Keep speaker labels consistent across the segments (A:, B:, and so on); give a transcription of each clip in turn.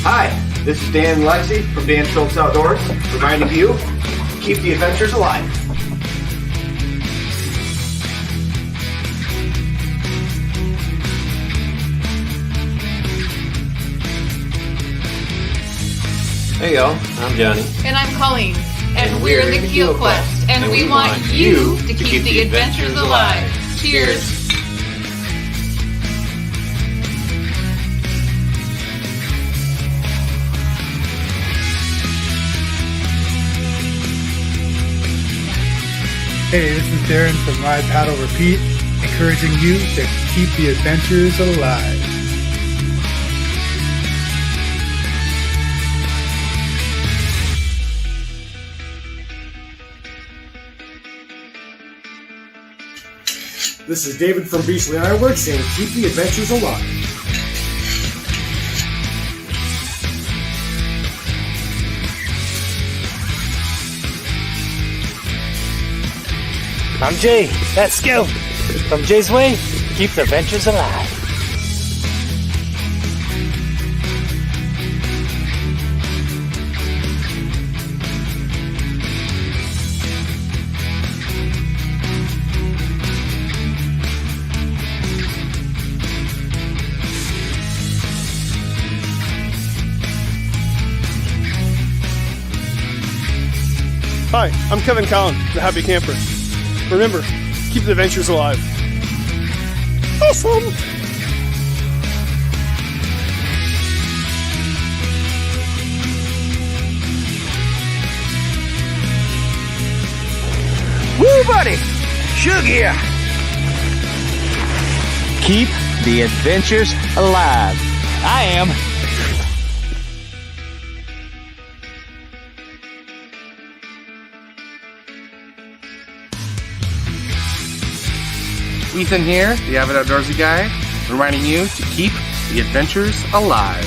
A: Hi, this is Dan and Lexi from Dan Schultz Outdoors, reminding you to keep the adventures alive.
B: Hey y'all, I'm Johnny.
C: And I'm Colleen. And we're the Keel Quest. And we want you to keep the adventures alive. Cheers!
D: Hey, this is Darren from Ride Paddle Repeat, encouraging you to keep the adventures alive.
E: This is David from Beachley Ironworks saying keep the adventures alive.
F: I'm Jay, that's Scout. From Jay's Way, keep the adventures alive.
E: Hi, I'm Kevin Callan, the Happy Camper. Remember, keep the adventures alive. Awesome!
F: Woo, buddy! Shug here! Keep the adventures alive. I am.
G: Ethan here, the Avid Outdoorsy Guy, reminding you to keep the adventures alive.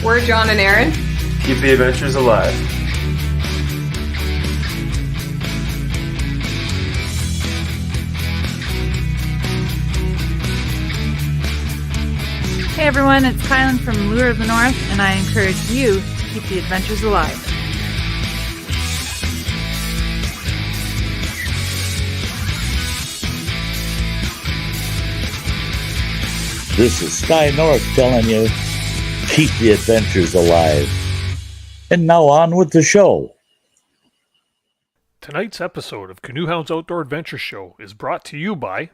C: We're John and Aaron.
B: Keep the adventures alive.
H: Hey everyone, it's Callan from Lure of the North, and I encourage you to keep the adventures alive.
I: This is Sky North telling you, keep the adventures alive. And now on with the show.
J: Tonight's episode of Canoehounds Outdoor Adventure Show is brought to you by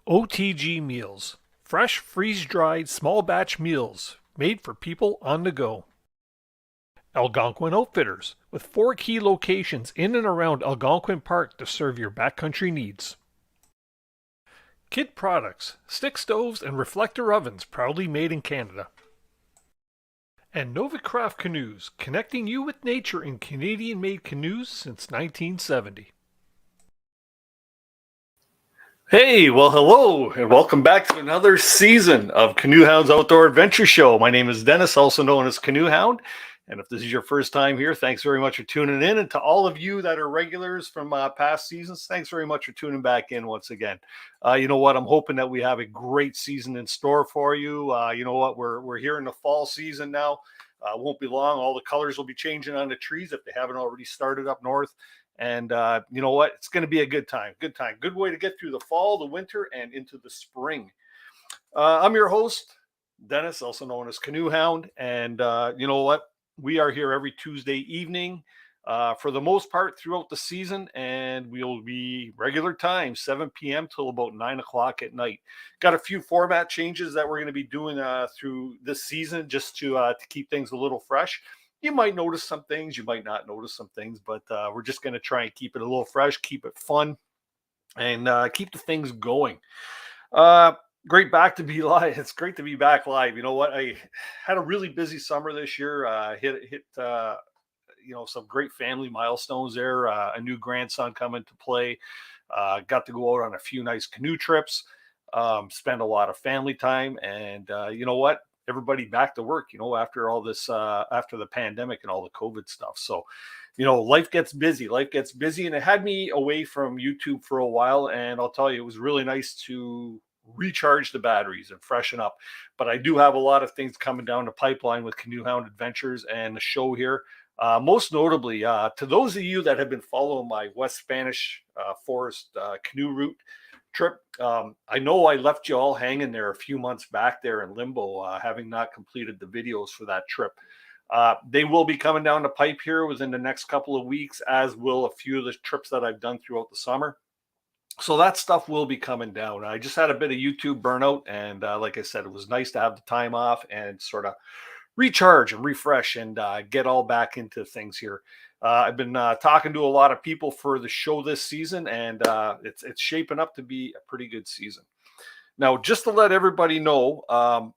J: OTG Meals. Fresh, freeze-dried, small-batch meals made for people on the go. Algonquin Outfitters, with 4 key locations in and around Algonquin Park to serve your backcountry needs. Kid Products, stick stoves and reflector ovens proudly made in Canada. And Novacraft Canoes, connecting you with nature in Canadian-made canoes since 1970. Hey, well, hello, and welcome back to another season of Canoehounds Outdoor Adventure Show. My name is Dennis, also known as Canoehound, and if this is your first time here, thanks very much for tuning in. And to all of you that are regulars from past seasons, thanks very much for tuning back in once again. You know what? I'm hoping that we have a great season in store for you. You know what? We're here in the fall season now. Won't be long. All the colors will be changing on the trees if they haven't already started up north. And you know what? It's going to be a good time. Good way to get through the fall, the winter, and into the spring. I'm your host, Dennis, also known as Canoehound. And you know what? We are here every Tuesday evening for the most part throughout the season. And we'll be regular time, 7 p.m. till about 9 o'clock at night. Got a few format changes that we're going to be doing through this season just to keep things a little fresh. You might notice some things, you might not notice some things, but we're just going to try and keep it a little fresh, keep it fun, and keep the things going. Great back to be live. It's great to be back live. You know what? I had a really busy summer this year. Hit you know, some great family milestones there. A new grandson coming to play. Got to go out on a few nice canoe trips. Spend a lot of family time, and you know what? Everybody back to work, you know, after all this, after the pandemic and all the COVID stuff. So, life gets busy. Life gets busy, and it had me away from YouTube for a while. And I'll tell you, it was really nice to recharge the batteries and freshen up. But I do have a lot of things coming down the pipeline with Canoe Hound Adventures and the show here. Most notably, to those of you that have been following my West Spanish Forest canoe route trip, I know I left you all hanging there a few months back there in limbo, having not completed the videos for that trip. They will be coming down the pipe here within the next couple of weeks, as will a few of the trips that I've done throughout the summer. So that stuff will be coming down. I just had a bit of YouTube burnout, and like I said, it was nice to have the time off and sort of recharge and refresh and get all back into things here. I've been talking to a lot of people for the show this season, and it's shaping up to be a pretty good season. Now, just to let everybody know,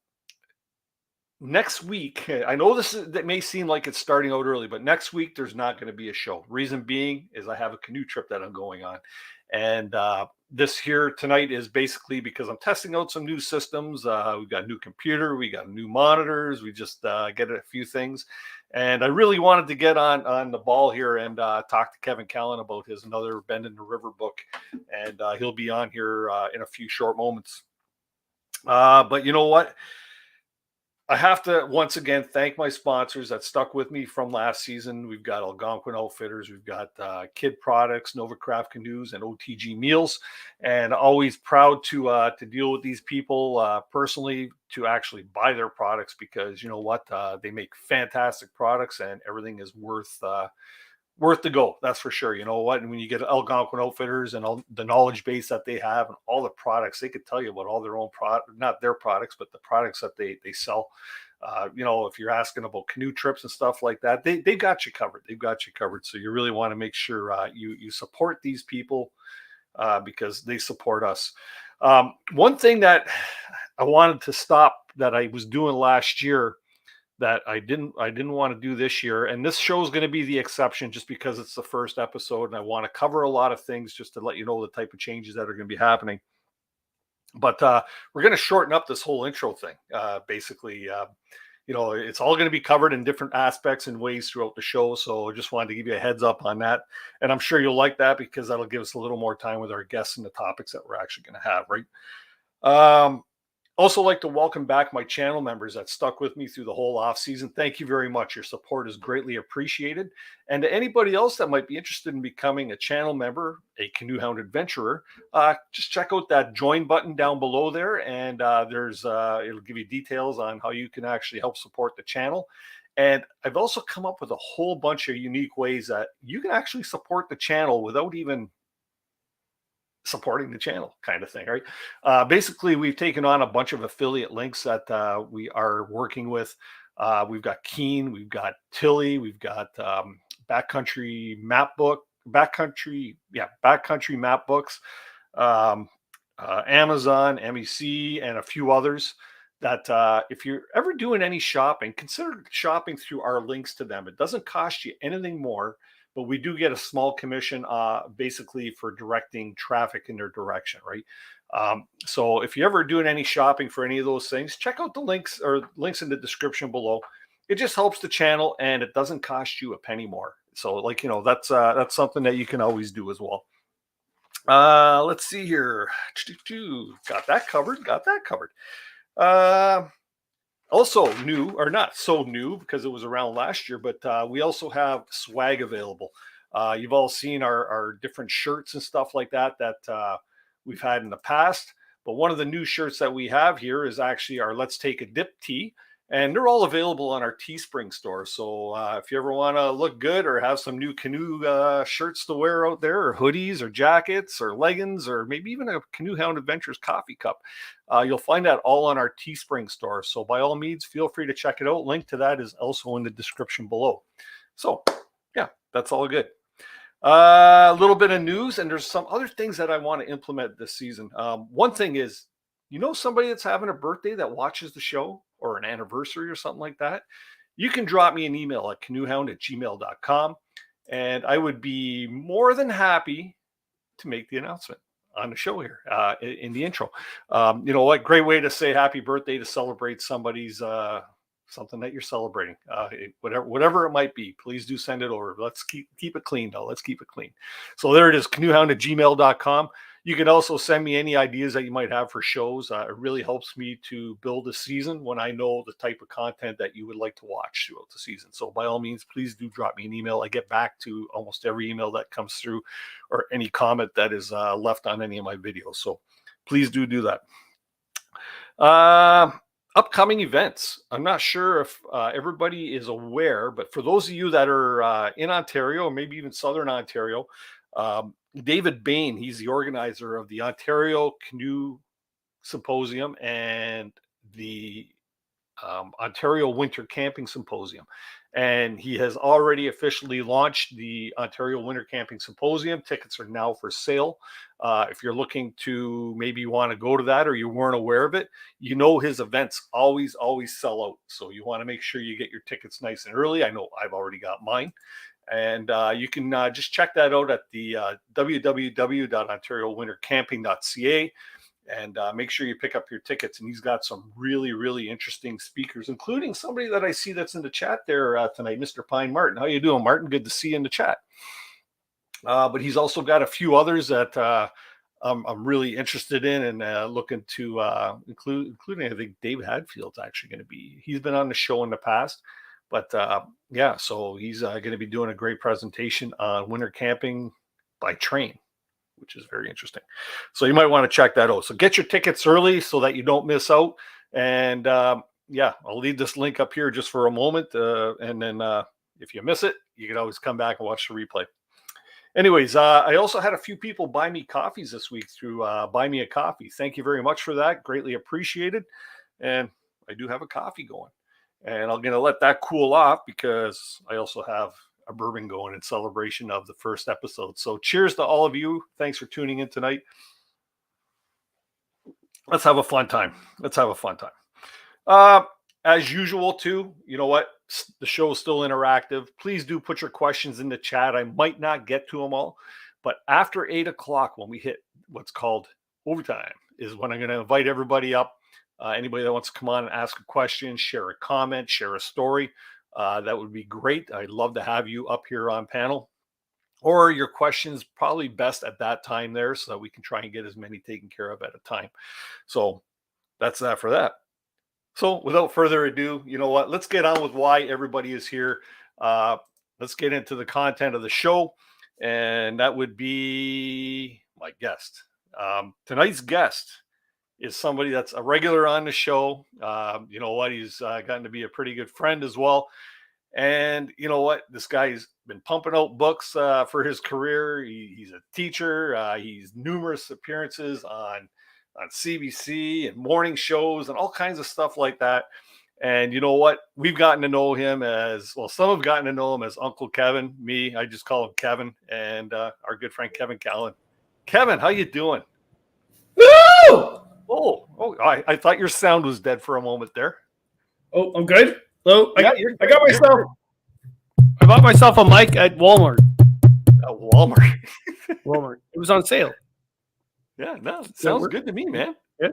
J: next week, I know that may seem like it's starting out early, but next week there's not going to be a show. Reason being is I have a canoe trip that I'm going on. And this here tonight is basically because I'm testing out some new systems. We've got a new computer, we got new monitors, we just get a few things. And I really wanted to get on the ball here and talk to Kevin Callan about his Another Bend in the River book. And he'll be on here in a few short moments. But you know what? I have to once again thank my sponsors that stuck with me from last season. We've got Algonquin Outfitters, we've got Kid Products, Novacraft Canoes, and OTG Meals. And always proud to deal with these people personally, to actually buy their products, because you know what, they make fantastic products and everything is worth the go. That's for sure. You know what? And when you get Algonquin Outfitters and all the knowledge base that they have and all the products, they could tell you about all their own not their products, but the products that they sell. If you're asking about canoe trips and stuff like that, they've got you covered. They've got you covered. So you really want to make sure you support these people because they support us. One thing that I wanted to stop that I was doing last year that I didn't want to do this year. And this show is going to be the exception just because it's the first episode and I want to cover a lot of things just to let you know the type of changes that are going to be happening. But we're going to shorten up this whole intro thing. Basically, it's all going to be covered in different aspects and ways throughout the show. So I just wanted to give you a heads up on that. And I'm sure you'll like that because that'll give us a little more time with our guests and the topics that we're actually going to have, right? Also like to welcome back my channel members that stuck with me through the whole off season. Thank you very much. Your support is greatly appreciated. And to anybody else that might be interested in becoming a channel member, a Canoe Hound adventurer, just check out that join button down below there. And it'll give you details on how you can actually help support the channel. And I've also come up with a whole bunch of unique ways that you can actually support the channel without even supporting the channel, kind of thing, right? Basically, we've taken on a bunch of affiliate links that we are working with. We've got Keen, we've got Tilly, we've got Backcountry map books, Amazon, MEC, and a few others that if you're ever doing any shopping, consider shopping through our links to them. It doesn't cost you anything more, but we do get a small commission basically for directing traffic in their direction, right? So if you're ever doing any shopping for any of those things, check out the links in the description below. It just helps the channel and it doesn't cost you a penny more. So that's something that you can always do as well. Let's see here. Got that covered. Also new, or not so new because it was around last year, but we also have swag available. You've all seen our different shirts and stuff like that we've had in the past. But one of the new shirts that we have here is actually our Let's Take a Dip tee. And they're all available on our Teespring store. So if you ever want to look good or have some new canoe shirts to wear out there, or hoodies or jackets or leggings, or maybe even a Canoe Hound Adventures coffee cup, you'll find that all on our Teespring store. So by all means, feel free to check it out. Link to that is also in the description below. So yeah, that's all good. A little bit of news, and there's some other things that I want to implement this season. One thing is, somebody that's having a birthday that watches the show, or an anniversary or something like that, you can drop me an email at canoehound@gmail.com, and I would be more than happy to make the announcement on the show here in the intro. Great way to say happy birthday, to celebrate somebody's something that you're celebrating, whatever it might be. Please do send it over. Let's keep it clean, though. Let's keep it clean. So there it is, canoehound@gmail.com. You can also send me any ideas that you might have for shows. It really helps me to build a season when I know the type of content that you would like to watch throughout the season. So by all means, please do drop me an email. I get back to almost every email that comes through or any comment that is left on any of my videos. So please do that. Upcoming events. I'm not sure if everybody is aware, but for those of you that are in Ontario, or maybe even Southern Ontario, David Bain, he's the organizer of the Ontario Canoe Symposium and the Ontario Winter Camping Symposium. And he has already officially launched the Ontario Winter Camping Symposium. Tickets are now for sale. If you're looking to maybe want to go to that or you weren't aware of it, you know his events always sell out. So you want to make sure you get your tickets nice and early. I know I've already got mine. And you can just check that out at the www.ontariowintercamping.ca. And make sure you pick up your tickets. And he's got some really, really interesting speakers, including somebody that I see that's in the chat there tonight, Mr. Pine Martin. How you doing, Martin? Good to see you in the chat. But he's also got a few others that I'm really interested in and looking to including, I think, Dave Hadfield's actually going to be. He's been on the show in the past. But yeah, so he's going to be doing a great presentation on winter camping by train, which is very interesting. So you might want to check that out. So get your tickets early so that you don't miss out. And yeah, I'll leave this link up here just for a moment. And then if you miss it, you can always come back and watch the replay. Anyways, I also had a few people buy me coffees this week through Buy Me a Coffee. Thank you very much for that. Greatly appreciated. And I do have a coffee going. And I'm going to let that cool off because I also have a bourbon going in celebration of the first episode. So cheers to all of you. Thanks for tuning in tonight. Let's have a fun time. As usual, too, you know what? The show is still interactive. Please do put your questions in the chat. I might not get to them all, but after 8 o'clock, when we hit what's called overtime, is when I'm going to invite everybody up. Anybody that wants to come on and ask a question, share a comment, share a story, that would be great. I'd love to have you up here on panel. Or your questions probably best at that time there so that we can try and get as many taken care of at a time. So that's that for that. So without further ado, you know what? Let's get on with why everybody is here. Let's get into the content of the show. And that would be my guest. Tonight's guest is somebody that's a regular on the show. You know what? He's gotten to be a pretty good friend as well. And you know what? This guy's been pumping out books for his career. He's a teacher. He's numerous appearances on CBC and morning shows and all kinds of stuff like that. And you know what? We've gotten to know him as, well, some have gotten to know him as Uncle Kevin. Me, I just call him Kevin. And our good friend Kevin Callan. Kevin, how you doing?
E: Woo!
J: Oh! I thought your sound was dead for a moment there.
E: Oh, I'm good. Hello.
J: Yeah,
E: I got myself. I bought myself a mic at Walmart.
J: Walmart.
E: Walmart. It was on sale.
J: Yeah, no, it sounds good to me, man.
E: Yeah.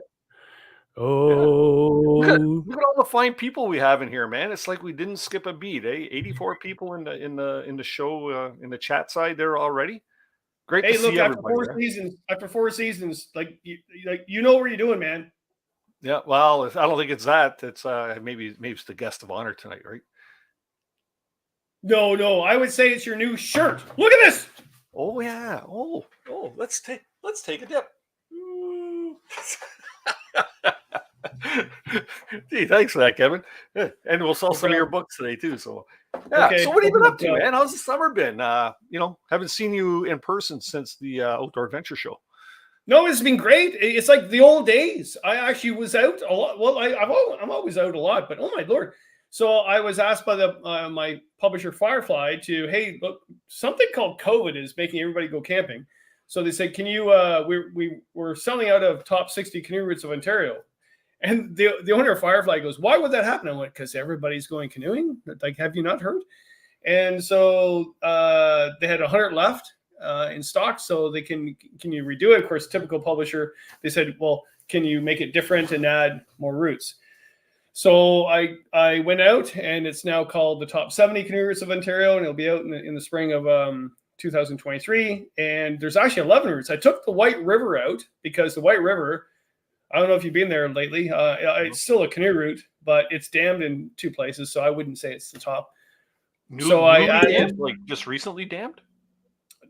E: Oh,
J: look at all the fine people we have in here, man. It's like we didn't skip a beat. 84 people in the show in the chat side there already. Great to see everybody.
E: After 4 seasons, like you know what you're doing, man.
J: Yeah, well, I don't think it's that. It's maybe it's the guest of honor tonight, right?
E: No, I would say it's your new shirt. Look at this.
J: Oh yeah. Oh, let's take a dip. Gee, thanks for that, Kevin. Yeah. And we'll sell some of your books today too. So yeah. Okay. So what have you been up to, man? How's the summer been? Haven't seen you in person since the Outdoor Adventure Show.
E: No, it's been great. It's like the old days. I actually was out a lot. Well, I'm always out a lot, but oh my Lord. So I was asked by my publisher Firefly to, hey, look, something called COVID is making everybody go camping. So they said, can you, we're selling out of top 60 canoe routes of Ontario. And the owner of Firefly goes, why would that happen? I went, because everybody's going canoeing. Like, have you not heard? And so they had 100 left in stock. So they can you redo it? Of course, typical publisher, they said, well, can you make it different and add more routes? So I went out, and it's now called the Top 70 Canoe Routes of Ontario, and it'll be out in the spring of 2023. And there's actually 11 routes. I took the White River out because the White River, I don't know if you've been there lately. It's still a canoe route, but it's dammed in 2 places, so I wouldn't say it's the top.
J: Like just recently dammed?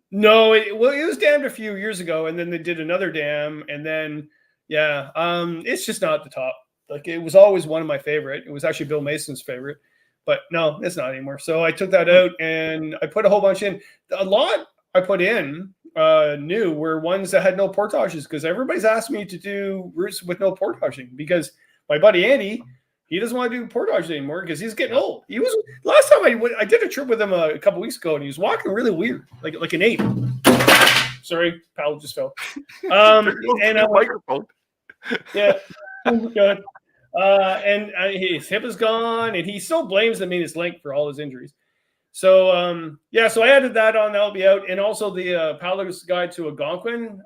E: No, it was dammed a few years ago, and then they did another dam, and then it's just not the top. Like, it was always one of my favorite. It was actually Bill Mason's favorite, but no, it's not anymore. So I took that out, and I put a whole bunch in. A lot I put in new were ones that had no portages, because everybody's asked me to do routes with no portaging, because my buddy Andy, he doesn't want to do portage anymore because he's getting old. He was last time I did a trip with him a couple weeks ago, and he was walking really weird, like an ape. Sorry, pal just fell. And
J: microphone.
E: Yeah, good. And his hip is gone, and he still blames the Venus Link for all his injuries. So so I added that on. That'll be out, and also the Paddler's Guide to Algonquin.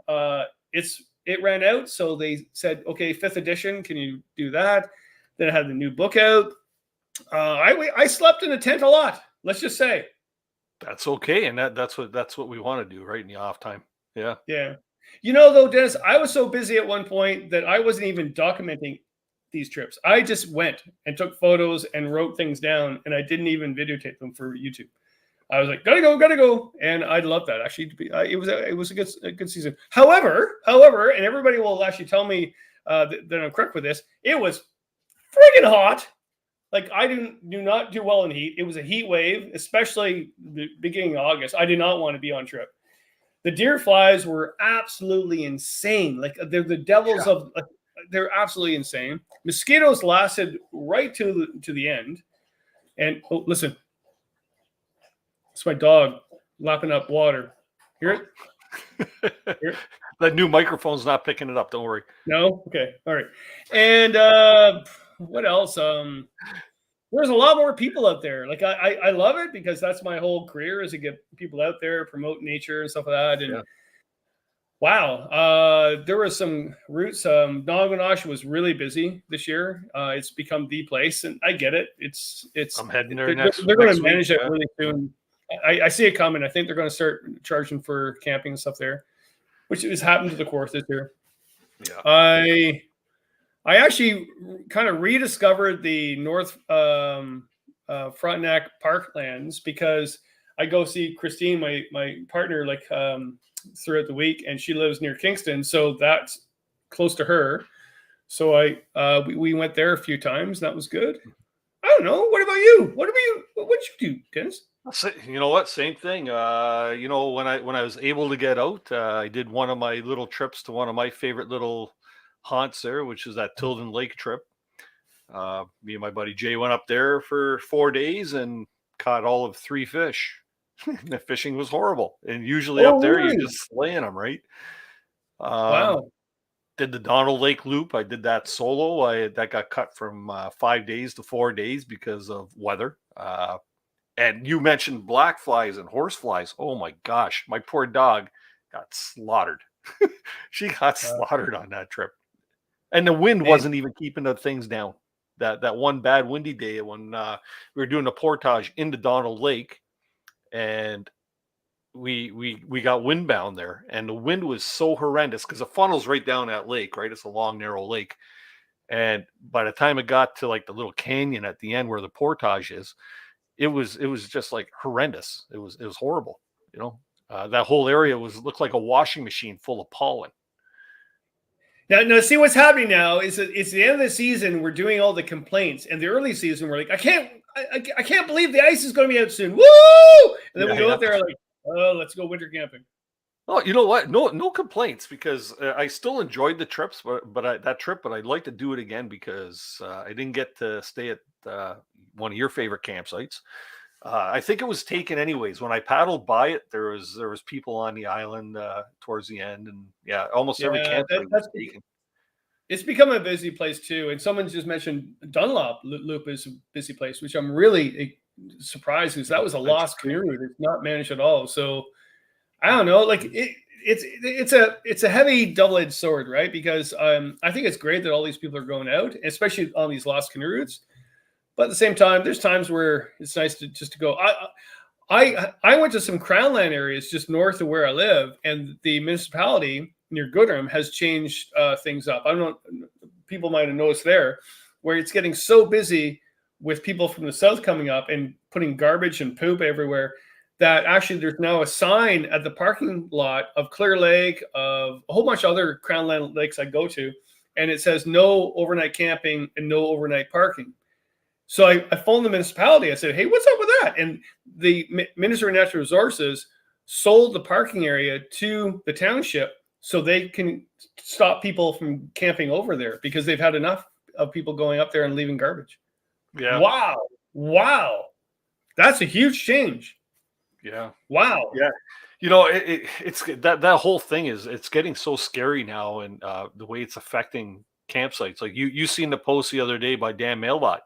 E: It ran out, so they said, okay, 5th edition, can you do that? Then I had the new book out. I slept in a tent a lot. Let's just say.
J: That's okay, and that's what we want to do, right, in the off time. Yeah.
E: Yeah. You know, though, Dennis, I was so busy at one point that I wasn't even documenting these trips. I just went and took photos and wrote things down, and I didn't even videotape them for YouTube. I was like, gotta go, and I love that. Actually, it was a good season. However, and everybody will actually tell me that I'm correct with this. It was friggin' hot. Like, I do not do well in heat. It was a heat wave, especially the beginning of August. I did not want to be on trip. The deer flies were absolutely insane. Like, they're the devils of. They're absolutely insane. Mosquitoes lasted right to the end. And listen, it's my dog lapping up water. Hear it? Hear it?
J: That new microphone's not picking it up. Don't worry.
E: No? Okay. All right. And what else? There's a lot more people out there. Like, I love it because that's my whole career, is to get people out there, promote nature and stuff like that. And wow, there were some routes. Nonganosh was really busy this year. It's become the place, and I get it. It's. I'm
J: heading there next.
E: They're going to manage it really soon. I see it coming. I think they're going to start charging for camping and stuff there, which has happened to the course this year. Yeah. I actually kind of rediscovered the North Frontenac Parklands because I go see Christine, my partner, like throughout the week, and she lives near Kingston, so that's close to her. So we went there a few times. That was good. I don't know. What about you? What'd you do, Dennis?
J: You know what? Same thing. When I was able to get out, I did one of my little trips to one of my favorite little haunts there, which is that Tilden Lake trip. Me and my buddy Jay went up there for 4 days and caught all of 3 fish. The fishing was horrible, and usually up there you're just slaying them, right?
E: Wow.
J: Did the Donald Lake loop. I did that solo. That got cut from 5 days to 4 days because of weather. And you mentioned black flies and horse flies. Oh my gosh, my poor dog got slaughtered. She got slaughtered on that trip. And the wind wasn't even keeping the things down. That one bad windy day when we were doing a portage into Donald Lake, and we got windbound there, and the wind was so horrendous because the funnel's right down that lake, right? It's a long, narrow lake. And by the time it got to like the little canyon at the end where the portage is, it was just like horrendous. It was horrible. That whole area looked like a washing machine full of pollen.
E: Now, see what's happening now is that it's the end of the season. We're doing all the complaints, and the early season we're like, I can't believe the ice is going to be out soon. Woo! And then we go out there like, oh, let's go winter camping.
J: Oh, you know what? No complaints, because I still enjoyed the trips, but I'd like to do it again because I didn't get to stay at one of your favorite campsites. I think it was taken anyways. When I paddled by it, there was people on the island towards the end, and almost every campsite was taken.
E: It's become a busy place too. And someone just mentioned Dunlop Loop is a busy place, which I'm really surprised because that was a lost canoe route. It's not managed at all. So I don't know. Like it's a heavy double-edged sword, right? Because I think it's great that all these people are going out, especially on these lost canoe routes. But at the same time, there's times where it's nice to just to go. I went to some Crown Land areas just north of where I live, and the municipality near Goodham has changed things up. I don't know, people might have noticed there, where it's getting so busy with people from the south coming up and putting garbage and poop everywhere that actually there's now a sign at the parking lot of Clear Lake, of a whole bunch of other Crown Land lakes I go to, and it says no overnight camping and no overnight parking. So I phoned the municipality. I said, hey, what's up with that? And the Minister of Natural Resources sold the parking area to the township so they can stop people from camping over there because they've had enough of people going up there and leaving garbage.
J: Yeah.
E: Wow. That's a huge change.
J: Yeah.
E: Wow.
J: Yeah. You know, it's that whole thing it's getting so scary now, and the way it's affecting campsites. Like you seen the post the other day by Dan Mailbot.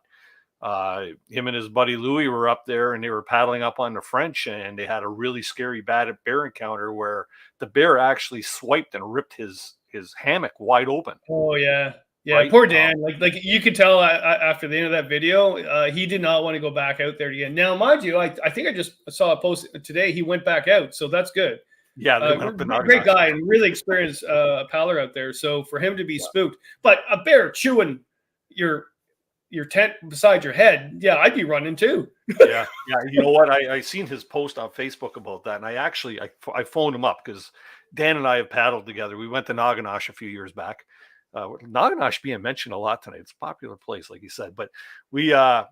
J: Him and his buddy Louie were up there and they were paddling up on the French, and they had a really scary bad bear encounter where the bear actually swiped and ripped his hammock wide open.
E: Oh yeah. Yeah,
J: right?
E: Poor Dan. Like you could tell after the end of that video, he did not want to go back out there again. Now, mind you, I think I just saw a post today. He went back out, so that's good.
J: Yeah, they went up in
E: great guy and really experienced paddler out there. So for him to be spooked, but a bear chewing your tent beside your head, yeah, I'd be running too.
J: yeah. You know what? I seen his post on Facebook about that, and I phoned him up because Dan and I have paddled together. We went to Naganosh a few years back. Naganosh being mentioned a lot tonight. It's a popular place, like you said. But we, I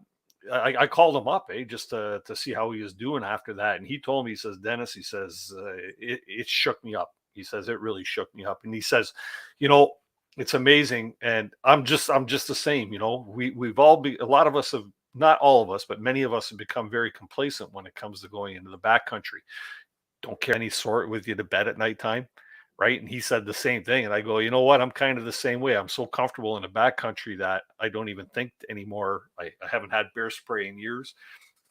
J: called him up, just to see how he was doing after that, and he told me, he says, Dennis, he says, it shook me up. He says it really shook me up, and he says, you know, it's amazing, and I'm just the same. You know, we've all a lot of us have, not all of us, but many of us have become very complacent when it comes to going into the backcountry. Don't carry any sort with you to bed at nighttime. Right. And he said the same thing. And I go, you know what? I'm kind of the same way. I'm so comfortable in the backcountry that I don't even think anymore. I haven't had bear spray in years.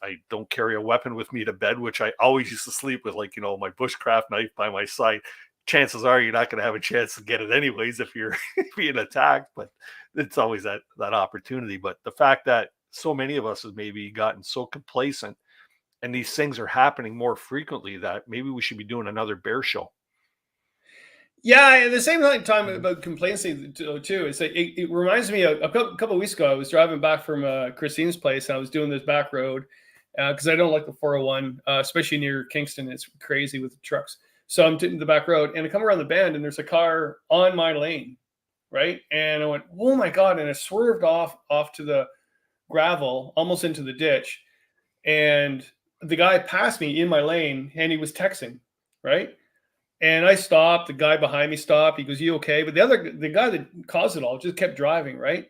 J: I don't carry a weapon with me to bed, which I always used to sleep with, like, you know, my bushcraft knife by my side. Chances are you're not going to have a chance to get it anyways if you're being attacked, but it's always that opportunity. But the fact that so many of us have maybe gotten so complacent and these things are happening more frequently that maybe we should be doing another bear show.
E: Yeah, at the same time about complacency too. It's like it reminds me of a couple of weeks ago. I was driving back from Christine's place, and I was doing this back road because I don't like the 401, especially near Kingston. It's crazy with the trucks. So I'm taking the back road, and I come around the bend, and there's a car on my lane, right? And I went, "Oh my god!" And I swerved off to the gravel, almost into the ditch, and the guy passed me in my lane, and he was texting, right? And I stopped. The guy behind me stopped. He goes, "You okay?" But the guy that caused it all just kept driving, right?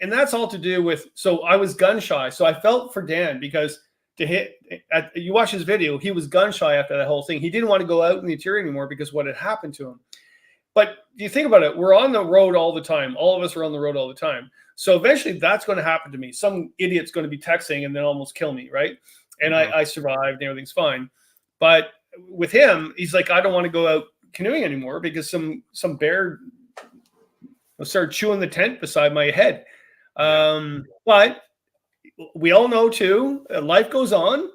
E: And that's all to do with. So I was gun shy. So I felt for Dan because you watch his video, he was gun shy after that whole thing. He didn't want to go out in the interior anymore because what had happened to him. But you think about it, we're on the road all the time. All of us are on the road all the time. So eventually, that's going to happen to me. Some idiot's going to be texting and then almost kill me, right? And I survived. And everything's fine, but with him, he's like, I don't want to go out canoeing anymore because some bear started chewing the tent beside my head. But we all know too, life goes on,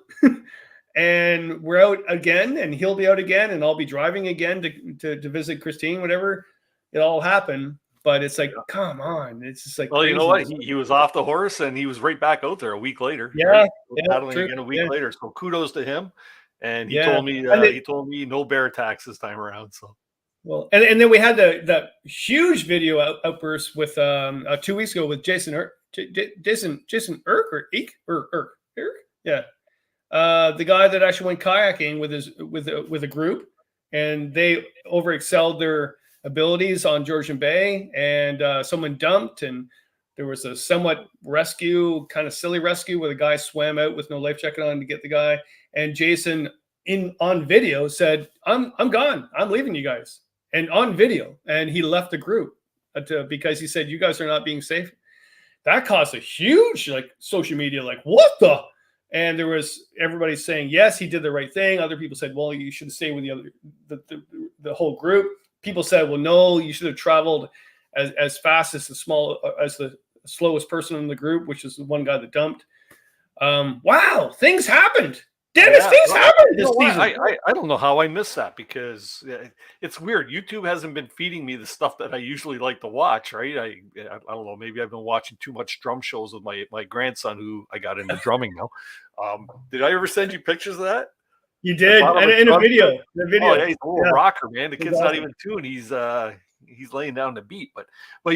E: and we're out again, and he'll be out again, and I'll be driving again to visit Christine, whatever. It all happened, but it's like, come on, it's just like.
J: Well, you know what? He was off the horse, and he was right back out there a week later.
E: Yeah,
J: right?
E: yeah,
J: paddling
E: true.
J: again a week later. So kudos to him. And he told me no bear attacks this time around. So
E: well, and then we had that huge video outburst with 2 weeks ago with Jason Erk, yeah, the guy that actually went kayaking with a group, and they overexcelled their abilities on Georgian Bay, and someone dumped, and there was a somewhat kind of silly rescue where the guy swam out with no life jacket on to get the guy. And Jason on video said, I'm gone. I'm leaving you guys. And on video. And he left the group because he said, you guys are not being safe. That caused a huge social media, what the? And there was everybody saying, yes, he did the right thing. Other people said, well, you should stay with the whole group. People said, well, no, you should have traveled as fast as the slowest person in the group, which is the one guy that dumped. Wow, things happened. Dennis, things happened this season.
J: I don't know how I missed that, because it's weird. YouTube hasn't been feeding me the stuff that I usually like to watch, right? I don't know. Maybe I've been watching too much drum shows with my grandson, who I got into drumming now. Did I ever send you pictures of that?
E: You did, and in a video.
J: Oh, yeah, he's a little rocker, man. The kid's not even tuned. He's laying down the beat, but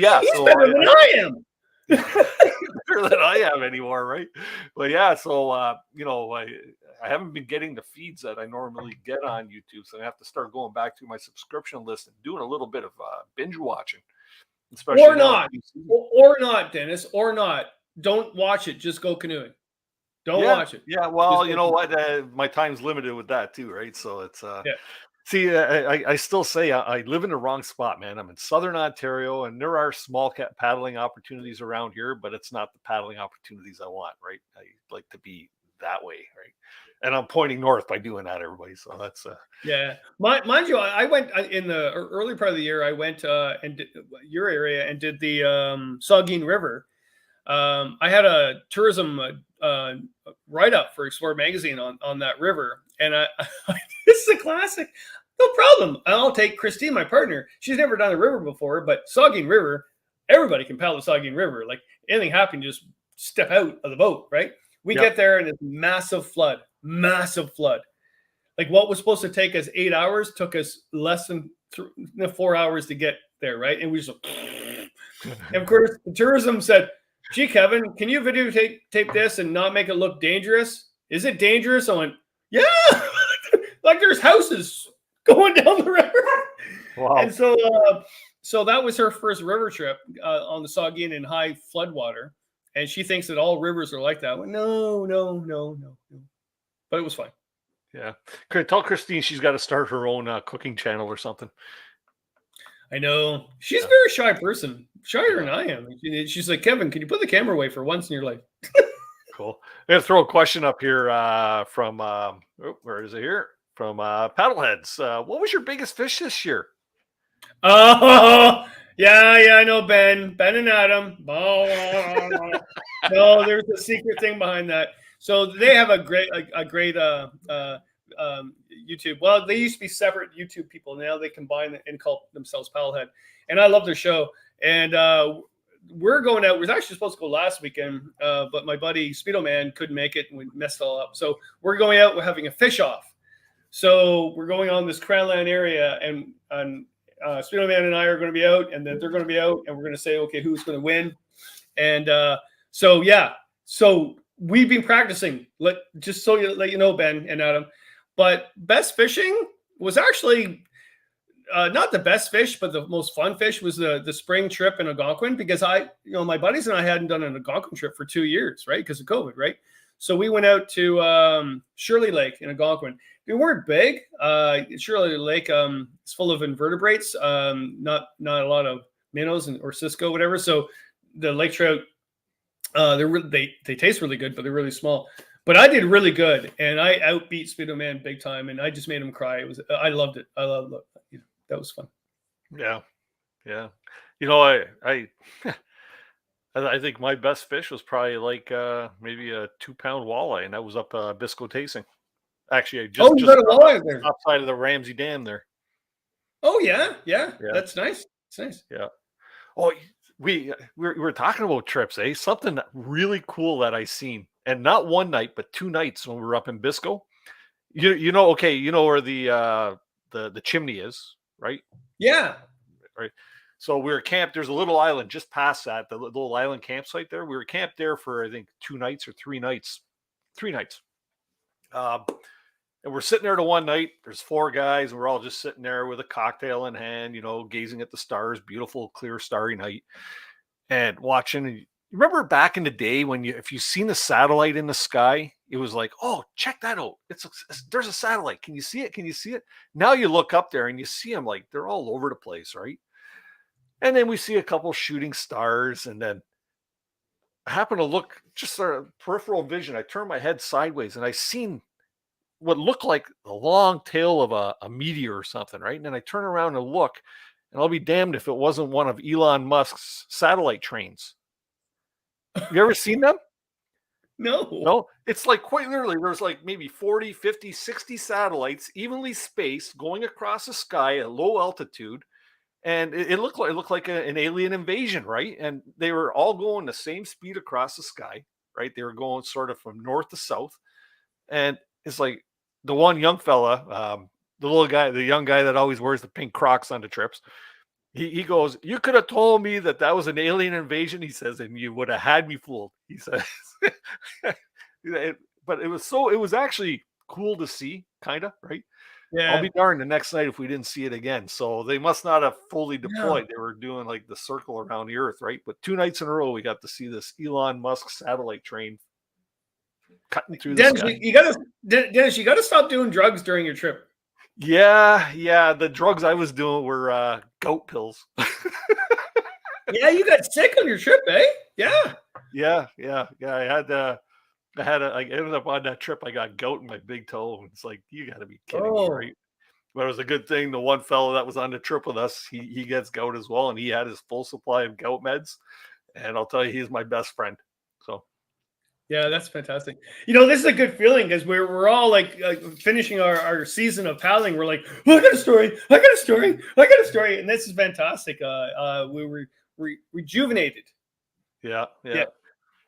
J: yeah,
E: he's better than I am.
J: Better than I am anymore, right? But yeah, so I haven't been getting the feeds that I normally get on YouTube, so I have to start going back to my subscription list and doing a little bit of binge watching, especially
E: or not, Dennis, or not. Don't watch it. Just go canoeing. Don't watch it.
J: Yeah, well, you know what? My time's limited with that too, right? So it's See, I still say I live in the wrong spot, man. I'm in Southern Ontario, and there are small cat paddling opportunities around here, but it's not the paddling opportunities I want, right? I like to be that way, right? And I'm pointing north by doing that, everybody. So that's
E: mind you, I went in the early part of the year. I went and did your area and did the Saugeen River. I had a tourism write-up for Explore magazine on that river, and this is a classic. No problem. I'll take Christine, my partner. She's never done the river before, but Saugeen River, everybody can paddle the Saugeen River. Like anything happens, just step out of the boat, right? We get there and it's massive flood. Like what was supposed to take us 8 hours took us less than 4 hours to get there, right? And we just, and of course, the tourism said, gee, Kevin, can you videotape this and not make it look dangerous? Is it dangerous? I went, yeah, like there's houses going down the river. Wow. And so that was her first river trip on the Saugeen in high floodwater. And she thinks that all rivers are like that. I went, no. But it was fine.
J: Yeah. Tell Christine she's got to start her own cooking channel or something.
E: I know. She's a very shy person. Shyer than I am. She's like, Kevin, can you put the camera away for once in your life?
J: Cool. I'm going to throw a question up here from, where is it here? From Paddleheads. What was your biggest fish this year?
E: Oh, yeah, I know Ben and Adam. No, there's a secret thing behind that. So they have a great YouTube. Well, they used to be separate YouTube people. Now they combine and call themselves Paddlehead. And I love their show. And we're going out. We were actually supposed to go last weekend, but my buddy Speedo Man couldn't make it, and we messed it all up. So we're going out. We're having a fish off. So we're going on this Callan area, and Speedo Man and I are going to be out, and then they're going to be out, and we're going to say, okay, who's going to win? And so we've been practicing. Let you know, Ben and Adam. But best fishing was actually not the best fish, but the most fun fish was the spring trip in Algonquin, because my buddies and I hadn't done an Algonquin trip for 2 years, right? Because of COVID, right? So we went out to Shirley Lake in Algonquin. We weren't big. Shirley Lake is full of invertebrates, not a lot of minnows or Cisco, whatever. So the lake trout, they taste really good, but they're really small. But I did really good, and I outbeat Speedo Man big time, and I just made him cry. I loved it. I loved it. That was fun.
J: Yeah. I think my best fish was probably like maybe a 2-pound walleye, and that was up Bisco Tasting. Actually, I just
E: got a walleye there,
J: outside of the Ramsey Dam there.
E: Oh yeah, that's nice. It's nice.
J: Yeah. Oh, we were talking about trips, eh? Something really cool that I seen, and not one night, but 2 nights when we were up in Bisco. You know where the chimney is, right?
E: Yeah.
J: Right. So we were camped. There's a little island just past that, the little island campsite there. We were camped there for, I think, 2 nights or 3 nights. 3 nights. And we're sitting there to one night. There's 4 guys, and we're all just sitting there with a cocktail in hand, gazing at the stars, beautiful, clear, starry night, and watching. You remember back in the day when if you seen a satellite in the sky, it was like, oh, check that out. There's a satellite. Can you see it? Can you see it? Now you look up there and you see them like they're all over the place, right? And then we see a couple shooting stars, and then I happened to look, just sort of peripheral vision. I turned my head sideways and I seen what looked like the long tail of a meteor or something, right? And then I turn around and look, and I'll be damned if it wasn't one of Elon Musk's satellite trains. You ever seen them?
E: No.
J: No, it's like quite literally, there's like maybe 40, 50, 60 satellites evenly spaced going across the sky at low altitude. And it looked like an alien invasion, right? And they were all going the same speed across the sky, right? They were going sort of from north to south. And it's like the one young fella, the little guy, the young guy that always wears the pink Crocs on the trips. He goes, "You could have told me that was an alien invasion," he says, "and you would have had me fooled," he says. But it was actually cool to see, kind of, right?
E: Yeah.
J: I'll be darned the next night if we didn't see it again. So they must not have fully deployed. They were doing like the circle around the Earth, right? But 2 nights in a row, we got to see this Elon Musk satellite train cutting through the sky.
E: Dennis, you gotta stop doing drugs during your trip.
J: Yeah. The drugs I was doing were goat pills.
E: Yeah, you got sick on your trip, eh? Yeah.
J: Yeah. I ended up on that trip. I got gout in my big toe. And it's like, you got to be kidding me, right? But it was a good thing. The one fellow that was on the trip with us, he gets gout as well, and he had his full supply of gout meds. And I'll tell you, he's my best friend. So.
E: Yeah, that's fantastic. This is a good feeling because we're all like finishing our season of paddling. We're like, oh, I got a story, and this is fantastic. We were rejuvenated.
J: Yeah.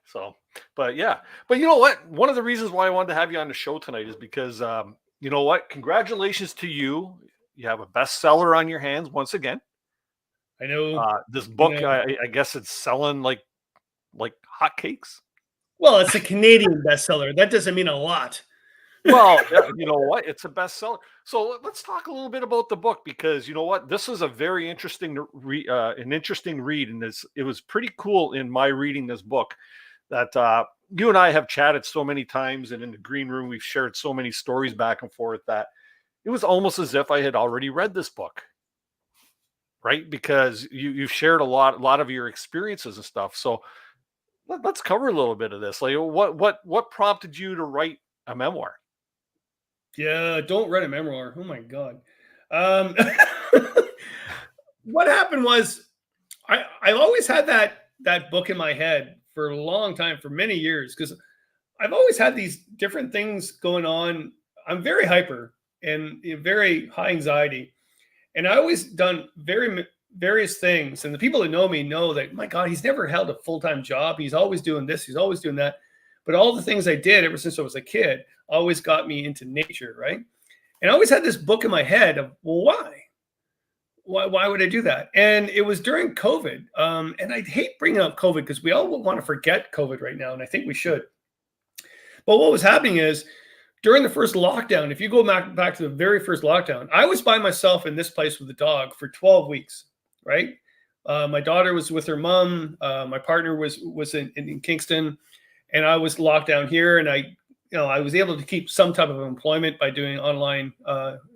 J: So, but you know what? One of the reasons why I wanted to have you on the show tonight is because, you know what? Congratulations to you. You have a bestseller on your hands once again.
E: I know.
J: This book, I guess it's selling like hotcakes.
E: Well, it's a Canadian bestseller. That doesn't mean a lot.
J: Well, you know what? It's a bestseller. So let's talk a little bit about the book, because you know what? This is a very interesting, an interesting read, and it was pretty cool in my reading this book that you and I have chatted so many times, and in the green room we've shared so many stories back and forth that it was almost as if I had already read this book, right? Because you've shared a lot of your experiences and stuff. So let's cover a little bit of this. Like, what prompted you to write a memoir?
E: Yeah, don't write a memoir. Oh my God. What happened was I always had that book in my head for a long time, for many years, because I've always had these different things going on. I'm very hyper and very high anxiety. And I always done various things. And the people that know me know that, my God, he's never held a full-time job. He's always doing this. He's always doing that. But all the things I did ever since I was a kid always got me into nature, right? And I always had this book in my head of, well, why would I do that? And it was during COVID. And I hate bringing up COVID because we all want to forget COVID right now. And I think we should. But what was happening is during the first lockdown, if you go back to the very first lockdown, I was by myself in this place with the dog for 12 weeks, right? My daughter was with her mom. My partner was in Kingston. And I was locked down here, and I was able to keep some type of employment by doing online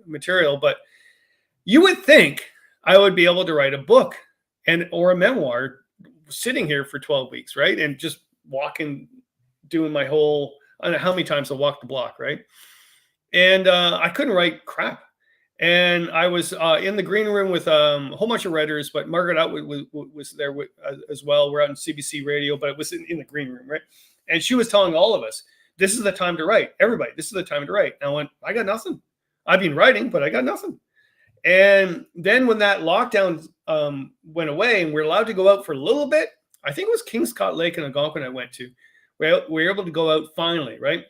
E: material. But you would think I would be able to write a book or a memoir sitting here for 12 weeks, right? And just walking, doing my whole, I don't know how many times I walked the block, right? And I couldn't write crap. And I was in the green room with a whole bunch of writers, but Margaret Atwood was there as well. We're out on CBC radio, but it was in the green room, right? And she was telling all of us, this is the time to write. Everybody, this is the time to write. And I went, I got nothing. I've been writing, but I got nothing. And then when that lockdown went away and we're allowed to go out for a little bit, I think it was Kingscott Lake in Algonquin I went to. We were able to go out finally, right?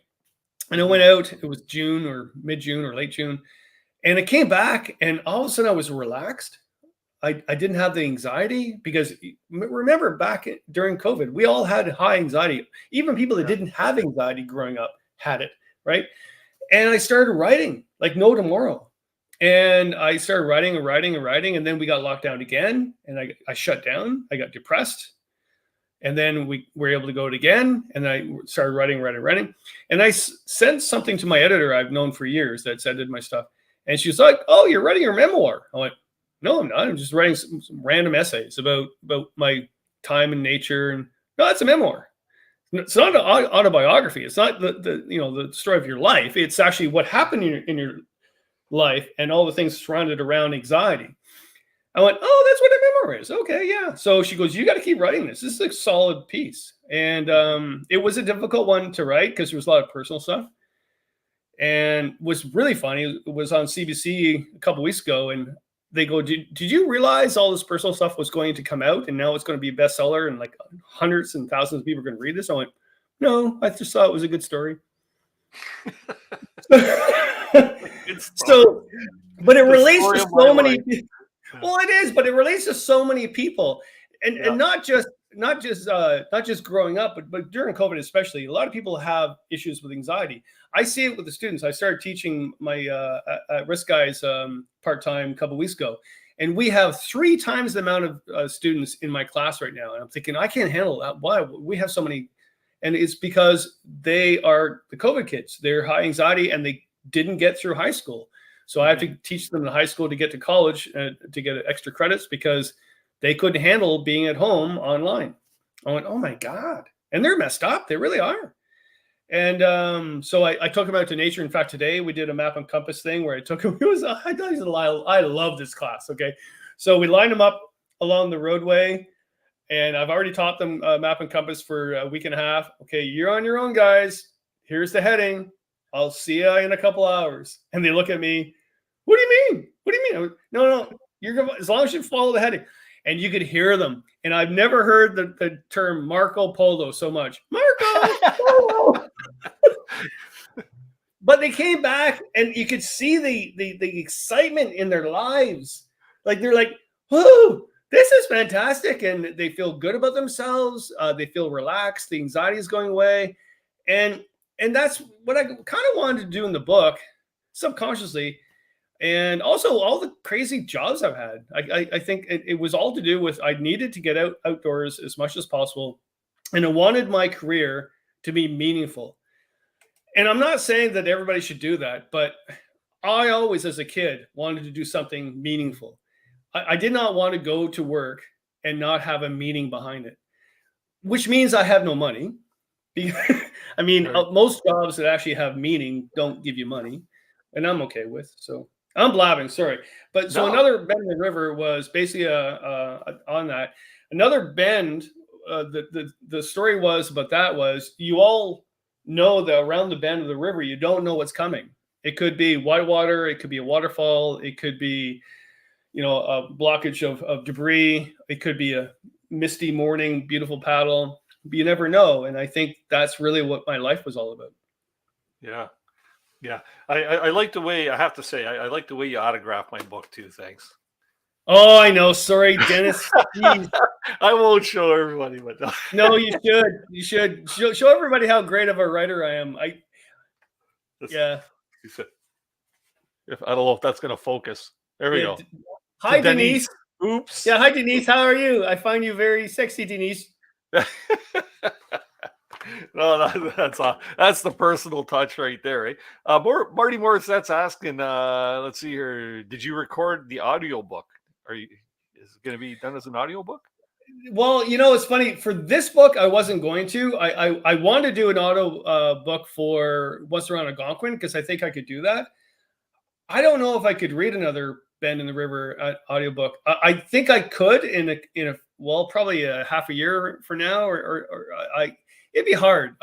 E: And I went out, it was June or mid-June or late June. And I came back and all of a sudden I was relaxed. I didn't have the anxiety because remember back during COVID, we all had high anxiety. Even people that didn't have anxiety growing up had it, right? And I started writing like no tomorrow. And I started writing. And then we got locked down again. And I shut down. I got depressed. And then we were able to go again. And I started writing. And I sent something to my editor I've known for years that's edited my stuff. And she was like, oh, you're writing your memoir. I went, no, I'm not. I'm just writing some random essays about my time in nature. And no, that's a memoir. It's not an autobiography. It's not the story of your life. It's actually what happened in your life and all the things surrounded around anxiety. I went, oh, that's what a memoir is. Okay, yeah. So she goes, you got to keep writing this. This is a solid piece. And it was a difficult one to write because there was a lot of personal stuff. And was really funny. It was on CBC a couple weeks ago, and they go, did you realize all this personal stuff was going to come out and now it's going to be a bestseller and like hundreds and thousands of people are going to read this? I went, no, I just thought it was a good story. So, but it relates to so many. Well, it is, but it relates to so many people, and not just growing up, but during COVID especially. A lot of people have issues with anxiety. I see it with the students. I started teaching my at-risk guys part-time a couple weeks ago, and we have 3 times the amount of students in my class right now. And I'm thinking, I can't handle that. Why? We have so many, and it's because they are the COVID kids. They're high anxiety, and they didn't get through high school. So I have to teach them in high school to get to college to get extra credits because they couldn't handle being at home online. I went, oh my God. And they're messed up. They really are. And so I took them out to nature. In fact, today we did a map and compass thing where I took them. I love this class. Okay. So we lined them up along the roadway, and I've already taught them map and compass for a week and a half. Okay. You're on your own, guys. Here's the heading. I'll see you in a couple hours. And they look at me. What do you mean? What do you mean? No, you're going as long as you follow the heading. And you could hear them. And I've never heard the term Marco Polo so much. Marco Polo. But they came back, and you could see the excitement in their lives. Like they're like, "Whoa, this is fantastic!" And they feel good about themselves. They feel relaxed. The anxiety is going away, and that's what I kind of wanted to do in the book, subconsciously. And also all the crazy jobs I've had. I think it was all to do with I needed to get outdoors as much as possible. And I wanted my career to be meaningful. And I'm not saying that everybody should do that, but I always, as a kid, wanted to do something meaningful. I did not want to go to work and not have a meaning behind it, which means I have no money. I mean, most jobs that actually have meaning don't give you money, and I'm okay with. So I'm blabbing, sorry. But so another bend in the river was basically on that. Another bend, the story was about that was you all know that around the bend of the river, you don't know what's coming. It could be whitewater, it could be a waterfall, it could be, a blockage of debris, it could be a misty morning, beautiful paddle. You never know. And I think that's really what my life was all about.
J: Yeah. Yeah. I like the way, I have to say, I like the way you autograph my book too. Thanks.
E: Oh, I know. Sorry, Dennis.
J: I won't show everybody, but
E: no, you should. You should show everybody how great of a writer I am. Yeah.
J: I don't know if that's going to focus. There we go.
E: Hi, Denise.
J: Oops.
E: Yeah. Hi, Denise. How are you? I find you very sexy, Denise.
J: No, that's the personal touch right there, right? Marty Morris, that's asking. Let's see here. Did you record the audiobook? Is it going to be done as an audiobook?
E: Well, it's funny. For this book, I wasn't going to. I wanted to do an audio book for Once Around Algonquin because I think I could do that. I don't know if I could read another Bend in the River audiobook. I think I could in a probably a half a year for now, or it'd be hard.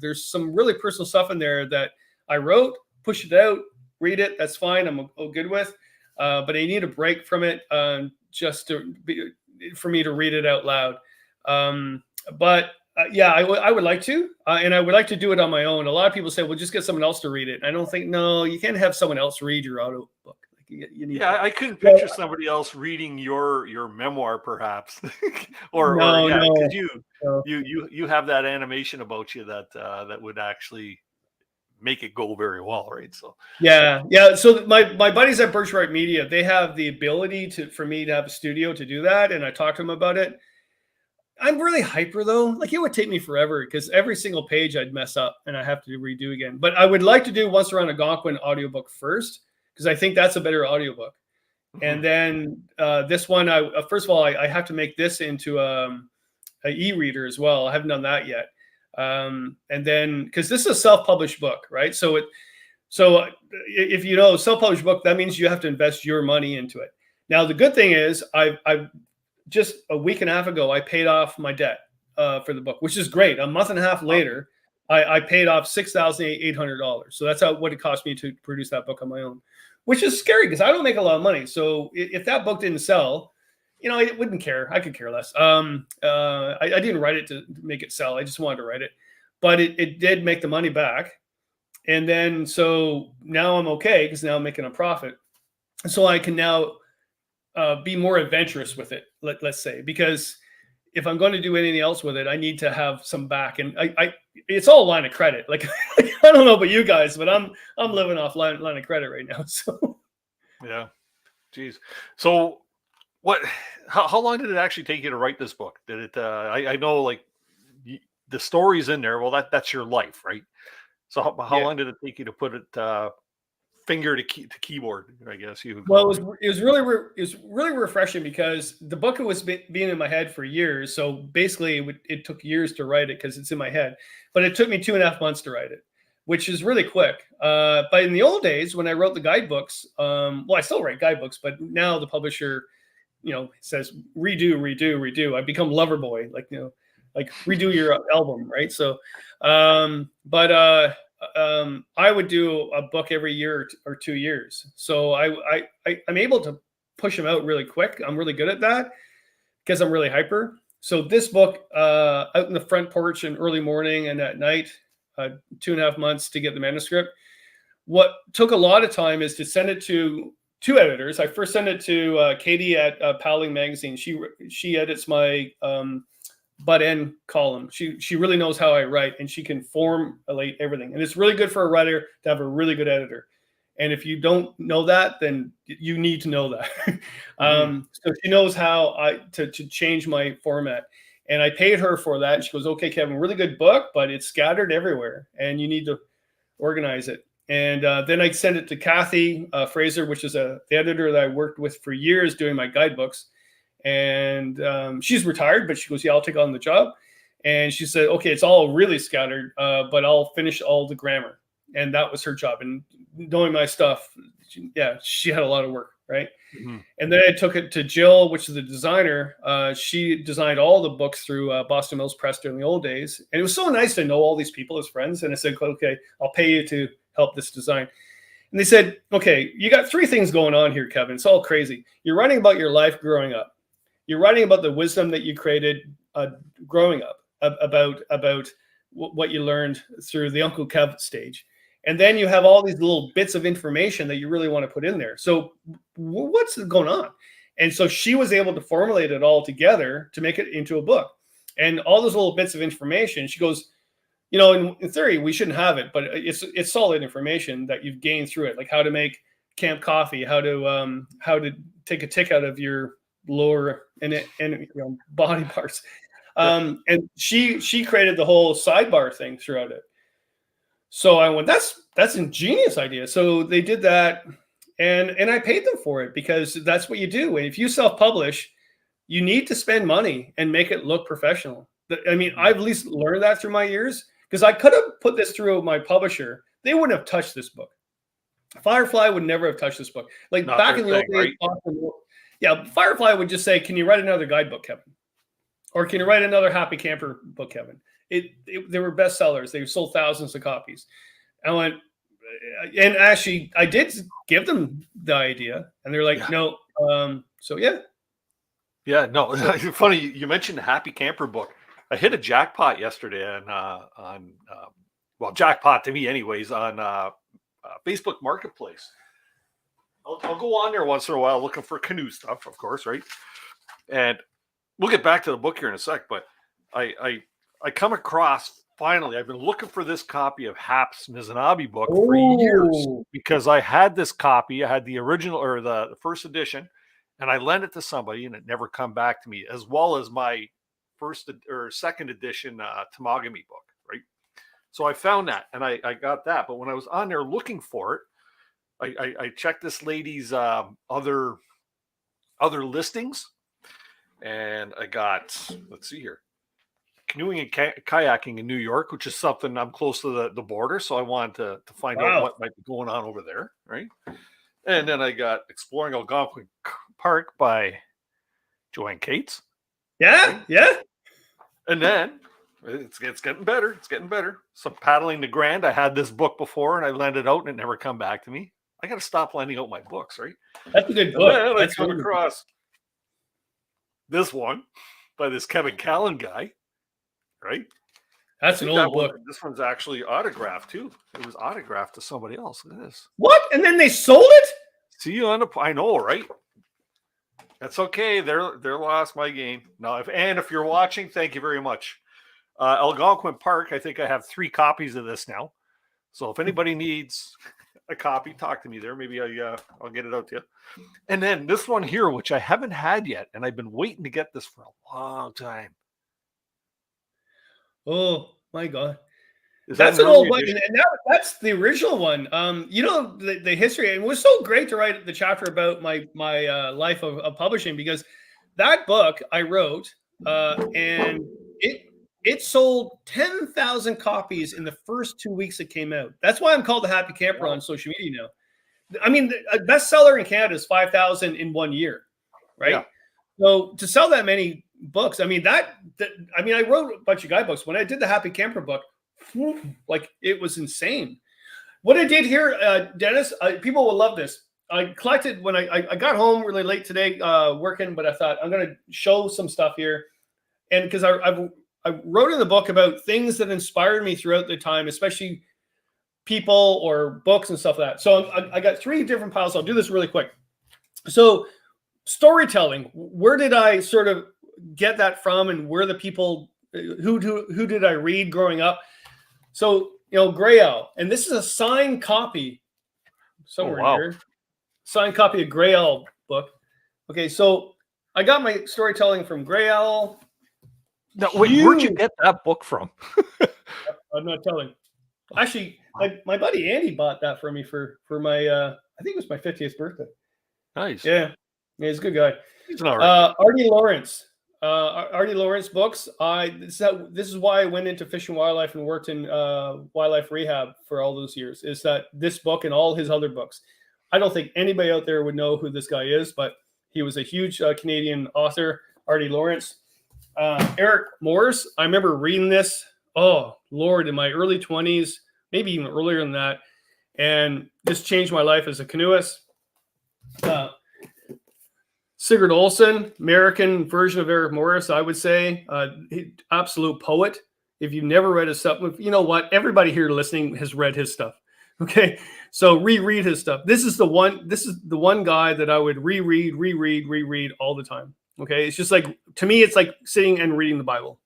E: There's some really personal stuff in there that I wrote, push it out, read it. That's fine. I'm good with. But I need a break from it for me to read it out loud. I would like to, and I would like to do it on my own. A lot of people say, well, just get someone else to read it. I don't think, no, you can't have someone else read your audio book. You need
J: I couldn't picture somebody else reading your memoir, perhaps, because you have that animation about you that would actually make it go very well, right? So
E: yeah. So my buddies at Birchright Media, they have the ability for me to have a studio to do that, and I talked to them about it. I'm really hyper though. Like it would take me forever because every single page I'd mess up and I have to redo again. But I would like to do Once Around Algonquin audiobook first, because I think that's a better audiobook. Mm-hmm. And then this one, first of all, I have to make this into an e-reader as well. I haven't done that yet. And then, because this is a self-published book, right? So if you know self-published book, that means you have to invest your money into it. Now, the good thing is I've just a week and a half ago, I paid off my debt for the book, which is great. A month and a half later, I paid off $6,800. So that's what it cost me to produce that book on my own, which is scary because I don't make a lot of money. So if that book didn't sell, I wouldn't care. I could care less. I didn't write it to make it sell. I just wanted to write it, but it did make the money back. And then, so now I'm okay because now I'm making a profit. So I can now be more adventurous with it, let's say, because if I'm going to do anything else with it, I need to have some back. And it's all line of credit. Like, I don't know about you guys, but I'm living off line of credit right now. So
J: yeah, geez. So how long did it actually take you to write this book? Did it, I know like the story's in there. Well, that's your life, right? So how long did it take you to put it, finger to keyboard, I guess you would call it?
E: It was really refreshing because the book was being in my head for years. So basically it took years to write it because it's in my head, but it took me 2.5 months to write it, which is really quick. But in the old days, when I wrote the guidebooks, I still write guidebooks, but now the publisher, says, redo. I become Loverboy, like redo your album. Right. So, I would do a book every year or 2 years. So I'm able to push them out really quick. I'm really good at that because I'm really hyper. So this book, out in the front porch in early morning and at night, 2.5 months to get the manuscript. What took a lot of time is to send it to 2 editors. I first sent it to Katie at Powling Magazine. She edits my butt end column. She really knows how I write, and she can formulate everything. And it's really good for a writer to have a really good editor. And if you don't know that, then you need to know that. So she knows how to change my format. And I paid her for that. And she goes, okay, Kevin, really good book, but it's scattered everywhere and you need to organize it. And then I sent it to Kathy Fraser, which is the editor that I worked with for years doing my guidebooks. And she's retired, but she goes, yeah, I'll take on the job. And she said, okay, it's all really scattered, but I'll finish all the grammar. And that was her job. And knowing my stuff, she had a lot of work, right? Mm-hmm. And then I took it to Jill, which is the designer. She designed all the books through Boston Mills Press during the old days. And it was so nice to know all these people as friends. And I said, okay, I'll pay you to help this design. And they said, okay, you got 3 things going on here, Kevin. It's all crazy. You're writing about your life growing up. You're writing about the wisdom that you created growing up, about what you learned through the Uncle Kev stage. And then you have all these little bits of information that you really want to put in there. So what's going on? And so she was able to formulate it all together to make it into a book. And all those little bits of information, she goes, in theory, we shouldn't have it, but it's solid information that you've gained through it, like how to make camp coffee, how to take a tick out of your lower and body parts. And she created the whole sidebar thing throughout it. So I went, that's an ingenious idea. So they did that, and I paid them for it because that's what you do. And if you self-publish, you need to spend money and make it look professional. I mean, I've at least learned that through my years, because I could have put this through my publisher. They wouldn't have touched this book. Firefly would never have touched this book. Like not back in the old days, right? Firefly would just say, can you write another guidebook, Kevin? Or can you write another Happy Camper book, Kevin? They were bestsellers. They sold thousands of copies. I went, and actually, I did give them the idea, and they're like, no. So yeah. Yeah, no. Funny you mentioned the Happy Camper book. I hit a jackpot yesterday on jackpot to me, anyways, on Facebook Marketplace. I'll go on there once in a while looking for canoe stuff, of course, right? And we'll get back to the book here in a sec, but I come across, finally, I've been looking for this copy of Hap's Mizunami book for years, because I had this copy. I had the original, or the first edition, and I lent it to somebody, and it never come back to me, as well as my first or second edition Tamagami book, right? So I found that, and I got that. But when I was on there looking for it, I checked this lady's other listings, and I got, let's see here,
J: canoeing and kayaking in New York, which is something I'm close to the border. So I wanted to find out what might be going on over there. Right. And then I got Exploring Algonquin Park by Joanne Cates.
E: Yeah. Yeah.
J: And then it's getting better. It's getting better. So Paddling the Grand. I had this book before and I lent it out and it never come back to me. I got to stop lending out my books, right?
E: That's a good book.
J: And then
E: That's
J: I come across this one by this Kevin Callan guy, right?
E: That's an old book.
J: This one's actually autographed too. It was autographed to somebody else. Look at this.
E: What? And then they sold it?
J: See you on the. I know, right? That's okay. They're lost. My game. Now, if you're watching, thank you very much. Algonquin Park. I think I have 3 copies of this now. So if anybody needs a copy, talk to me there. Maybe I'll get it out to you. And then this one here, which I haven't had yet, and I've been waiting to get this for a long time.
E: Oh my God.
J: That's
E: an old one, and that's the original one. You know, the history, and it was so great to write the chapter about my life of publishing, because that book I wrote, and it sold 10,000 copies in the first 2 weeks it came out. That's why I'm called the Happy Camper on social media now. I mean, a bestseller in Canada is 5,000 in 1 year, right?
J: Yeah.
E: So to sell that many books, I mean, I wrote a bunch of guide books. When I did the Happy Camper book, like, it was insane. What I did here, Dennis, people will love this. I collected when I got home really late today working, but I thought I'm going to show some stuff here. And because I wrote in the book about things that inspired me throughout the time, especially people or books and stuff like that. So I got 3 different piles. I'll do this really quick. So storytelling, where did I sort of get that from, and where the people, who did I read growing up? So, you know, Grey Owl, and this is a signed copy somewhere here. Signed copy of Grey Owl book. Okay, so I got my storytelling from Grey Owl.
J: Now, where'd you get that book from?
E: I'm not telling. Actually, my buddy Andy bought that for me for my I think it was my 50th birthday.
J: Nice.
E: Yeah, he's a good guy.
J: He's all right.
E: Artie Lawrence. Artie Lawrence books. This is why I went into fish and wildlife and worked in wildlife rehab for all those years. Is that this book and all his other books? I don't think anybody out there would know who this guy is, but he was a huge Canadian author. Artie Lawrence. Eric Morris. I remember reading this. Oh Lord, in my early 20s, maybe even earlier than that, and this changed my life as a canoeist. Sigurd Olson, American version of Eric Morris, I would say, absolute poet. If you've never read his stuff, you know what? Everybody here listening has read his stuff. Okay, so reread his stuff. This is the one guy that I would reread all the time. Okay, it's just like, to me, it's like sitting and reading the Bible.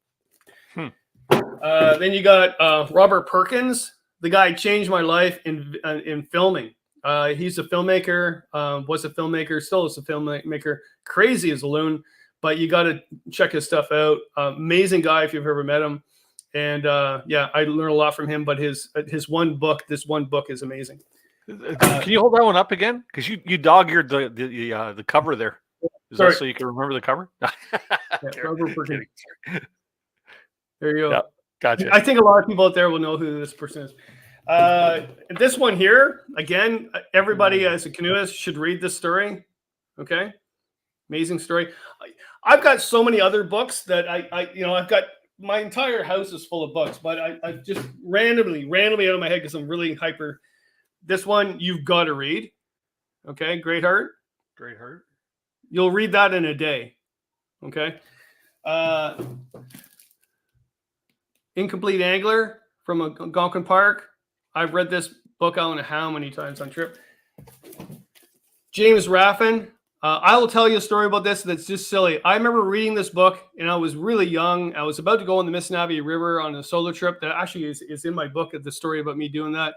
E: Then you got Robert Perkins. The guy changed my life in filming. He's a filmmaker, was a filmmaker, still is a filmmaker, crazy as a loon, but you got to check his stuff out. Amazing guy if you've ever met him. And yeah, I learned a lot from him, but this one book is amazing.
J: Can you hold that one up again? Because you dog-eared the cover there. Is that so you can remember the cover?
E: There you go.
J: Yeah, gotcha.
E: I think a lot of people out there will know who this person is. This one here, again, everybody as a canoeist should read this story. Okay. Amazing story. I've got so many other books that I've got, my entire house is full of books, but I just randomly out of my head, because I'm really hyper. This one you've got to read. Okay. Great Heart. You'll read that in a day. Okay. Incomplete Angler from Algonquin Park. I've read this book, I don't know how many times on trip. James Raffin. I will tell you a story about this that's just silly. I remember reading this book, and I was really young. I was about to go on the Mississippi River on a solo trip that actually is in my book, the story about me doing that.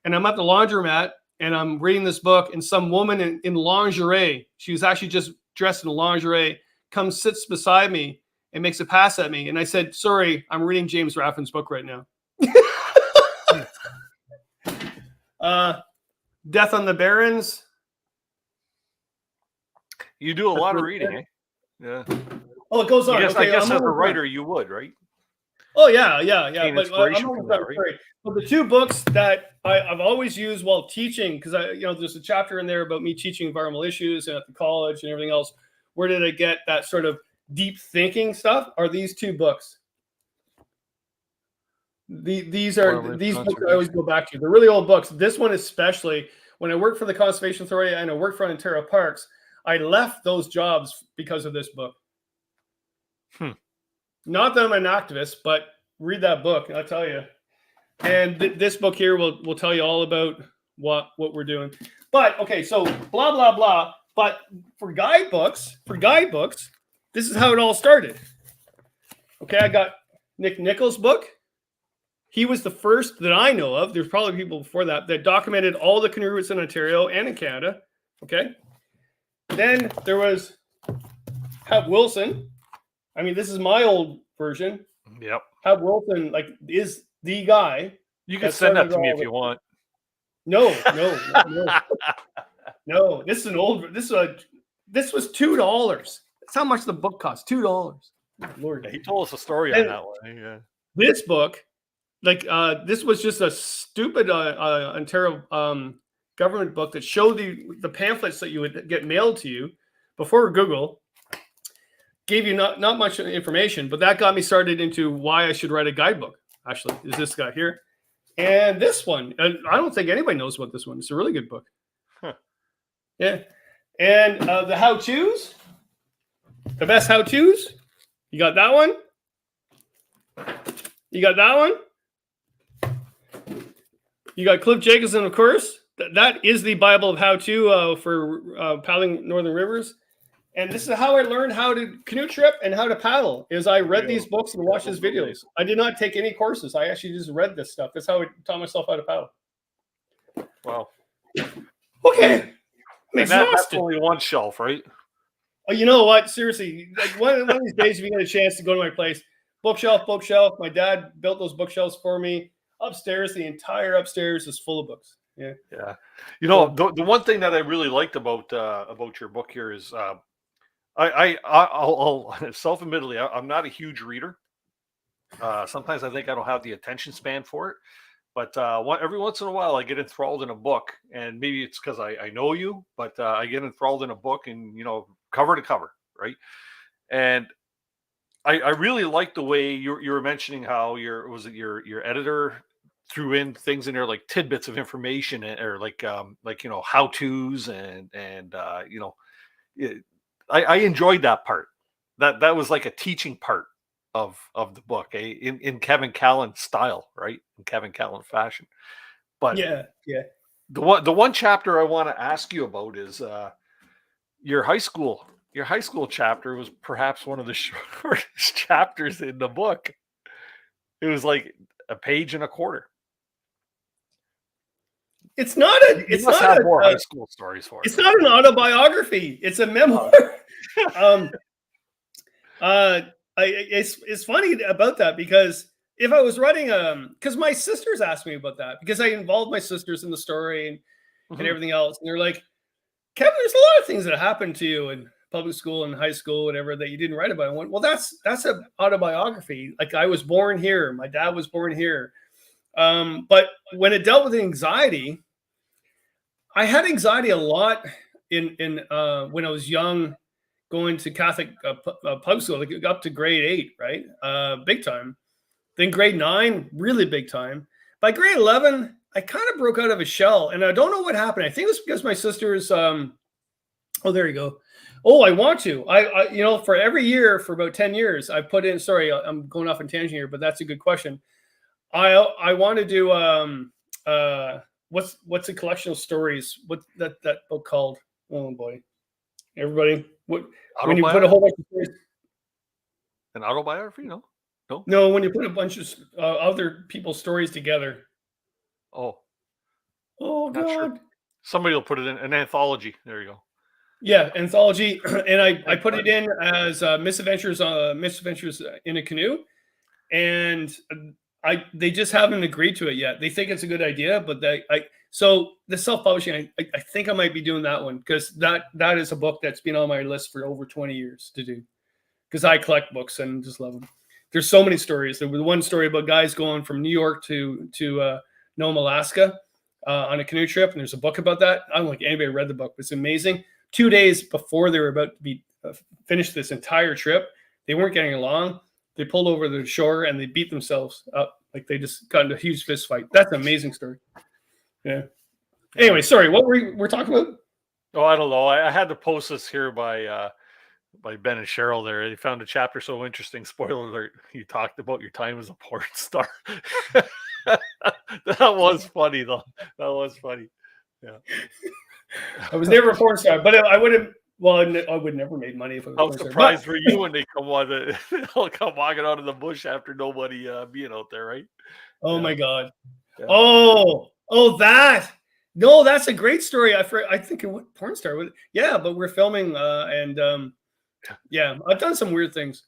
E: And I'm at the laundromat, and I'm reading this book, and some woman in lingerie, she was actually just dressed in lingerie, comes, sits beside me, and makes a pass at me. And I said, sorry, I'm reading James Raffin's book right now. Death on the Barrens.
J: You do a lot of reading, eh? Yeah.
E: Oh, it goes on.
J: I guess as a
E: writer,
J: writer, you would, right?
E: Oh yeah.
J: gain
E: But
J: inspiration from that, right?
E: sorry. But the two books that I've always used while teaching, because there's a chapter in there about me teaching environmental issues and at the college and everything else. Where did I get that sort of deep thinking stuff? Are these two books? These books I always go back to. They're really old books. This one especially. When I worked for the Conservation Authority and I worked for Ontario Parks, I left those jobs because of this book. Not that I'm an activist, but read that book, and I'll tell you. And this book here will tell you all about what we're doing. But okay, so blah blah blah. But for guidebooks, this is how it all started. Okay, I got Nick Nichols' book. He was the first that I know of. There's probably people before that documented all the canoe routes in Ontario and in Canada. Okay. Then there was Hap Wilson. I mean, this is my old version.
J: Yep.
E: Hap Wilson, is the guy.
J: You can send that to me if you want.
E: No. No, this is an old. This was $2. That's how much the book cost. $2. Lord,
J: he told us a story on that one. Yeah.
E: This book. This was just a stupid Ontario government book that showed the pamphlets that you would get mailed to you before Google. Gave you not much information, but that got me started into why I should write a guidebook. Actually, is this guy here, and this one. And I don't think anybody knows about this one. It's a really good book.
J: Huh.
E: Yeah, and the how-tos, the best how-tos. You got that one. You got that one. You got Cliff Jacobson, of course. That is the Bible of how-to for paddling northern rivers. And this is how I learned how to canoe trip and how to paddle, is I read these books and watched his videos. I did not take any courses. I actually just read this stuff. That's how I taught myself how to paddle.
J: Wow.
E: Okay.
J: That's only one shelf, right?
E: Oh, you know what? Seriously, one of these days, if you get a chance to go to my place, bookshelf. My dad built those bookshelves for me. Upstairs, the entire upstairs is full of books. Yeah.
J: The one thing that I really liked about your book here is I'll self-admittedly, I'm not a huge reader. Sometimes I think I don't have the attention span for it, but every once in a while I get enthralled in a book, and maybe it's because I know you, but I get enthralled in a book and cover to cover, right? And I really like the way you were mentioning how your editor threw in things in there like tidbits of information or how-tos and I enjoyed that part. That was like a teaching part of the book, in Kevin Callan style, right? In Kevin Callan fashion. But
E: yeah.
J: The one chapter I want to ask you about is your high school. Your high school chapter was perhaps one of the shortest chapters in the book. It was like a page and a quarter.
E: It's not a. It's
J: you must
E: not
J: have
E: a,
J: more high school stories for
E: It's
J: us.
E: not an autobiography. It's a memoir. It's funny about that because if I was writing because my sisters asked me about that because I involved my sisters in the story and everything else, and they're like, Kevin, there's a lot of things that happened to you in public school and high school, whatever, that you didn't write about. I went, well, that's an autobiography. Like, I was born here, my dad was born here. But when it dealt with anxiety, I had anxiety a lot in when I was young, going to Catholic public school, like up to grade 8, right? Big time. Then grade 9, really big time. By grade 11, I kind of broke out of a shell, and I don't know what happened. I think it was because my sisters. Oh, there you go. Oh, I want to. I for every year for about 10 years, I put in. Sorry, I'm going off on tangent here, but that's a good question. I want to do what's a collection of stories? What's that book called? Oh boy, everybody, when you put a whole bunch of stories.
J: An autobiography? No.
E: No, when you put a bunch of other people's stories together.
J: Oh
E: God.
J: Sure. Somebody will put it in an anthology. There you go.
E: Yeah, anthology, and I put it in as misadventures in a canoe, and they just haven't agreed to it yet. They think it's a good idea, but so the self-publishing, I think I might be doing that one because that is a book that's been on my list for over 20 years to do because I collect books and just love them. there's so many stories. There was one story about guys going from New York to Nome, Alaska on a canoe trip, and there's a book about that. I don't think anybody read the book, but it's amazing. 2 days before they were about to be finish this entire trip, they weren't getting along. They pulled over the shore and they beat themselves up. Like they just got into a huge fist fight. That's an amazing story. Yeah. Anyway, sorry, what we're talking about?
J: Oh, I don't know. I had to post this here by Ben and Cheryl there. They found a chapter so interesting. Spoiler alert, you talked about your time as a porn star. That was funny, though. That was funny. Yeah.
E: I was never a porn star, but I would have. Well, I would never made money if I was.
J: How surprised were you when they come on? They'll come walking out of the bush after nobody being out there, right?
E: Oh my God!
J: Yeah.
E: Oh, that. No, that's a great story. I think it would porn star. Yeah, but we're filming, and yeah, I've done some weird things.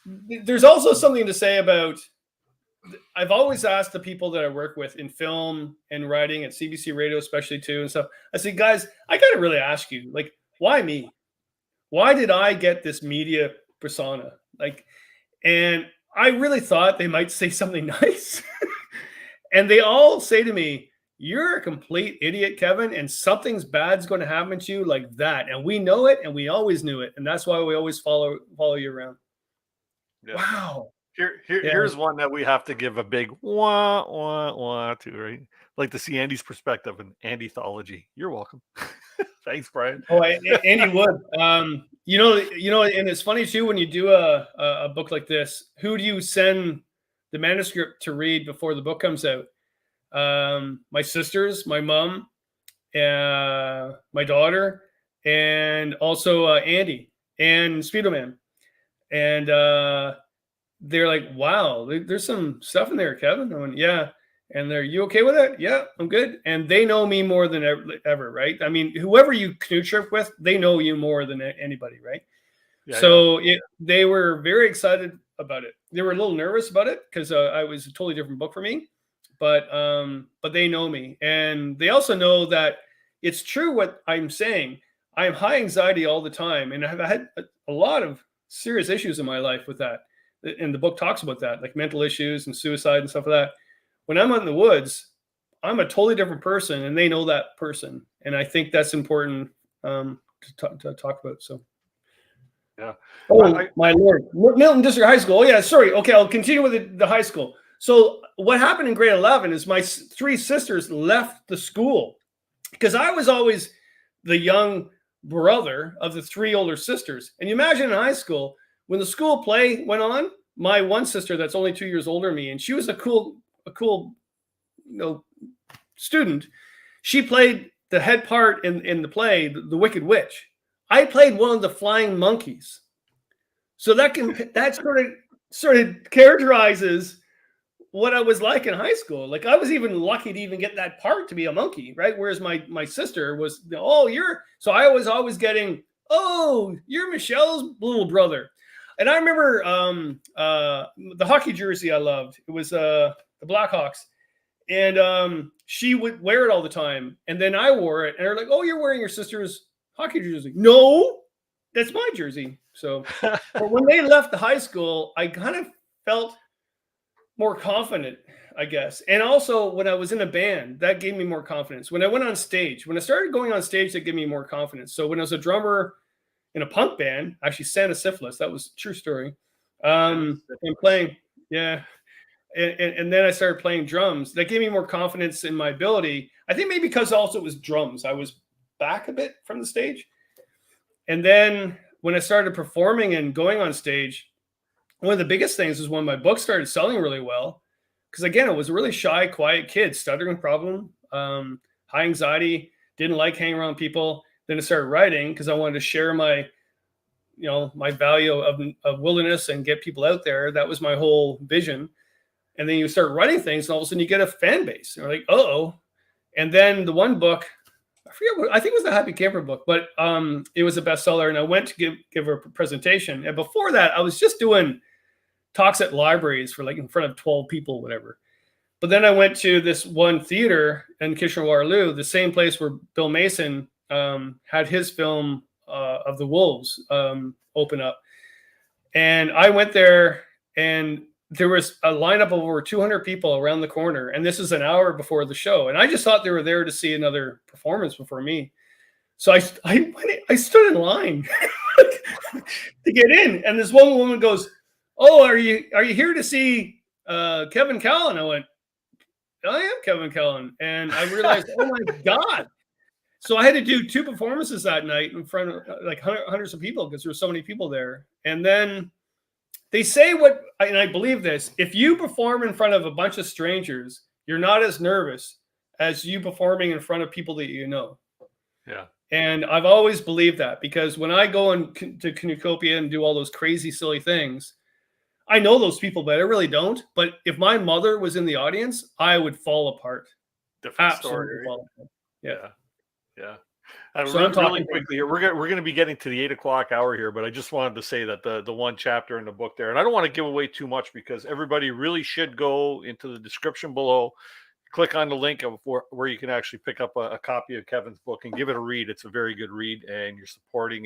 E: There's also something to say about. I've always asked the people that I work with in film and writing at CBC Radio, especially too, and stuff. I say, guys, I got to really ask you, like, why me? Why did I get this media persona? Like, and I really thought they might say something nice. And they all say to me, you're a complete idiot, Kevin, and something's bad's going to happen to you like that. And we know it, and we always knew it. And that's why we always follow you around.
J: Yeah.
E: Wow.
J: Here's one that we have to give a big wah, wah, wah to, right? Like to see Andy's perspective and Andy-thology. You're welcome. Thanks, Brian.
E: Oh, Andy would. You know, and it's funny too, when you do a book like this, who do you send the manuscript to read before the book comes out? My sisters, my mom, my daughter, and also Andy and Speedo Man. And they're like, wow, there's some stuff in there, Kevin. I went, yeah. And they're, you okay with it? Yeah, I'm good. And they know me more than ever, right? I mean, whoever you canoe trip with, they know you more than anybody, right? Yeah, so yeah. They were very excited about it. They were a little nervous about it because I was a totally different book for me. But they know me. And they also know that it's true what I'm saying. I have high anxiety all the time. And I've had a lot of serious issues in my life with that. And the book talks about that, like mental issues and suicide and stuff like that. When I'm out in the woods, I'm a totally different person, and they know that person. And I think that's important to talk about. So,
J: yeah.
E: Oh, my Lord. Milton District High School. Oh, yeah, sorry. Okay, I'll continue with the high school. So what happened in grade 11 is my three sisters left the school because I was always the young brother of the three older sisters. And you imagine in high school, when the school play went on, my one sister that's only 2 years older than me, and she was a cool student. She played the head part in the play, the Wicked Witch. I played one of the flying monkeys. So that sort of characterizes what I was like in high school. Like I was even lucky to even get that part to be a monkey, right? Whereas my sister was, so I was always getting, you're Michelle's little brother. And I remember the hockey jersey I loved. It was the Blackhawks. And she would wear it all the time. And then I wore it. And they're like, oh, you're wearing your sister's hockey jersey. No, that's my jersey. So but when they left the high school, I kind of felt more confident, I guess. And also when I was in a band, that gave me more confidence. When I went on stage, when I started going on stage, that gave me more confidence. So when I was a drummer in a punk band, actually Santa Syphilis, that was a true story. And playing, yeah. And then I started playing drums. That gave me more confidence in my ability. I think maybe because also it was drums. I was back a bit from the stage. And then when I started performing and going on stage, one of the biggest things was when my book started selling really well. Because again, I was a really shy, quiet kid, stuttering problem, high anxiety, didn't like hanging around people. Then I started writing because I wanted to share my value of wilderness and get people out there. That was my whole vision. And then you start writing things, and all of a sudden you get a fan base. And you're like, uh-oh. And then the one book, I think it was the Happy Camper book, but it was a bestseller. And I went to give a presentation. And before that, I was just doing talks at libraries for like in front of 12 people, whatever. But then I went to this one theater in Kitchener-Waterloo, the same place where Bill Mason had his film of the Wolves open up. And I went there, and there was a lineup of over 200 people around the corner. And this is an hour before the show. And I just thought they were there to see another performance before me. So I stood in line to get in. And this one woman goes, "Oh, are you here to see Kevin Callan?" I went, "I am Kevin Callan." And I realized, oh my God. So I had to do 2 performances that night in front of like hundreds of people because there were so many people there. And then they say and I believe this, if you perform in front of a bunch of strangers, you're not as nervous as you performing in front of people that you know.
J: Yeah.
E: And I've always believed that, because when I go to Canoecopia and do all those crazy, silly things, I know those people, but I really don't. But if my mother was in the audience, I would fall apart.
J: Different
E: Absolutely
J: story.
E: fall apart. Yeah.
J: Yeah.
E: So
J: really quickly here, we're going to be getting to the 8 o'clock hour here, but I just wanted to say that the one chapter in the book there, and I don't want to give away too much because everybody really should go into the description below, click on the link of where you can actually pick up a copy of Kevin's book and give it a read. It's a very good read, and you're supporting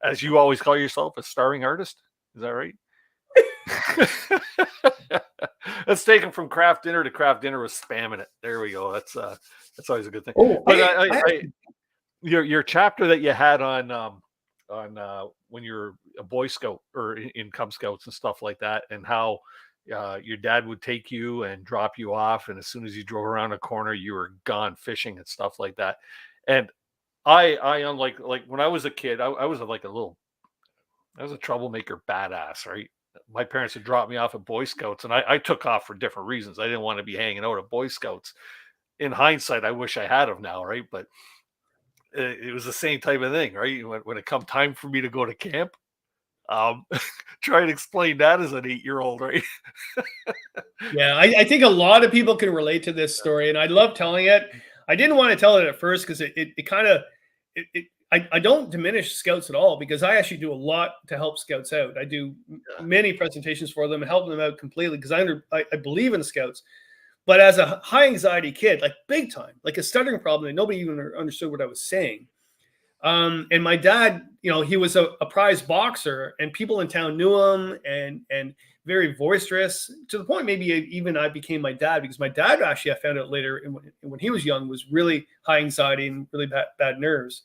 J: as you always call yourself, a starving artist. Is that right? Let's take him from craft dinner to craft dinner with spamming it. There we go. That's always a good thing.
E: Oh,
J: but your chapter that you had on when you were a Boy Scout or in Cub Scouts and stuff like that, and how your dad would take you and drop you off, and as soon as you drove around a corner, you were gone fishing and stuff like that. And I unlike when I was a kid, I was a troublemaker badass, right? My parents would drop me off at Boy Scouts, and I took off for different reasons. I didn't want to be hanging out at Boy Scouts. In hindsight, I wish I had them now, right? But it was the same type of thing, right? When it come time for me to go to camp, try and explain that as an 8-year-old, right?
E: Yeah, I think a lot of people can relate to this story, and I love telling it. I didn't want to tell it at first because I don't diminish Scouts at all, because I actually do a lot to help Scouts out. I do many presentations for them and help them out completely because I believe in Scouts. But as a high anxiety kid, like big time, like a stuttering problem that nobody even understood what I was saying. And my dad, he was a prize boxer, and people in town knew him, and very boisterous, to the point maybe even I became my dad, because my dad actually, I found out later when he was young, was really high anxiety and really bad nerves.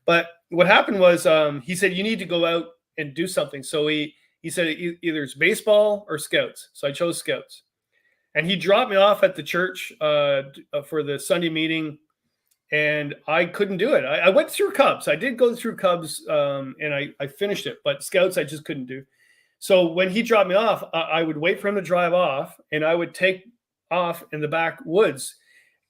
E: But what happened was he said, "You need to go out and do something." So he said either it's baseball or Scouts. So I chose Scouts. And he dropped me off at the church for the Sunday meeting, and I couldn't do it. I went through Cubs. I did go through Cubs, and I finished it. But Scouts, I just couldn't do. So when he dropped me off, I would wait for him to drive off, and I would take off in the backwoods.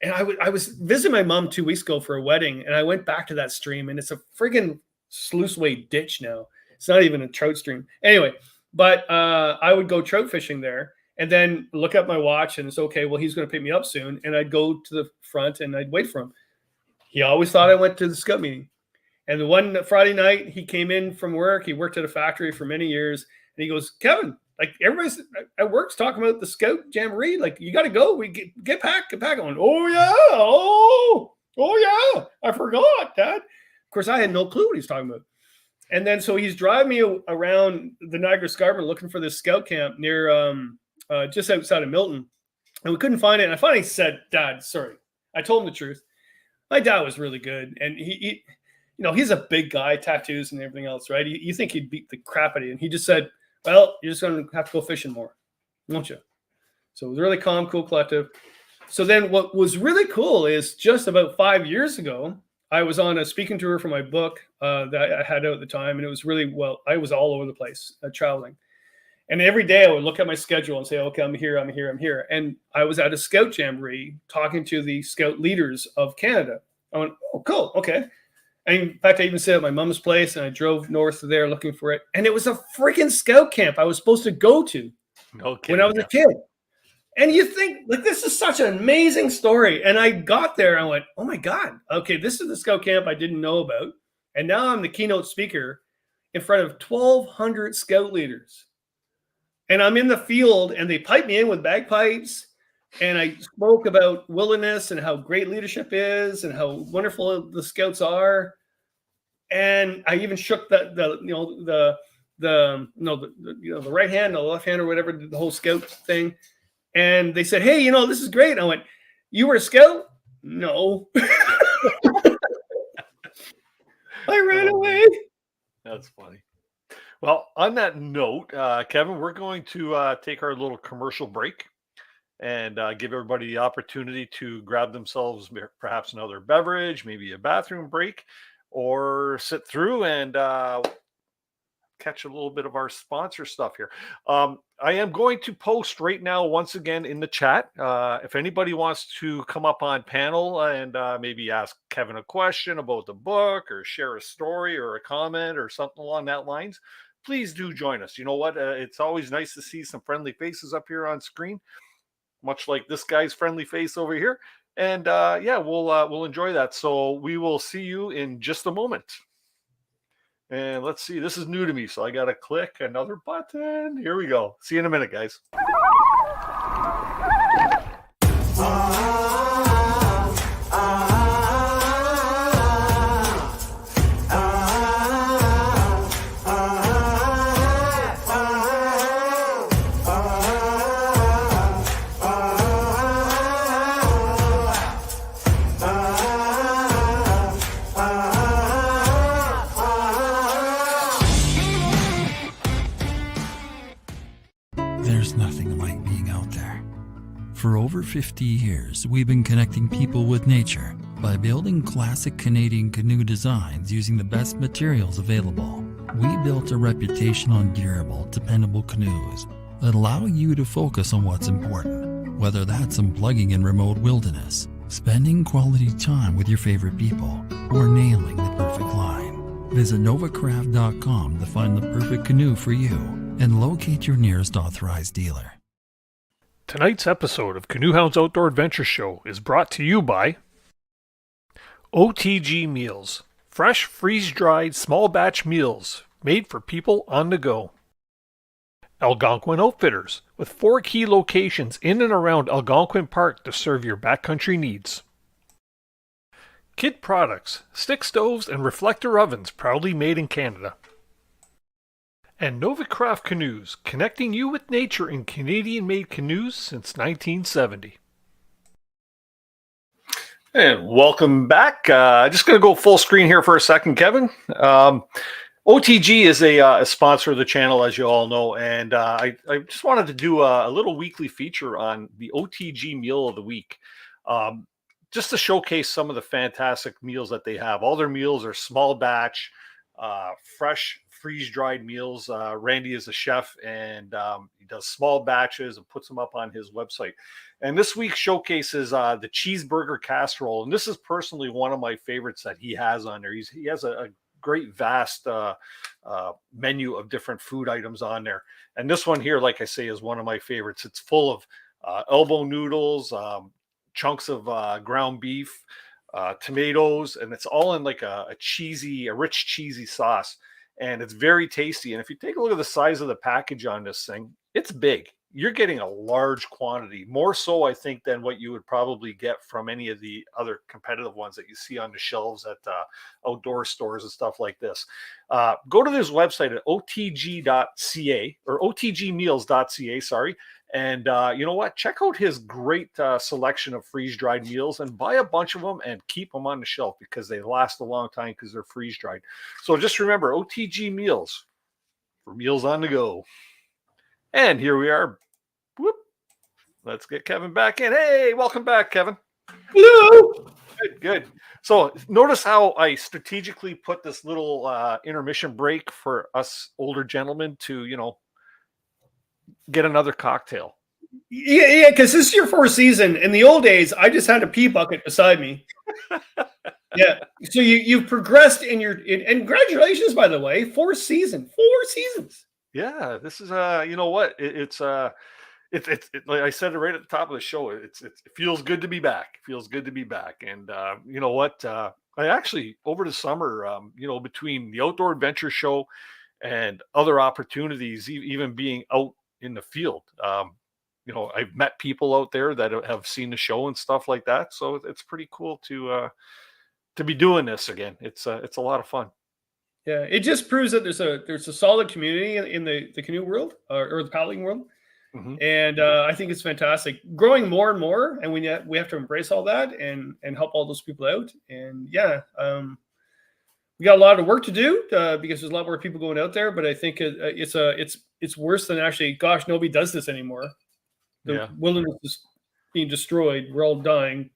E: And I was visiting my mom 2 weeks ago for a wedding, and I went back to that stream, and it's a friggin' sluiceway ditch now. It's not even a trout stream. Anyway, but I would go trout fishing there, and then look at my watch, and it's okay, well, he's going to pick me up soon. And I'd go to the front, and I'd wait for him. He always thought I went to the Scout meeting. And the one Friday night, he came in from work. He worked at a factory for many years. And he goes, "Kevin, like everybody's at work's talking about the Scout Jamboree. Like, you got to go. We get packed. Going, oh yeah, oh yeah. I forgot, Dad. Of course, I had no clue what he's talking about. And then so he's driving me around the Niagara Escarpment looking for this Scout camp near just outside of Milton, and we couldn't find it. And I finally said, "Dad, sorry." I told him the truth. My dad was really good, and he he's a big guy, tattoos and everything else, right? You think he'd beat the crap out of you, and he just said, "Well, you're just going to have to go fishing more, won't you?" So it was really calm, cool, collective. So then what was really cool is just about 5 years ago, I was on a speaking tour for my book that I had out at the time, and it was really, I was all over the place traveling. And every day I would look at my schedule and say, "Okay, I'm here. And I was at a Scout Jamboree talking to the Scout leaders of Canada. I went, "Oh, cool. Okay." And in fact, I even stayed at my mom's place, and I drove north of there looking for it. And it was a freaking Scout camp I was supposed to go to when I was a kid. And you think, like, this is such an amazing story. And I got there, and I went, "Oh my God, okay, this is the Scout camp I didn't know about. And now I'm the keynote speaker in front of 1,200 Scout leaders. And I'm in the field, and they pipe me in with bagpipes. And I spoke about wilderness and how great leadership is and how wonderful the Scouts are. And I even shook the the right hand, the left hand, or whatever, the whole scout thing. And they said, "Hey, this is great." I went, "You were a scout?" "No." I ran away.
J: That's funny. Well, on that note, Kevin, we're going to take our little commercial break and give everybody the opportunity to grab themselves perhaps another beverage, maybe a bathroom break, or sit through and catch a little bit of our sponsor stuff here. I am going to post right now once again in the chat. If anybody wants to come up on panel and maybe ask Kevin a question about the book or share a story or a comment or something along that lines, please do join us. You know what? It's always nice to see some friendly faces up here on screen, much like this guy's friendly face over here. And yeah, we'll enjoy that. So we will see you in just a moment. And let's see, this is new to me, so I got to click another button. Here we go. See you in a minute, guys.
K: There's nothing like being out there. For over 50 years, we've been connecting people with nature by building classic Canadian canoe designs using the best materials available. We built a reputation on durable, dependable canoes that allow you to focus on what's important, whether that's unplugging in remote wilderness, spending quality time with your favorite people, or nailing the perfect line. Visit novacraft.com to find the perfect canoe for you and locate your nearest authorized dealer.
J: Tonight's episode of Canoehounds Outdoor Adventure Show is brought to you by OTG Meals, fresh, freeze-dried, small batch meals made for people on the go. Algonquin Outfitters, with 4 key locations in and around Algonquin Park to serve your backcountry needs. Kid Products, stick stoves and reflector ovens proudly made in Canada. And Novacraft Canoes, connecting you with nature in Canadian-made canoes since 1970. And welcome back. Just going to go full screen here for a second, Kevin. OTG is a sponsor of the channel, as you all know, and I just wanted to do a little weekly feature on the OTG Meal of the Week, just to showcase some of the fantastic meals that they have. All their meals are small batch, fresh, freeze-dried meals. Randy is a chef, and he does small batches and puts them up on his website. And this week showcases the cheeseburger casserole, and this is personally one of my favorites that he has on there. He has a great vast menu of different food items on there. And this one here, like I say, is one of my favorites. It's full of elbow noodles, chunks of ground beef, tomatoes, and it's all in like a rich cheesy sauce. And it's very tasty. And if you take a look at the size of the package on this thing, it's big. You're getting a large quantity, more so, I think, than what you would probably get from any of the other competitive ones that you see on the shelves at outdoor stores and stuff like this. Go to this website at otg.ca or otgmeals.ca, sorry. And you know what? Check out his great selection of freeze-dried meals and buy a bunch of them and keep them on the shelf because they last a long time because they're freeze-dried. So just remember, OTG Meals for meals on the go. And here we are. Whoop. Let's get Kevin back in. Hey, welcome back, Kevin.
E: Hello.
J: Good. So notice how I strategically put this little intermission break for us older gentlemen to, get another cocktail.
E: Yeah, because this is your 4th season. In the old days, I just had a pee bucket beside me. Yeah. So you've progressed in and congratulations, by the way, 4th season. 4 seasons.
J: Yeah, this is you know what? It's like I said it right at the top of the show. It feels good to be back. It feels good to be back. And you know what? I actually over the summer, between the Outdoor Adventure Show and other opportunities, even being out in the field, I've met people out there that have seen the show and stuff like that. So it's pretty cool to be doing this again. It's a lot of fun.
E: Yeah, it just proves that there's a solid community in the canoe world or the paddling world, and I think it's fantastic. Growing more and more, and we have to embrace all that and help all those people out. And yeah, we got a lot of work to do because there's a lot more people going out there. But I think it's worse than actually. Gosh, nobody does this anymore. The wilderness is being destroyed. We're all dying.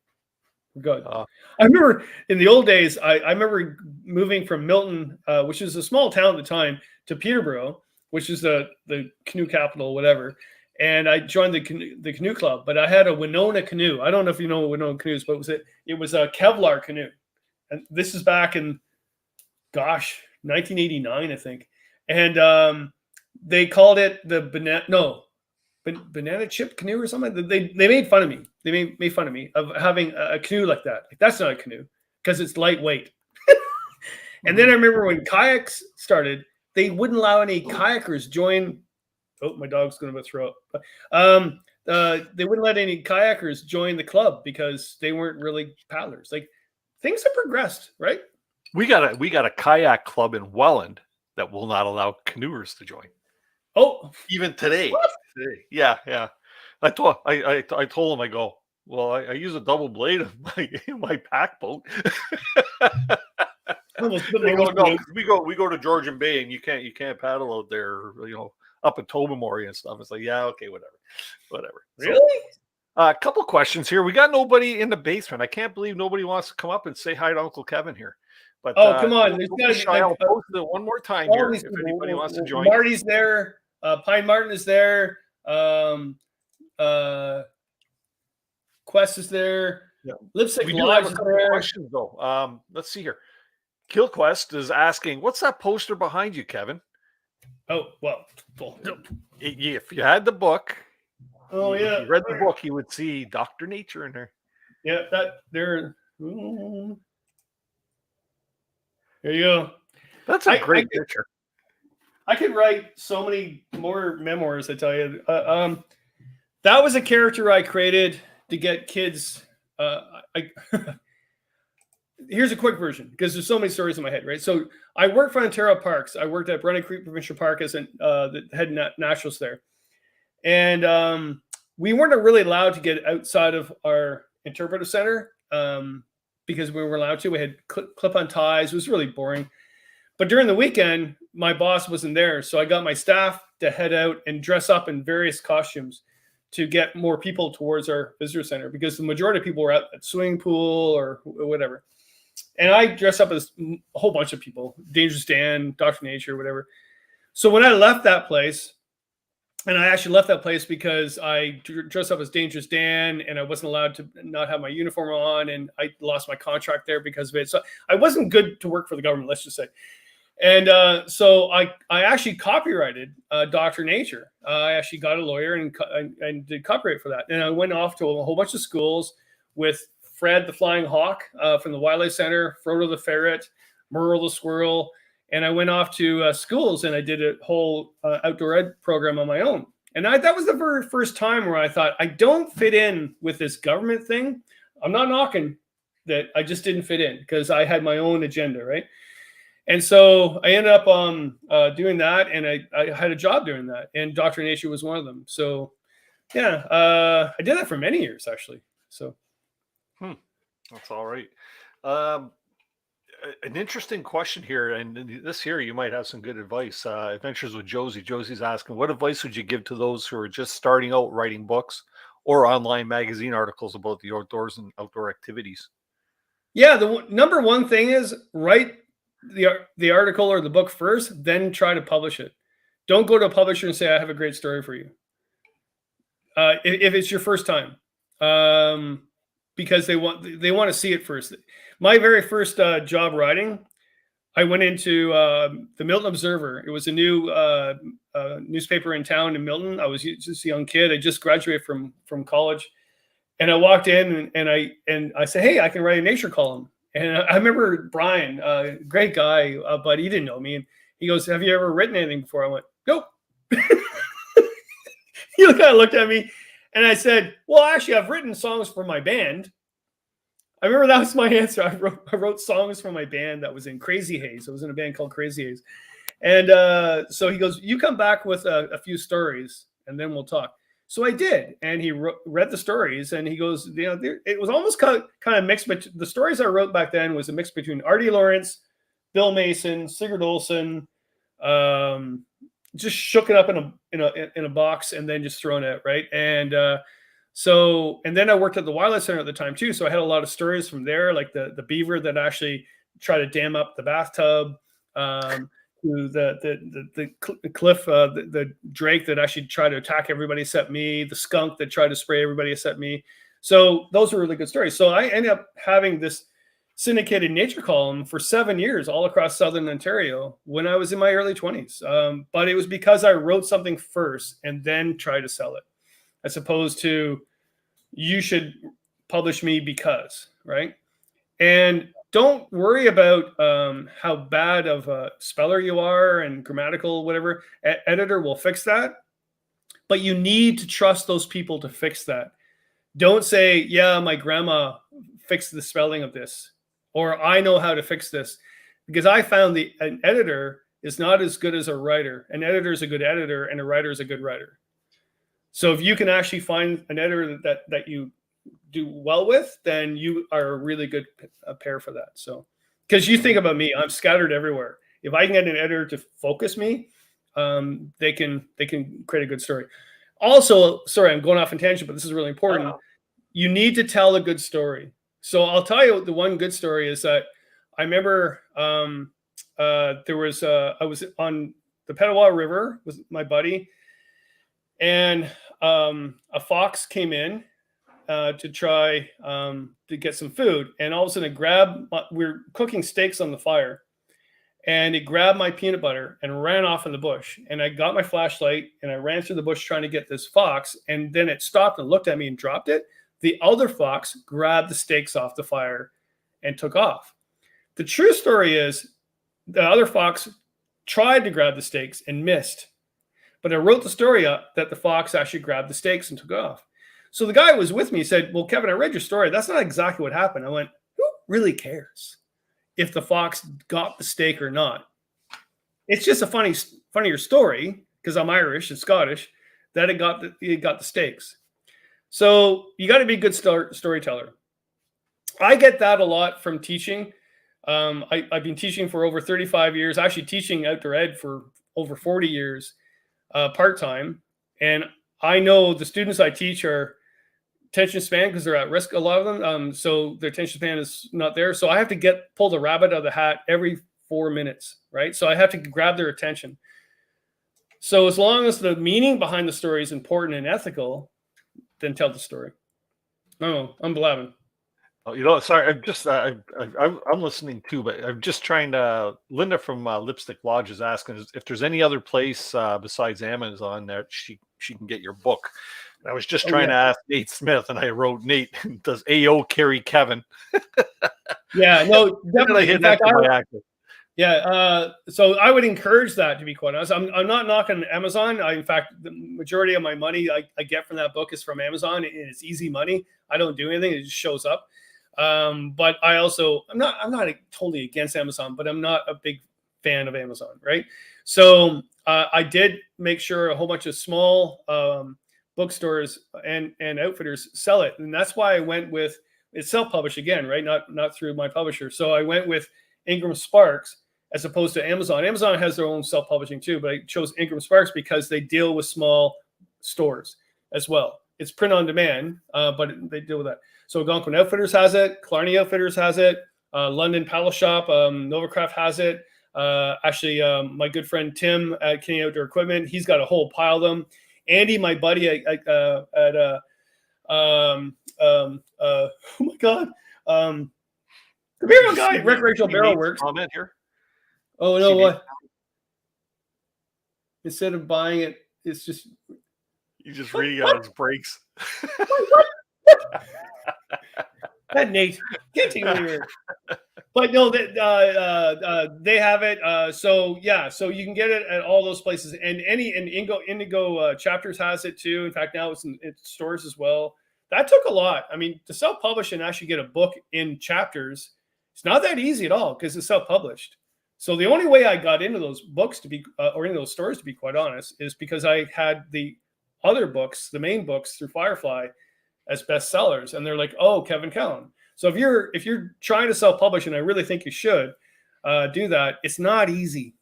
E: We're good. I remember in the old days, I remember moving from Milton, which is a small town at the time, to Peterborough, which is the canoe capital, whatever. And I joined the canoe club, but I had a Winona canoe. I don't know if you know Winona canoes, but it was a Kevlar canoe. And this is back in, 1989, I think. And they called it the banana chip canoe or something. They made fun of me. They made fun of me of having a canoe like that. Like, that's not a canoe because it's lightweight. And then I remember when kayaks started, they wouldn't allow any kayakers join. Oh, my dog's going to throw up. They wouldn't let any kayakers join the club because they weren't really paddlers. Like, things have progressed, right?
J: We got a kayak club in Welland that will not allow canoers to join.
E: Oh,
J: even today. Yeah. I told him, I go, well, I use a double blade in my pack boat. They go, no, we go to Georgian Bay and you can't paddle out there, up at Tobermory and stuff. It's like, yeah, okay, whatever.
E: Really?
J: So, a couple questions here. We got nobody in the basement. I can't believe nobody wants to come up and say hi to Uncle Kevin here. But
E: come on,
J: I'll post it one more time here if anybody wants to join.
E: Marty's there. Pine Martin is there. Quest is there.
J: Yeah.
E: Lipstick
J: we do
E: Lodge
J: have a
E: is
J: couple
E: there.
J: questions though. Let's see here. Killquest is asking, what's that poster behind you, Kevin?
E: Oh, well.
J: If you had the book,
E: if
J: you read the book, you would see Dr. Nature in there.
E: Yeah, there you go.
J: That's a great picture.
E: I could write so many more memoirs, I tell you. That was a character I created to get kids. Here's a quick version because there's so many stories in my head, right? So I worked for Ontario Parks. I worked at Brennan Creek Provincial Park as the head naturalist there. And we weren't really allowed to get outside of our interpretive center because we were allowed to. We had clip-on ties. It was really boring. But during the weekend, my boss wasn't there. So I got my staff to head out and dress up in various costumes to get more people towards our visitor center because the majority of people were at the swimming pool or whatever. And I dressed up as a whole bunch of people, Dangerous Dan, Dr. Nature, whatever. So when I left that place, and I actually left that place because I dressed up as Dangerous Dan and I wasn't allowed to not have my uniform on, and I lost my contract there because of it. So I wasn't good to work for the government, let's just say. And so I actually copyrighted Dr. Nature. I actually got a lawyer and did copyright for that. And I went off to a whole bunch of schools with Fred the Flying Hawk from the Wildlife Center, Frodo the Ferret, Merle the Squirrel. And I went off to schools and I did a whole outdoor ed program on my own. And that was the very first time where I thought, I don't fit in with this government thing. I'm not knocking that. I just didn't fit in because I had my own agenda, right? And so I ended up doing that, and I had a job doing that, and Dr. Nature was one of them. So, yeah, I did that for many years, actually. So,
J: that's all right. An interesting question here, and this here you might have some good advice. Adventures with Josie. Josie's asking, what advice would you give to those who are just starting out writing books or online magazine articles about the outdoors and outdoor activities?
E: Yeah, the number one thing is write the article or the book first, then try to publish it. Don't go to a publisher and say, I have a great story for you. If it's your first time, because they want to see it first. My very first job writing, I went into the Milton Observer. It was a new newspaper in town in Milton. I was just a young kid. I just graduated from college, and I walked in and I said, hey, I can write a nature column. And I remember Brian, great guy, but he didn't know me. And he goes, have you ever written anything before? I went, nope. He kind of looked at me and I said, well, actually, I've written songs for my band. I remember that was my answer. I wrote songs for my band that was in Crazy Haze. I was in a band called Crazy Haze. And so he goes, you come back with a few stories and then we'll talk. So I did. And he read the stories and he goes, you know, it was almost kind of mixed. But the stories I wrote back then was a mix between Artie Lawrence, Bill Mason, Sigurd Olsen, just shook it up in a box and then just thrown it, right? And and then I worked at the Wildlife Center at the time too. So I had a lot of stories from there, like the beaver that actually tried to dam up the bathtub, to the cliff, the drake that actually tried to attack everybody except me, the skunk that tried to spray everybody except me. So those were really good stories. So I ended up having this syndicated nature column for 7 years all across Southern Ontario when I was in my early 20s. But it was because I wrote something first and then tried to sell it, as opposed to you should publish me because, right? And don't worry about how bad of a speller you are and grammatical, whatever. Editor will fix that. But you need to trust those people to fix that. Don't say, yeah, my grandma fixed the spelling of this, or I know how to fix this. Because I found an editor is not as good as a writer. An editor is a good editor and a writer is a good writer. So if you can actually find an editor that you do well with, then you are a really good pair for that. So, because you think about me, I'm scattered everywhere. If I can get an editor to focus me, they can create a good story. Also, sorry, I'm going off on tangent, but this is really important. You need to tell a good story. So I'll tell you the one good story is that I remember there was I was on the Petawawa River with my buddy, and a fox came in to try to get some food, and all of a sudden it grabbed. We were cooking steaks on the fire, and it grabbed my peanut butter and ran off in the bush. And I got my flashlight and I ran through the bush trying to get this fox, and then it stopped and looked at me and dropped it. The other fox grabbed the steaks off the fire and took off. The true story is the other fox tried to grab the steaks and missed. But I wrote the story up that the fox actually grabbed the steaks and took off. So the guy who was with me said, well, Kevin, I read your story. That's not exactly what happened. I went, who really cares if the fox got the steak or not? It's just a funnier story, because I'm Irish and Scottish, that it got the steaks. So you got to be a good storyteller. I get that a lot from teaching. I've been teaching for over 35 years, actually teaching outdoor ed for over 40 years, part-time. And I know the students I teach are attention span because they're at risk, a lot of them. So their attention span is not there. So I have to pull the rabbit out of the hat every 4 minutes, right? So I have to grab their attention. So as long as the meaning behind the story is important and ethical, then tell the story. Oh, I'm blabbing.
J: Oh, sorry. I'm just I'm listening too, but I'm just trying to. Linda from Lipstick Lodge is asking if there's any other place besides Amazon that she can get your book. And I was just trying to ask Nate Smith, and I wrote, Nate, does AO carry Kevin?
E: Yeah, no, definitely.
J: In fact,
E: so I would encourage that, to be quite honest. I'm not knocking Amazon. In fact, the majority of my money I get from that book is from Amazon, and it's easy money. I don't do anything; it just shows up. But I'm not totally against Amazon, but I'm not a big fan of Amazon, right? So I did make sure a whole bunch of small bookstores and outfitters sell it, and that's why I went with it's self-published again, right? Not through my publisher. So I went with Ingram Sparks as opposed to Amazon. Amazon has their own self-publishing too, but I chose Ingram Sparks because they deal with small stores as well. It's print on demand, but they deal with that. So Algonquin Outfitters has it, Killarney Outfitters has it, London Paddle Shop, Novacraft has it. Actually, my good friend Tim at Canadian Outdoor Equipment, he's got a whole pile of them. Andy, my buddy oh my God, the barrel guy, Recreational Barrel Works.
J: Comment here.
E: Oh no, what? Instead of buying it, it's just
J: you just reading out his breaks.
E: That Nate, can't take me here. But no, they have it. So yeah, so you can get it at all those places, and Indigo Chapters has it too. In fact, now it's in stores as well. that took a lot. I mean, to self-publish and actually get a book in chapters, it's not that easy at all because it's self-published. So the only way I got into those books to be, or into those stores to be quite honest, is because I had the other books, the main books through Firefly, as bestsellers, and they're like, oh, Kevin Callan. So if you're trying to self-publish, and I really think you should do that, it's not easy.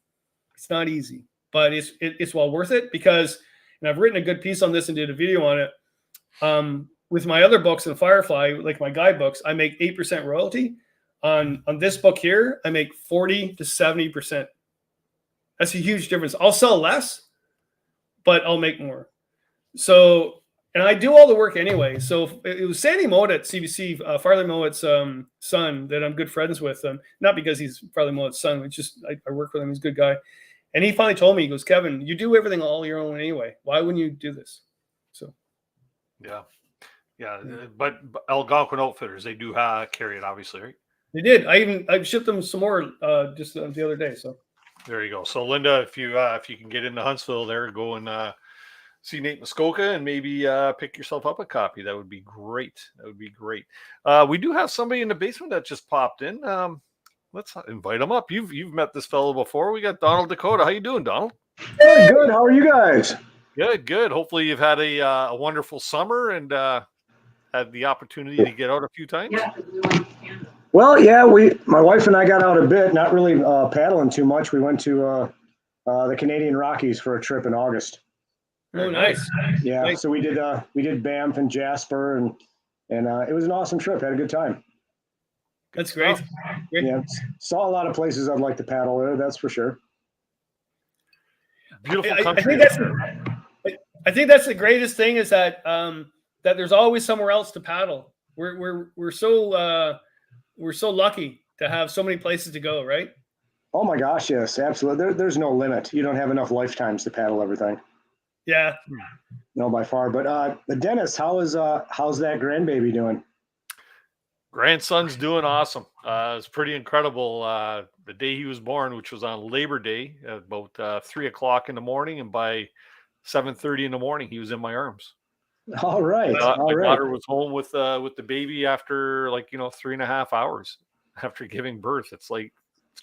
E: It's not easy, but it's well worth it because, and I've written a good piece on this and did a video on it. With my other books in Firefly, like my guidebooks, I make 8% royalty. On this book here, I make 40 to 70%. That's a huge difference. I'll sell less, but I'll make more. So, and I do all the work anyway. So it was Sandy Mowat at CBC, Farley Mowat's son that I'm good friends with. Not because he's Farley Mowat's son, it's just I work with him. He's a good guy. And he finally told me, he goes, Kevin, you do everything all your own anyway. Why wouldn't you do this? So,
J: yeah. But Algonquin Outfitters, they do carry it, obviously, right?
E: They did. I shipped them some more just the other day. So
J: there you go. So Linda, if you can get into Huntsville, there, go and see Nate Muskoka and maybe pick yourself up a copy. That would be great. That would be great. We do have somebody in the basement that just popped in. Let's invite him up. You've met this fellow before. We got Donald Dakota. How you doing, Donald?
L: Good. How are you guys?
J: Good. Hopefully you've had a wonderful summer and had the opportunity to get out a few times.
L: Well, yeah, my wife and I got out a bit, not really paddling too much. We went to the Canadian Rockies for a trip in August.
E: Oh, nice.
L: Yeah,
E: nice.
L: So we did Banff and Jasper, and it was an awesome trip. Had a good time.
E: That's great.
L: Yeah, saw a lot of places I'd like to paddle there. That's for sure.
J: Beautiful country.
E: I think that's the greatest thing is that that there's always somewhere else to paddle. We're so lucky to have so many places to go, right?
L: Oh my gosh, yes, absolutely. There's no limit. You don't have enough lifetimes to paddle everything.
E: Yeah.
L: No, by far. But Dennis, how's that grandbaby doing?
J: Grandson's doing awesome. It's pretty incredible. The day he was born, which was on Labor Day, at about 3:00 in the morning, and by 7:30 in the morning, he was in my arms.
L: All right.
J: My daughter was home with the baby after 3.5 hours after giving birth. It's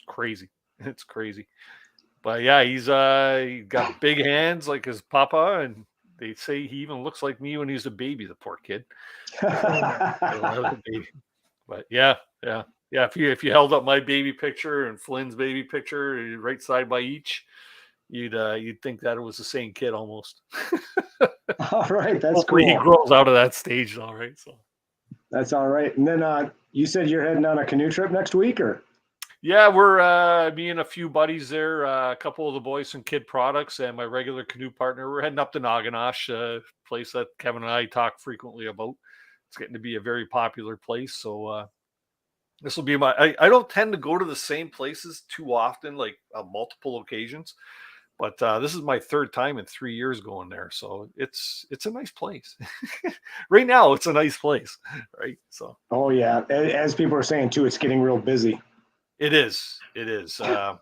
J: crazy. It's crazy. But yeah, he got big hands like his papa, and they say he even looks like me when he was a baby. The poor kid. But yeah. If you held up my baby picture and Flynn's baby picture right side by each, you'd think that it was the same kid almost.
L: All right, that's
J: Hopefully
L: cool.
J: He grows out of that stage, all right. So
L: that's all right. And then you said you're heading on a canoe trip next week, or?
J: Yeah, we're me and a few buddies there, a couple of the boys from Kid Products and my regular canoe partner. We're heading up to Naganash, a place that Kevin and I talk frequently about. It's getting to be a very popular place. So this will be I don't tend to go to the same places too often, like multiple occasions. But this is my third time in 3 years going there. So it's a nice place. Right now, it's a nice place, right? So.
L: Oh, yeah. As people are saying, too, it's getting real busy.
J: It is. I'm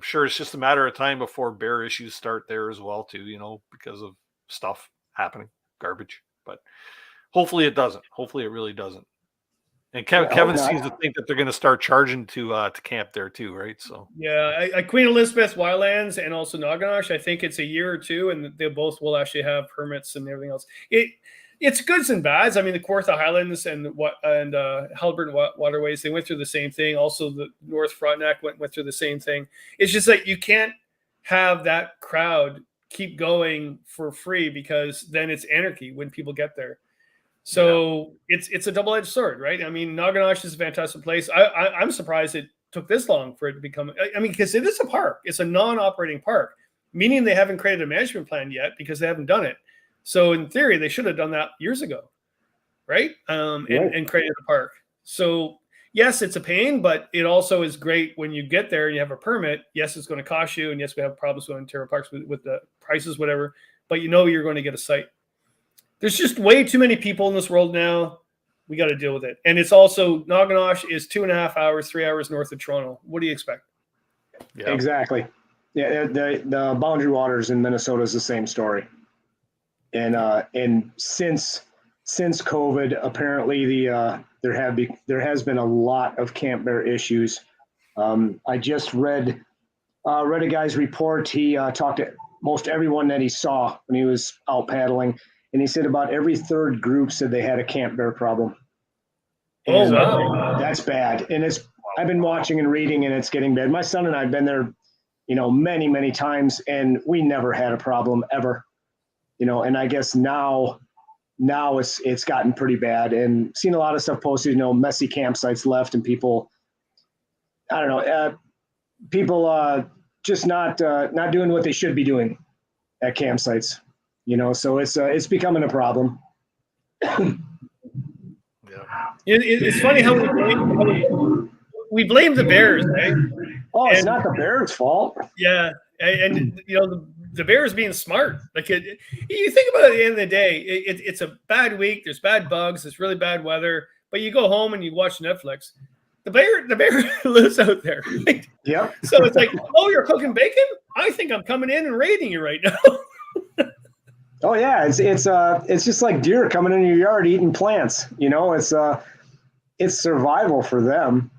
J: sure it's just a matter of time before bear issues start there as well, too, because of stuff happening, garbage. But hopefully it doesn't. Hopefully it really doesn't. And Kevin seems to think that they're going to start charging to camp there too, right? So
E: yeah, Queen Elizabeth Wildlands and also Naganash, I think it's a year or two, and they both will actually have permits and everything else. It's goods and bads. I mean, the Kawartha Highlands and Halliburton Waterways, they went through the same thing. Also, the North Frontenac went through the same thing. It's just that you can't have that crowd keep going for free because then it's anarchy when people get there. So it's a double-edged sword, right? I mean, Naganash is a fantastic place. I'm surprised it took this long for it to become. I mean, because it is a park. It's a non-operating park, meaning they haven't created a management plan yet because they haven't done it. So in theory, they should have done that years ago, right? And created a park. So yes, it's a pain, but it also is great when you get there and you have a permit. Yes, it's going to cost you, and yes, we have problems with Ontario Parks with the prices, whatever. But you're going to get a site. There's just way too many people in this world now. We got to deal with it. And it's also, Naganash is 2.5 hours, 3 hours north of Toronto. What do you expect?
L: Yeah. Exactly. Yeah, the Boundary Waters in Minnesota is the same story. And since since COVID, apparently there has been a lot of camp bear issues. I just read a guy's report. He talked to most everyone that he saw when he was out paddling, and he said about every third group said they had a camp bear problem. And
E: wow.
L: That's bad. And I've been watching and reading, and it's getting bad. My son and I have been there, many, many times, and we never had a problem ever. And I guess now it's gotten pretty bad, and seen a lot of stuff posted, messy campsites left, and people, I don't know, people just not doing what they should be doing at campsites, so it's becoming a problem.
E: It's funny how we blame the bears, right?
L: Oh, it's not the bears' fault.
E: Yeah, and the bears being smart. Like you think about it, at the end of the day, it's a bad week. There's bad bugs. It's really bad weather. But you go home and you watch Netflix. The bear lives out there. Right?
L: Yep.
E: So it's like, oh, you're cooking bacon? I think I'm coming in and raiding you right now.
L: Oh yeah, it's just like deer coming in your yard eating plants. It's survival for them.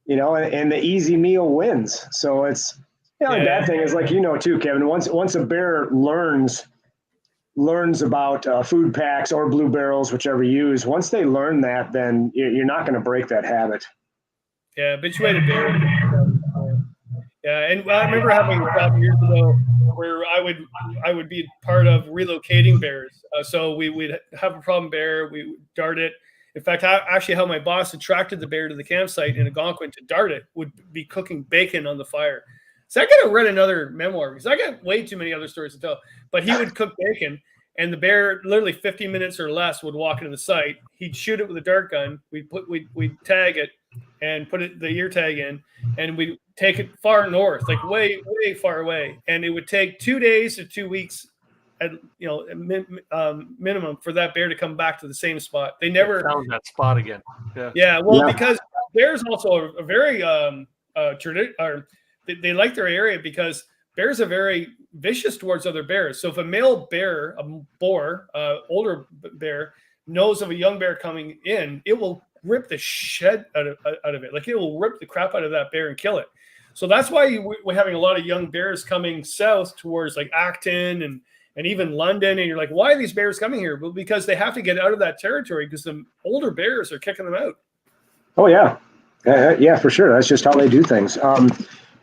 L: And the easy meal wins. So it's the bad thing is, like too, Kevin. Once a bear learns about food packs or blue barrels, whichever you use, once they learn that, then you're not going to break that habit.
E: Yeah, habituated bear. Yeah, and I remember having a job years ago where I would be part of relocating bears. So we'd have a problem bear, we would dart it. In fact, how my boss attracted the bear to the campsite in Algonquin to dart it would be cooking bacon on the fire. So I got to read another memoir because I got way too many other stories to tell. But he would cook bacon, and the bear, literally 15 minutes or less, would walk into the site. He'd shoot it with a dart gun. We'd tag it and put the ear tag in, and we'd take it far north, like way, way far away. And it would take 2 days to 2 weeks at minimum for that bear to come back to the same spot. They never
J: found that spot again.
E: Because bears also are very they like their area because bears are very vicious towards other bears. So if a male bear, a boar, older bear, knows of a young bear coming in, it will rip the shit out of it. Like it will rip the crap out of that bear and kill it. So that's why we're having a lot of young bears coming south towards like Acton and even London. And you're like, why are these bears coming here? Well, because they have to get out of that territory because the older bears are kicking them out.
L: Oh, yeah. Yeah, for sure. That's just how they do things.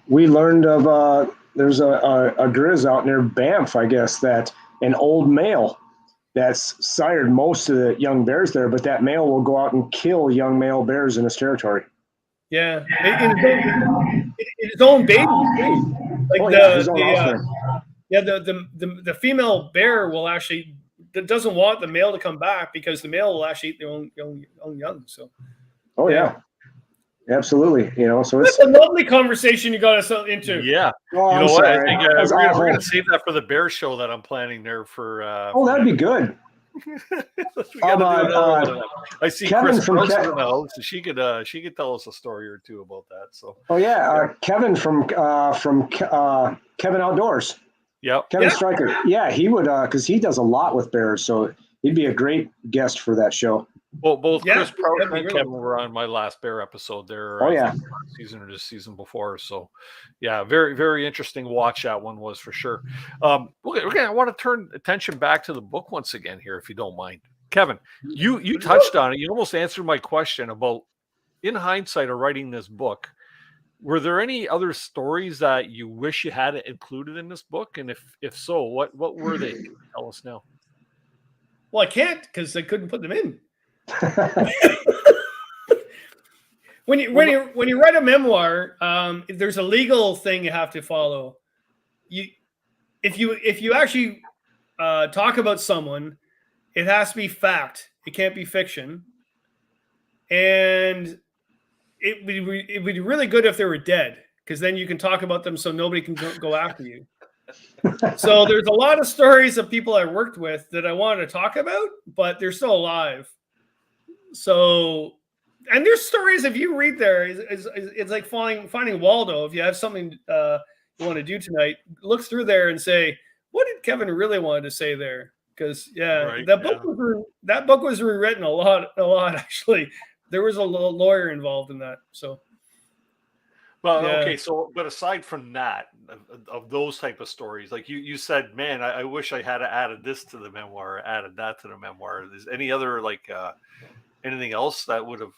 L: We learned of there's a grizz out near Banff, I guess, that an old male that's sired most of the young bears there, but that male will go out and kill young male bears in his territory.
E: Yeah. In his own baby. Like the female bear will actually doesn't want the male to come back because the male will actually eat their own young. So.
L: Oh yeah. Absolutely, so it's
E: a lovely conversation you got us into.
J: Yeah,
L: oh,
J: you know what?
L: Sorry.
J: I think we're going to save that for the bear show that I'm planning there for.
L: That'd be good.
J: I see
L: Kevin
J: Chris
L: from
J: in the house. So she could tell us a story or two about that. So.
L: Oh yeah, Kevin from Kevin Outdoors.
J: Yep.
L: Kevin Stryker. Yeah, he would because he does a lot with bears, so he'd be a great guest for that show.
J: Well, both Chris Prout and Kevin were on my last bear episode there. Last season or this season before. So, yeah, very, very interesting watch that one was for sure. I want to turn attention back to the book once again here, if you don't mind. Kevin, you touched on it. You almost answered my question about, in hindsight of writing this book, were there any other stories that you wish you had included in this book? And if so, what were they? Tell us now.
E: Well, I can't because I couldn't put them in. when you write a memoir, there's a legal thing you have to follow. If you actually talk about someone, it has to be fact. It can't be fiction. And it would be really good if they were dead, because then you can talk about them so nobody can go after you. So there's a lot of stories of people I worked with that I wanted to talk about, but they're still alive. So, and there's stories, if you read there, it's like finding Waldo. If you have something you want to do tonight, look through there and say, what did Kevin really want to say there? because
J: Right,
E: that book was rewritten a lot actually. There was a lawyer involved in that. So,
J: well,
E: yeah.
J: okay. So, but aside from that, of those type of stories, like you said, man, I wish I had added this to the memoir, or added that to the memoir. Is any other like anything else that would have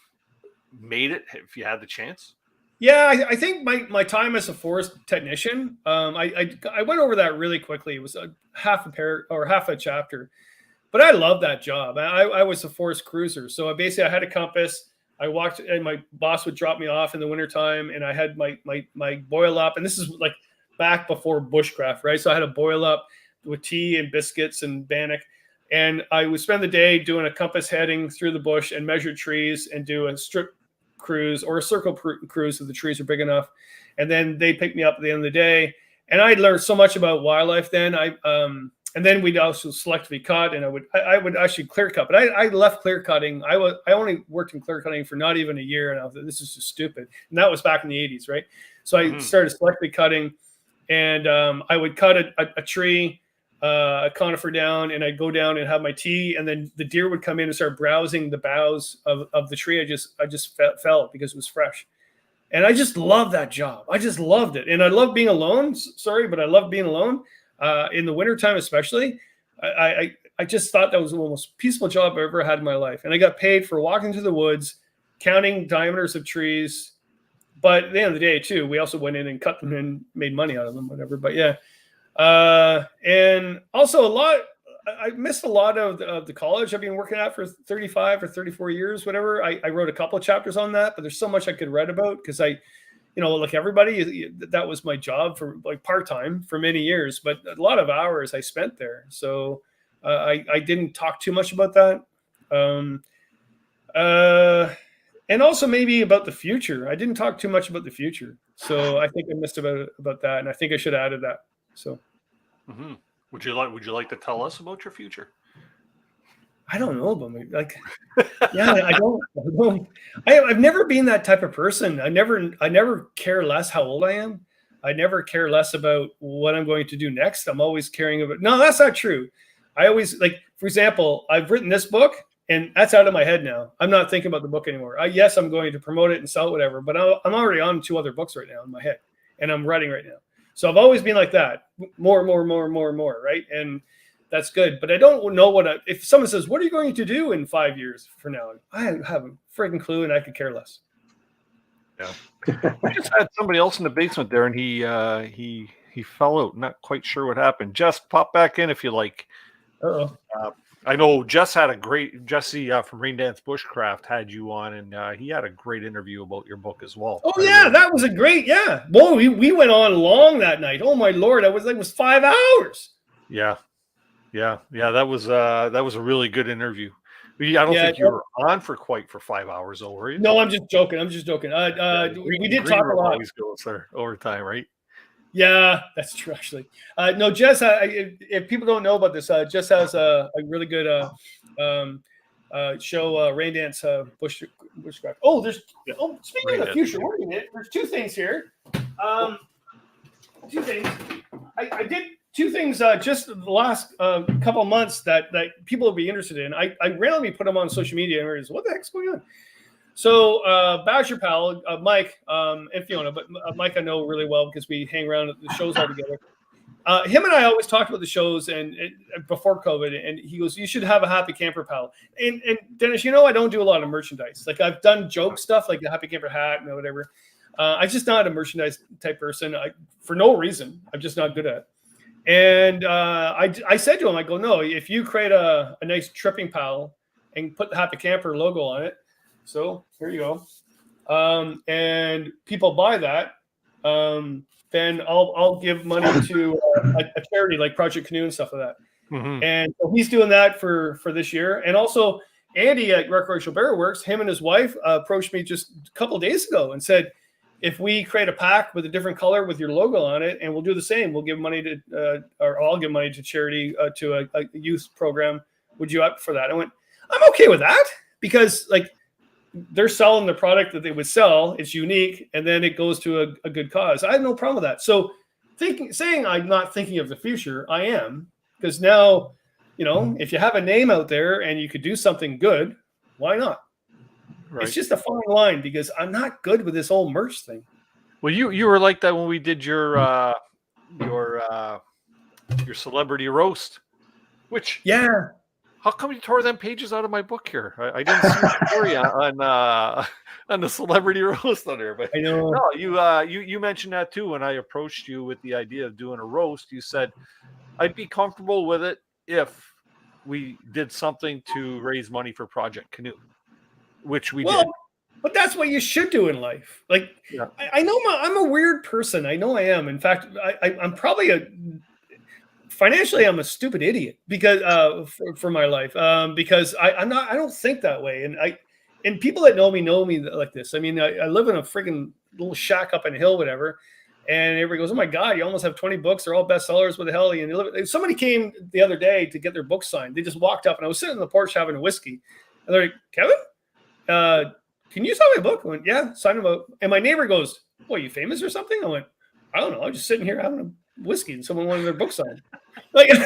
J: made it if you had the chance?
E: Yeah, I think my time as a forest technician, I went over that really quickly. It was a half a chapter, but I love that job. I was a forest cruiser, so I had a compass. I walked, and my boss would drop me off in the wintertime, and I had my boil up, and this is like back before bushcraft, right? So I had a boil up with tea and biscuits and bannock, and I would spend the day doing a compass heading through the bush and measure trees and do a strip cruise or a circle cruise if the trees are big enough, and then they pick me up at the end of the day. And I learned so much about wildlife then. And then we'd also selectively cut, and I would actually clear cut. But I left clear cutting. I only worked in clear cutting for not even a year, and I was like, this is just stupid. And that was back in the 80s, right? So I started selectively cutting, and I would cut a tree, a conifer down, and I'd go down and have my tea, and then the deer would come in and start browsing the boughs of the tree. I just felt because it was fresh. And I just loved that job. I just loved it. And I love being alone. Sorry, but I love being alone. In the wintertime especially. I just thought that was the most peaceful job I ever had in my life. And I got paid for walking through the woods, counting diameters of trees. But at the end of the day, too, we also went in and cut them and made money out of them, whatever. But yeah. And also I missed a lot of the college I've been working at for 35 or 34 years, whatever. I wrote a couple of chapters on that, but there's so much I could write about because like everybody, that was my job for like part-time for many years, but a lot of hours I spent there. So I didn't talk too much about that. And also maybe about the future. I didn't talk too much about the future. So I think I missed about that. And I think I should have added that. So
J: would you like to tell us about your future?
E: I don't know about me. Like, yeah, I've never been that type of person. I never care less how old I am. I never care less about what I'm going to do next. I'm always caring about. No, that's not true. I always for example, I've written this book and that's out of my head now. I'm not thinking about the book anymore. Yes, I'm going to promote it and sell it, whatever, but I'm already on 2 other books right now in my head and I'm writing right now. So I've always been like that. More, right? And that's good. But I don't know if someone says, what are you going to do in 5 years from now? I have a freaking clue and I could care less.
J: Yeah. I just had somebody else in the basement there and he fell out. Not quite sure what happened. Jess, pop back in if you like.
E: Uh-oh.
J: I know Jesse from Rain Dance Bushcraft had you on and he had a great interview about your book as well.
E: Oh yeah, that was a great, yeah. Whoa, we went on long that night. Oh my Lord. It was 5 hours.
J: Yeah. That was a really good interview. I don't think you were on for 5 hours though, were you?
E: No, I'm just joking. We did talk a lot.
J: Always goes there over time, right?
E: Yeah, that's true. Actually, no, Jess. If people don't know about this, Jess has a really good show, Rain Dance Bushcraft. Speaking of the future, wait a minute. There's 2 things here. 2 things. I did 2 things just the last couple of months that people will be interested in. I randomly put them on social media and everybody's, what the heck's going on? So Badger Pal, Mike, and Fiona, but Mike I know really well because we hang around at the shows all together. Him and I always talked about the shows and before COVID, and he goes, you should have a Happy Camper Pal. And Dennis, I don't do a lot of merchandise. Like I've done joke stuff like the Happy Camper hat and whatever. I'm just not a merchandise type person for no reason. I'm just not good at it. And I said to him, I go, no, if you create a nice tripping pal and put the Happy Camper logo on it, so here you go, and people buy that, then I'll give money to a charity like Project Canoe and stuff like that. Mm-hmm. And so he's doing that for this year. And also Andy at Recreational Barrier Works, him and his wife approached me just a couple of days ago and said, if we create a pack with a different color with your logo on it, and we'll do the same, we'll give money to, or I'll give money to charity, to a youth program. Would you up for that? I went, I'm okay with that because they're selling the product that they would sell. It's unique. And then it goes to a good cause. I have no problem with that. So saying I'm not thinking of the future, I am, because now, if you have a name out there and you could do something good, why not?
J: Right.
E: It's just a fine line because I'm not good with this whole merch thing.
J: Well, you were like that when we did your celebrity roast, which how come you tore them pages out of my book here? I didn't see the story on the celebrity roast on there, but
E: I know.
J: No, you mentioned that too when I approached you with the idea of doing a roast. You said I'd be comfortable with it if we did something to raise money for Project Canoe, which we did.
E: But that's what you should do in life. Like, I know I'm a weird person. I know I am. In fact, I'm probably financially, I'm a stupid idiot because for my life because I don't think that way. And people that know me like this. I mean, I live in a freaking little shack up in a hill, whatever. And everybody goes, "Oh my God, you almost have 20 books. They're all bestsellers. What the hell?" And somebody came the other day to get their book signed. They just walked up, and I was sitting on the porch having a whiskey. And they're like, "Kevin, can you sign my book?" I went, "Yeah, sign them out." And my neighbor goes, "What, are you famous or something?" I went, "I don't know. I'm just sitting here having a whiskey, and someone wanted their book signed." Like, I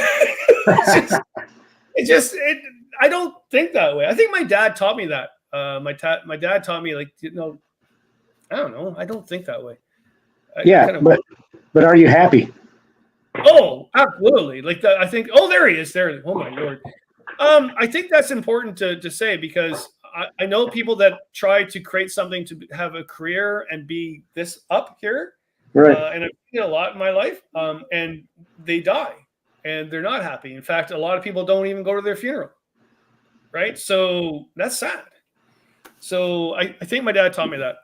E: don't think that way. I think my dad taught me that. My dad taught me, like, I don't know. I don't think that way.
L: But are you happy?
E: Oh, absolutely. Like that. I think. Oh, there he is. There. Oh my Lord. I think that's important to say because I know people that try to create something to have a career and be this up here.
L: Right.
E: And I've seen a lot in my life. And they die and they're not happy. In fact, a lot of people don't even go to their funeral. Right. So that's sad. So I think my dad taught me that.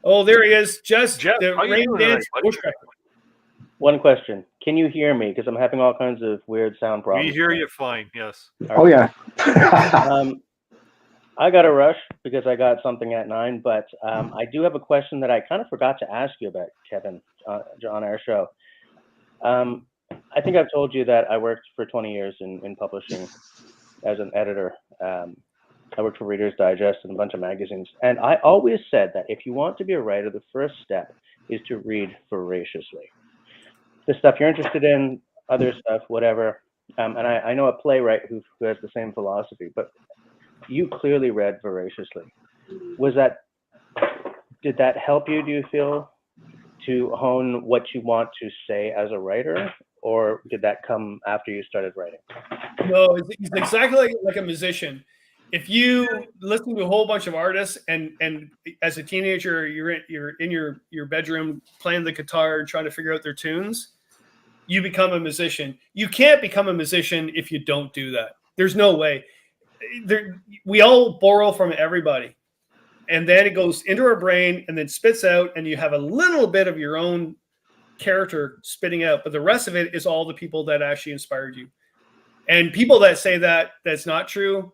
E: Oh, there he is. Jeff, the rain dance bushcracker.
M: One question. Can you hear me? Because I'm having all kinds of weird sound problems.
J: We hear you fine, yes.
L: Oh, yeah.
M: I got to rush because I got something at 9, but I do have a question that I kind of forgot to ask you about, Kevin, on our show. I think I've told you that I worked for 20 years in publishing as an editor. I worked for Reader's Digest and a bunch of magazines. And I always said that if you want to be a writer, the first step is to read voraciously. The stuff you're interested in, other stuff, whatever. And I know a playwright who has the same philosophy, but you clearly read voraciously. Did that help you, do you feel, to hone what you want to say as a writer? Or did that come after you started writing?
E: No, it's exactly like a musician. If you listen to a whole bunch of artists and as a teenager you're in your bedroom playing the guitar trying to figure out their tunes, you become a musician. You can't become a musician if you don't do that. There's no way. We all borrow from everybody. And then it goes into our brain and then spits out and you have a little bit of your own character spitting out, but the rest of it is all the people that actually inspired you. And people that say that that's not true,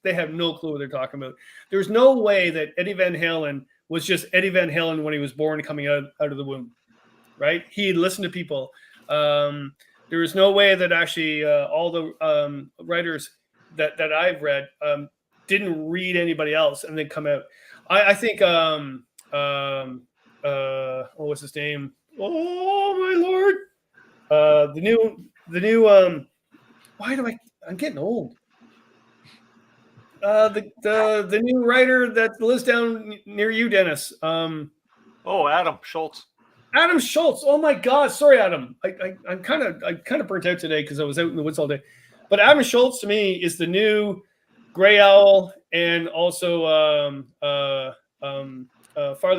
E: they have no clue what they're talking about. There's no way that Eddie Van Halen was just Eddie Van Halen when he was born coming out of the womb, right? He listened to people. There is no way that actually all the writers that I've read didn't read anybody else and then come out. I think what's his name? Oh my Lord! The new I'm getting old. The new writer that lives down near you, Dennis.
J: Adam Schultz.
E: Adam Schultz. Oh my God! Sorry, Adam. I kind of burnt out today because I was out in the woods all day. But Adam Schultz to me is the new Gray Owl and also Farley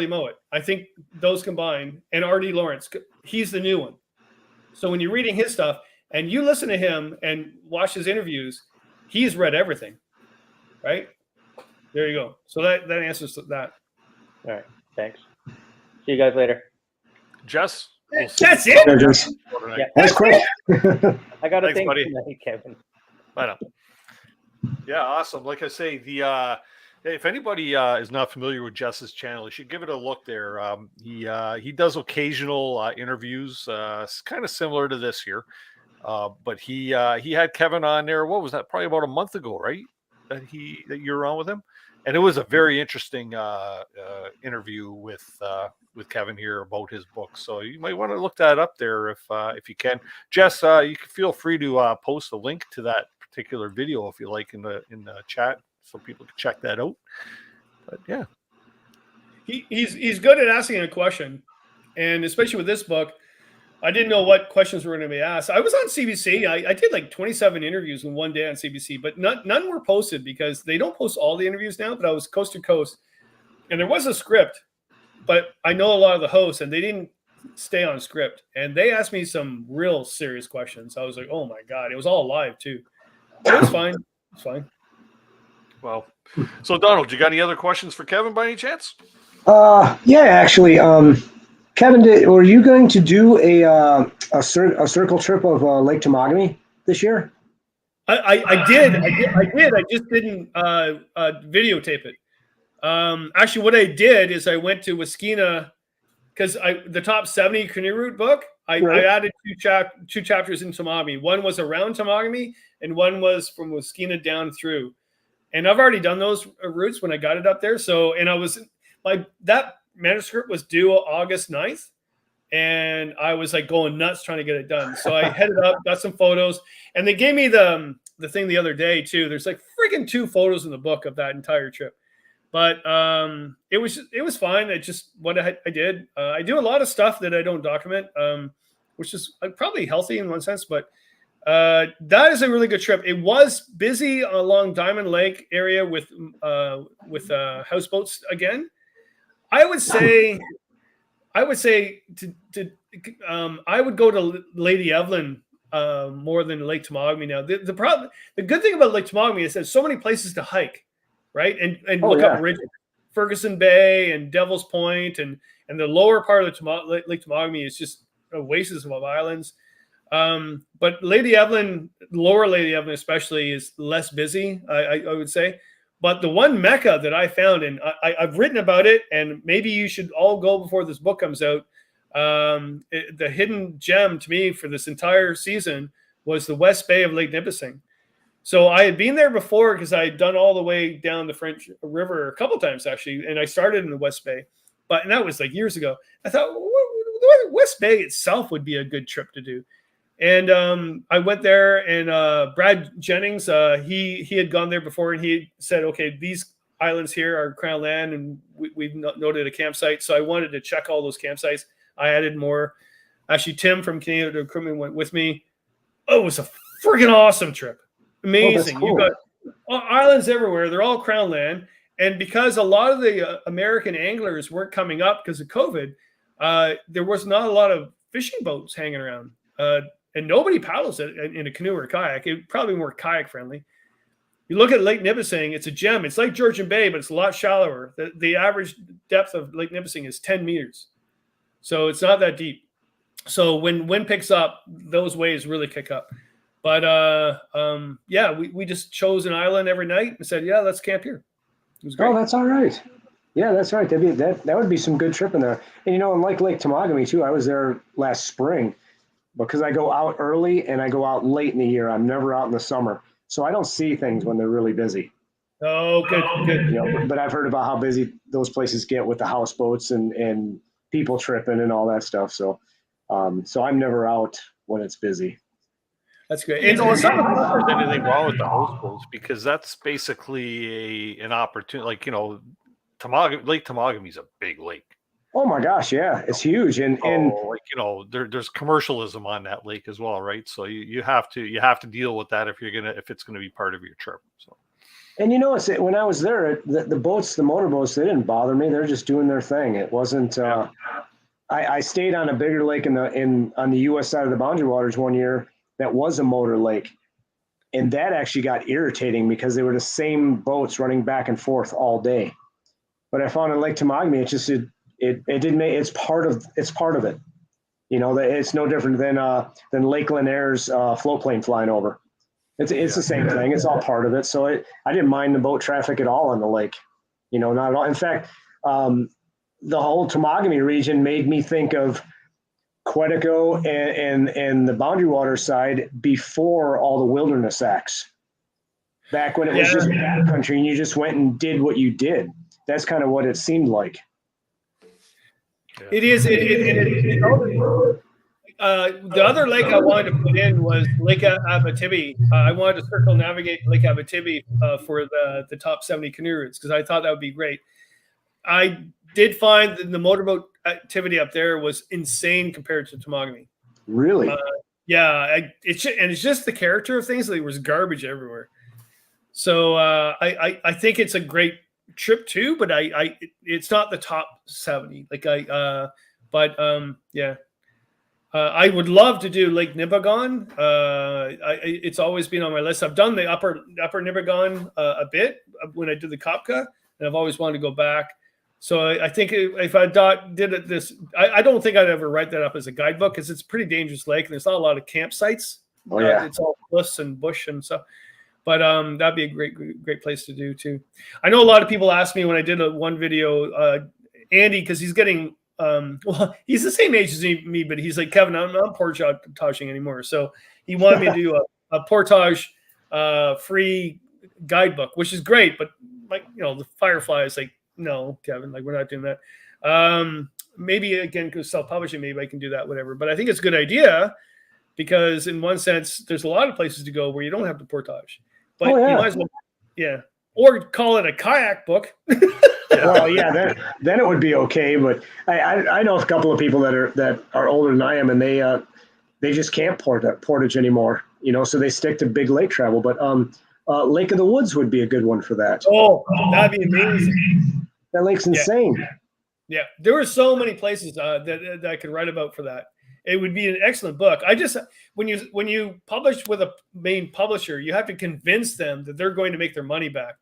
E: Mowat. I think those combined and R.D. Lawrence. He's the new one. So when you're reading his stuff and you listen to him and watch his interviews, he's read everything. Right? There you go. So that answers that.
M: All right. Thanks. See you guys later.
J: Jess?
E: That's it?
L: Yeah, Jess.
M: Yeah.
L: That's quick.
M: I got to
J: Thanks,
M: think
J: buddy.
M: tonight, Kevin.
J: I know. Yeah, awesome. Like I say, if anybody is not familiar with Jess's channel, you should give it a look there. He does occasional interviews, kind of similar to this here. But he had Kevin on there. What was that? Probably about a month ago, right? That you were on with him, And it was a very interesting interview with Kevin here about his book. So you might want to look that up there if you can. Jess, you can feel free to post a link to that particular video if you like in the chat, so people can check that out. But yeah,
E: he's good at asking a question, and especially with this book, I didn't know what questions were going to be asked. I was on CBC. I did like 27 interviews in one day on CBC, but none were posted because they don't post all the interviews now. But I was coast to coast, and there was a script, but I know a lot of the hosts, and they didn't stay on script. And they asked me some real serious questions. I was like, oh my God. It was all live too. But it was fine. It's fine.
J: Well, so Donald, you got any other questions for Kevin by any chance?
L: Yeah, actually, Kevin, were you going to do a circle trip of Lake Temagami this year?
E: I did. I just didn't videotape it. Actually, what I did is I went to Wiskina because the top 70 canoe route book. I added two chapters in Temagami. One was around Temagami, and one was from Wiskina down through. And I've already done those routes when I got it up there. So, and that manuscript was due August 9th. And I was like going nuts trying to get it done. So I headed up, got some photos, and they gave me the thing the other day too. There's like freaking 2 photos in the book of that entire trip. But it was fine. It's just what I did. I do a lot of stuff that I don't document, which is probably healthy in one sense, but that is a really good trip. It was busy along Diamond Lake area with houseboats again. I would say I would go to Lady Evelyn more than Lake Temagami now. The good thing about Lake Temagami is there's so many places to hike, right? And look up ridges, Ferguson Bay and Devil's Point, and the lower part of the Lake Temagami is just oasis of islands. But Lady Evelyn, lower Lady Evelyn especially, is less busy, I would say. But the one mecca that I found, and I've written about it, and maybe you should all go before this book comes out. The hidden gem to me for this entire season was the West Bay of Lake Nipissing. So I had been there before because I had done all the way down the French River a couple times actually, and I started in the West Bay, and that was like years ago. I thought West Bay itself would be a good trip to do. And I went there, and Brad Jennings, he had gone there before, and he said, okay, these islands here are Crown Land, and we've noted a campsite. So I wanted to check all those campsites. I added more. Actually, Tim from Canadian Recruitment went with me. Oh, it was a freaking awesome trip. Amazing. Cool. You've got islands everywhere. They're all Crown Land. And because a lot of the American anglers weren't coming up because of COVID, there was not a lot of fishing boats hanging around. And nobody paddles it in a canoe or a kayak. It probably more kayak friendly. You look at Lake Nipissing, it's a gem. It's like Georgian Bay, but it's a lot shallower. The average depth of Lake Nipissing is 10 meters. So it's not that deep. So when wind picks up, those waves really kick up. But yeah, we just chose an island every night and said, yeah, let's camp here. It was great.
L: Oh, that's all right. Yeah, that's right. That would be some good trip in there. And and like Lake Temagami too, I was there last spring. Because I go out early and I go out late in the year. I'm never out in the summer. So I don't see things when they're really busy.
E: Oh, good.
L: But I've heard about how busy those places get with the houseboats and people tripping and all that stuff. So I'm never out when it's busy.
E: That's great.
J: It's not that there's anything wrong with the houseboats, because that's basically an opportunity. Like, Lake Temagami is a big lake.
L: Oh my gosh, yeah, it's huge, and
J: there's commercialism on that lake as well, right? So you have to deal with that if it's gonna be part of your trip. So,
L: and when I was there, the motorboats, they didn't bother me. They're just doing their thing. It wasn't. I stayed on a bigger lake on the U.S. side of the Boundary Waters one year that was a motor lake, and that actually got irritating because they were the same boats running back and forth all day. But I found in Lake Temagami, it didn't make it's part of it. It's no different than Lake Lanaire's float plane flying over. It's the same thing. It's all part of it. So I didn't mind the boat traffic at all on the lake. Not at all. In fact, the whole Temagami region made me think of Quetico and the Boundary Water side before all the wilderness acts. Back when it was just backcountry and you just went and did what you did. That's kind of what it seemed like.
E: It is. The other lake I wanted to put in was Lake Abitibi. I wanted to circumnavigate Lake Abitibi for the top 70 canoe routes because I thought that would be great. I did find that the motorboat activity up there was insane compared to Temagami.
L: Really?
E: It's just the character of things. There was garbage everywhere. So I think it's a great trip too, but it's not the top 70. I would love to do Lake Nipigon. It's always been on my list. I've done the upper Nipigon a bit when I did the Kopka, and I've always wanted to go back. So I think if I did it I don't think I'd ever write that up as a guidebook because it's a pretty dangerous lake and there's not a lot of campsites.
L: Oh yeah,
E: it's all cliffs and bush and stuff. But that'd be a great place to do too. I know a lot of people ask me when I did one video, Andy, because he's getting he's the same age as me, but he's like, Kevin, I'm not portaging anymore. So he wanted me to do a portage free guidebook, which is great. But the Firefly is like, no, Kevin, we're not doing that. Maybe again, because self-publishing, maybe I can do that, whatever. But I think it's a good idea because in one sense, there's a lot of places to go where you don't have to portage. But you might as well, or call it a kayak book.
L: Well, yeah, then it would be okay. But I know a couple of people that are older than I am, and they just can't portage anymore. So they stick to big lake travel. But Lake of the Woods would be a good one for that.
E: Oh, that'd be amazing.
L: That lake's insane.
E: Yeah, there were so many places that I could write about for that. It would be an excellent book. When you publish with a main publisher, you have to convince them that they're going to make their money back.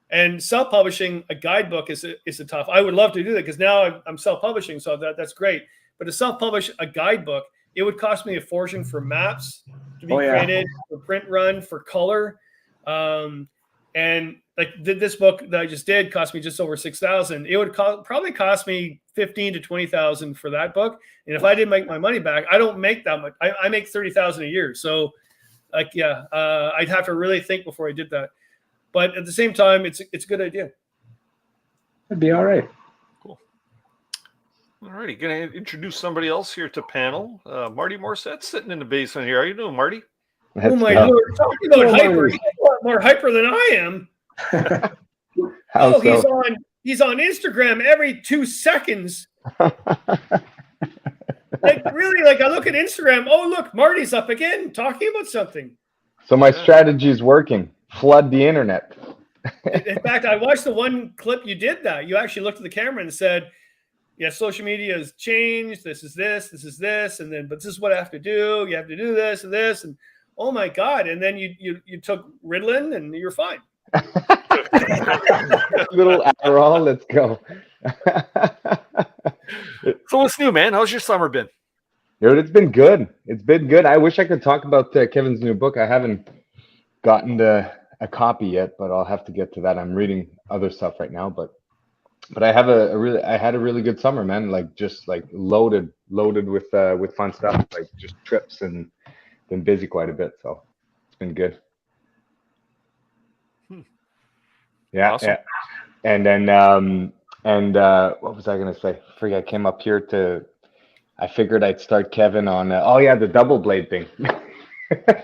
E: And self-publishing a guidebook is a tough. I would love to do that because now I'm self-publishing, so that's great. But to self-publish a guidebook, it would cost me a fortune for maps to be created, for print run, for color. And this book that I just did cost me just over $6,000. It would probably cost me $15,000 to $20,000 for that book. And if I didn't make my money back, I don't make that much. I make $30,000 a year. So I'd have to really think before I did that. But at the same time, it's a good idea.
L: It'd be all right.
J: Cool. All righty, going to introduce somebody else here to panel. Marty Morissette sitting in the basement here. How you doing, Marty?
E: Oh my Lord! Talking about hyper, he's a lot more hyper than I am. He's on Instagram every 2 seconds. Really, I look at Instagram. Oh, look, Marty's up again talking about something.
N: So my strategy is working. Flood the internet.
E: In fact, I watched the one clip you did that. You actually looked at the camera and said, yeah, social media has changed. This is this, and then, but this is what I have to do. You have to do this and this, and oh my God. And then you took Ritalin and you're fine.
N: Little Adderall, let's go.
J: So what's new, man? How's your summer been?
N: Dude, it's been good. It's been good. I wish I could talk about Kevin's new book. I haven't gotten a copy yet, but I'll have to get to that. I'm reading other stuff right now, but I have I had a really good summer, man. Just loaded with fun stuff, just trips, and been busy quite a bit. So it's been good. Yeah,
J: awesome.
N: Yeah. And then what was I gonna say? I came up here I figured I'd start Kevin on the double blade thing.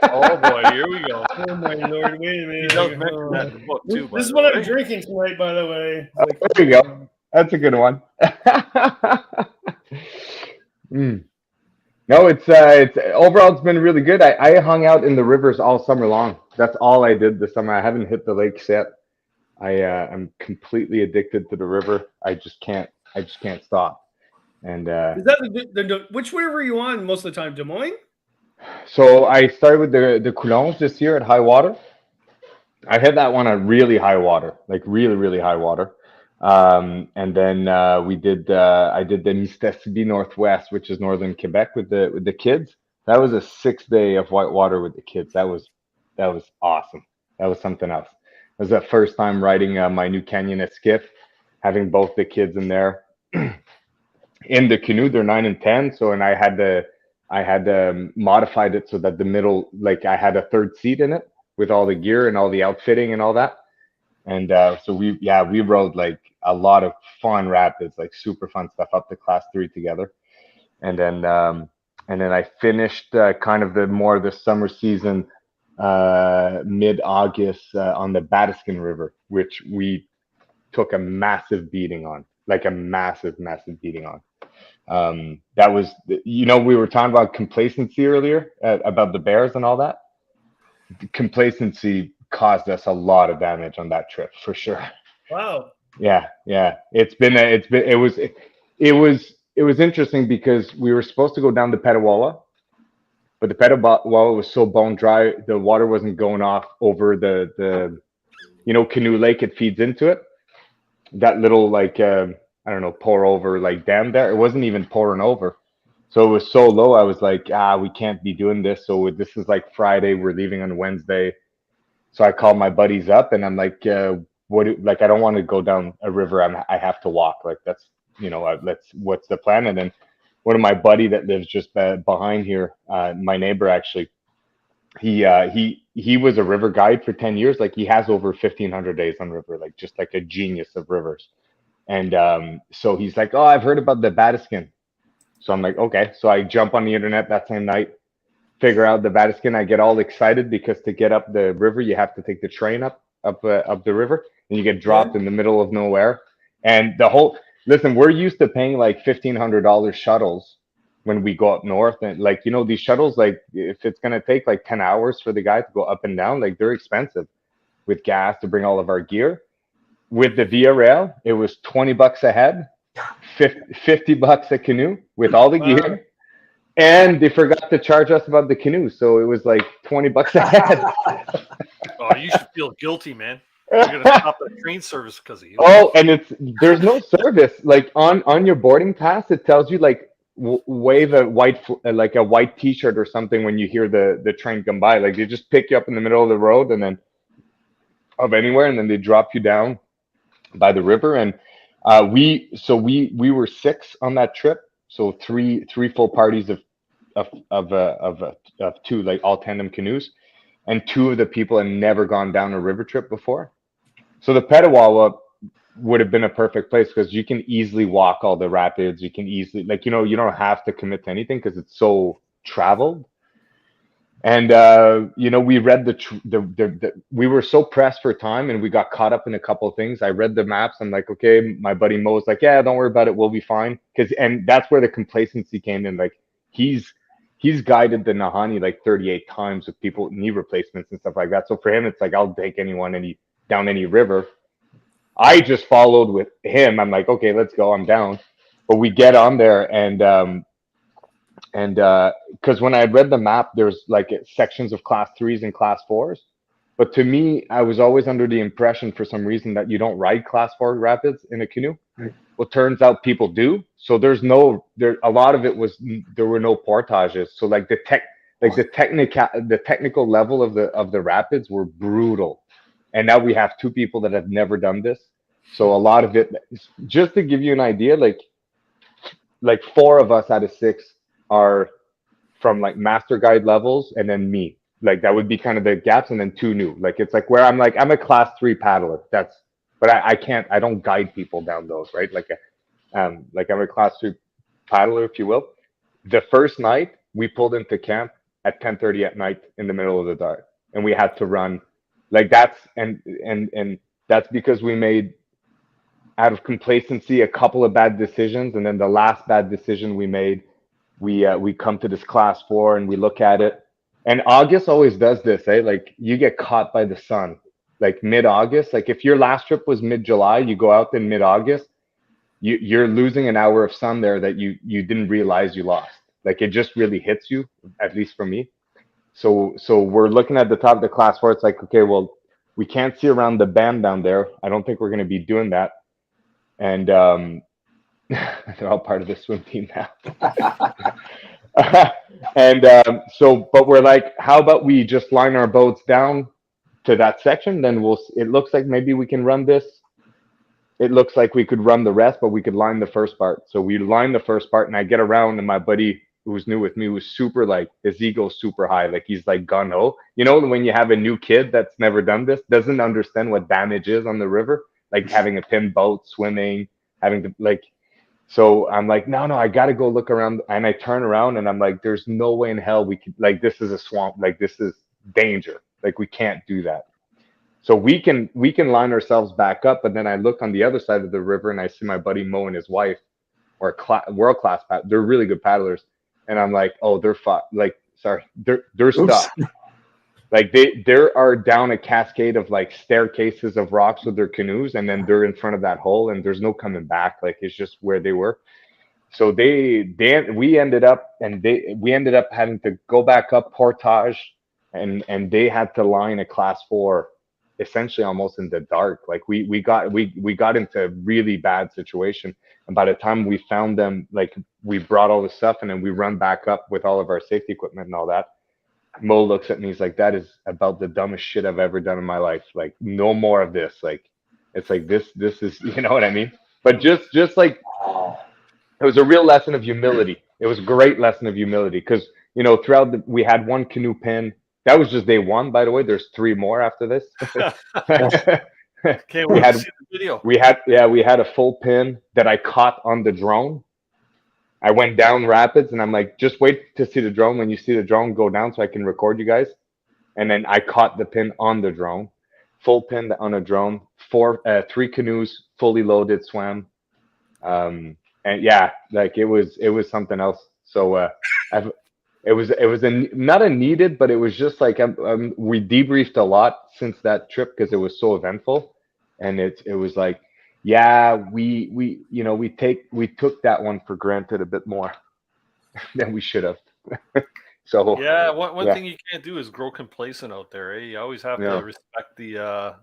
J: Oh boy, here we go.
E: Oh my Lord, wait a minute.
J: He does mention that in the book too.
E: This is what I'm drinking tonight, by the way.
N: There you go. That's a good one. No, it's overall it's been really good. I hung out in the rivers all summer long. That's all I did this summer. I haven't hit the lakes yet. I'm completely addicted to the river. I just can't stop. And
E: is that which river are you on most of the time? Des Moines?
N: So I started with the Callan this year at high water. I hit that one at really high water, really, really high water. And then I did the Mistesseby Northwest, which is northern Quebec, with the kids. That was a 6 day of white water with the kids. That was awesome. That was something else. It was the first time riding my new Canyon skiff, having both the kids in there in the canoe. They're 9 and 10, and I had modified it so that the middle, I had a third seat in it, with all the gear and all the outfitting and all that. And so we rode like a lot of fun rapids, like super fun stuff up to class 3 together. And then I finished kind of the summer season mid-August on the Backcountry River, which we took a massive beating on, like a massive beating on. That was, we were talking about complacency earlier, about the bears and all that. Complacency caused us a lot of damage on that trip, for sure.
E: Wow.
N: Yeah. It was interesting because we were supposed to go down the Petawawa, but the Petawawa was so bone dry, the water wasn't going off over the Canoe Lake. It feeds into it. That little pour over like dam there. It wasn't even pouring over. So it was so low. I was like, we can't be doing this. So this is like Friday. We're leaving on Wednesday. So I called my buddies up and I'm like, I don't want to go down a river. I have to walk. Like that's, what's the plan? And then one of my buddy that lives just behind here, my neighbor actually, he was a river guide for 10 years. Like he has over 1,500 days on river, like just like a genius of rivers. And so he's like, oh, I've heard about the Backcountry. So I'm like, okay. So I jump on the internet that same night, figure out the Backcountry. I get all excited because to get up the river, you have to take the train up the river, and you get dropped in the middle of nowhere. And listen, we're used to paying like $1,500 shuttles when we go up north, and like these shuttles, like if it's gonna take like 10 hours for the guy to go up and down, like they're expensive with gas to bring all of our gear. With the Via Rail, it was $20 a head, $50 a canoe with all the gear, and they forgot to charge us about the canoe, so it was like $20 a head.
J: Oh, you should feel guilty, man. You're gonna stop the train service because of you.
N: Oh, and there's no service. Like on your boarding pass, it tells you like wave a white T-shirt or something when you hear the train come by. Like they just pick you up in the middle of the road and then of anywhere, and then they drop you down by the river. And we were 6 on that trip, so three full parties of 2, like all tandem canoes, and 2 of the people had never gone down a river trip before. So the Petawawa would have been a perfect place because you can easily walk all the rapids. You can easily, you don't have to commit to anything because it's so traveled. And we read we were so pressed for time and we got caught up in a couple of things. I read the maps. I'm like, okay, my buddy Mo's like, yeah, don't worry about it, we'll be fine. And that's where the complacency came in. Like he's guided the Nahanni like 38 times with people knee replacements and stuff like that. So for him, it's like, I'll take anyone down any river. I just followed with him. I'm like, okay, let's go. I'm down. But we get on there and because when I read the map, there's like sections of class 3s and class 4s. But to me, I was always under the impression for some reason that you don't ride class 4 rapids in a canoe. Right. Well, turns out people do. So a lot of it was, there were no portages. So like the technical level of the rapids were brutal. And now we have 2 people that have never done this. So a lot of it, just to give you an idea, like 4 of us out of 6 are from like master guide levels, and then me. Like that would be kind of the gaps, and then 2 new. Like it's like where I'm a class 3 paddler. But I don't guide people down those, right? I'm a class 3 paddler, if you will. The first night we pulled into camp at 10:30 at night in the middle of the dark, and we had to run. Like that's and that's because we made, out of complacency, a couple of bad decisions, and then the last bad decision we made, we come to this class 4 and we look at it. And August always does this, eh? Like you get caught by the sun, like mid-August. Like if your last trip was mid-July, you go out in mid-August, you're losing an hour of sun there that you didn't realize you lost. Like it just really hits you, at least for me. So we're looking at the top of the class 4. It's like, okay, well, we can't see around the bend down there. I don't think we're going to be doing that. And they're all part of the swim team now. But we're like, how about we just line our boats down to that section? Then it looks like maybe we can run this. It looks like we could run the rest, but we could line the first part. So we line the first part, and I get around, and my buddy who's new with me, who's super like his ego's super high, like he's like gun ho. You know, when you have a new kid that's never done this, doesn't understand what damage is on the river, like having a pin boat, swimming, having to like. So I'm like, no, I got to go look around, and I turn around and I'm like, there's no way in hell we could, like, this is a swamp, like this is danger, like we can't do that. So we can line ourselves back up, but then I look on the other side of the river and I see my buddy Mo and his wife, or world class they're really good paddlers, and I'm like, oh, they're stuck. Like there are down a cascade of like staircases of rocks with their canoes, and then they're in front of that hole, and there's no coming back. Like it's just where they were. So we ended up having to go back up portage, and they had to line a class 4, essentially almost in the dark. Like we got into a really bad situation, and by the time we found them, like we brought all the stuff, and then we run back up with all of our safety equipment and all that. Mo looks at me, he's like, that is about the dumbest shit I've ever done in my life. Like, no more of this. Like, it's like this is, you know what I mean? But just like, it was a real lesson of humility. It was a great lesson of humility, because, you know, we had one canoe pin. That was just day 1, by the way. There's 3 more after this.
J: Can't wait to see the video.
N: We had a full pin that I caught on the drone. I went down rapids, and I'm like, just wait to see the drone. When you see the drone, go down so I can record you guys. And then I caught the pin on the drone, full pin on a drone, 3 canoes, fully loaded, swam. And yeah, like it was something else. So it was not a needed, but it was just like we debriefed a lot since that trip, because it was so eventful, and it was like, yeah, we took that one for granted a bit more than we should have. So
J: yeah, one thing you can't do is grow complacent out there. Eh? You always have to respect the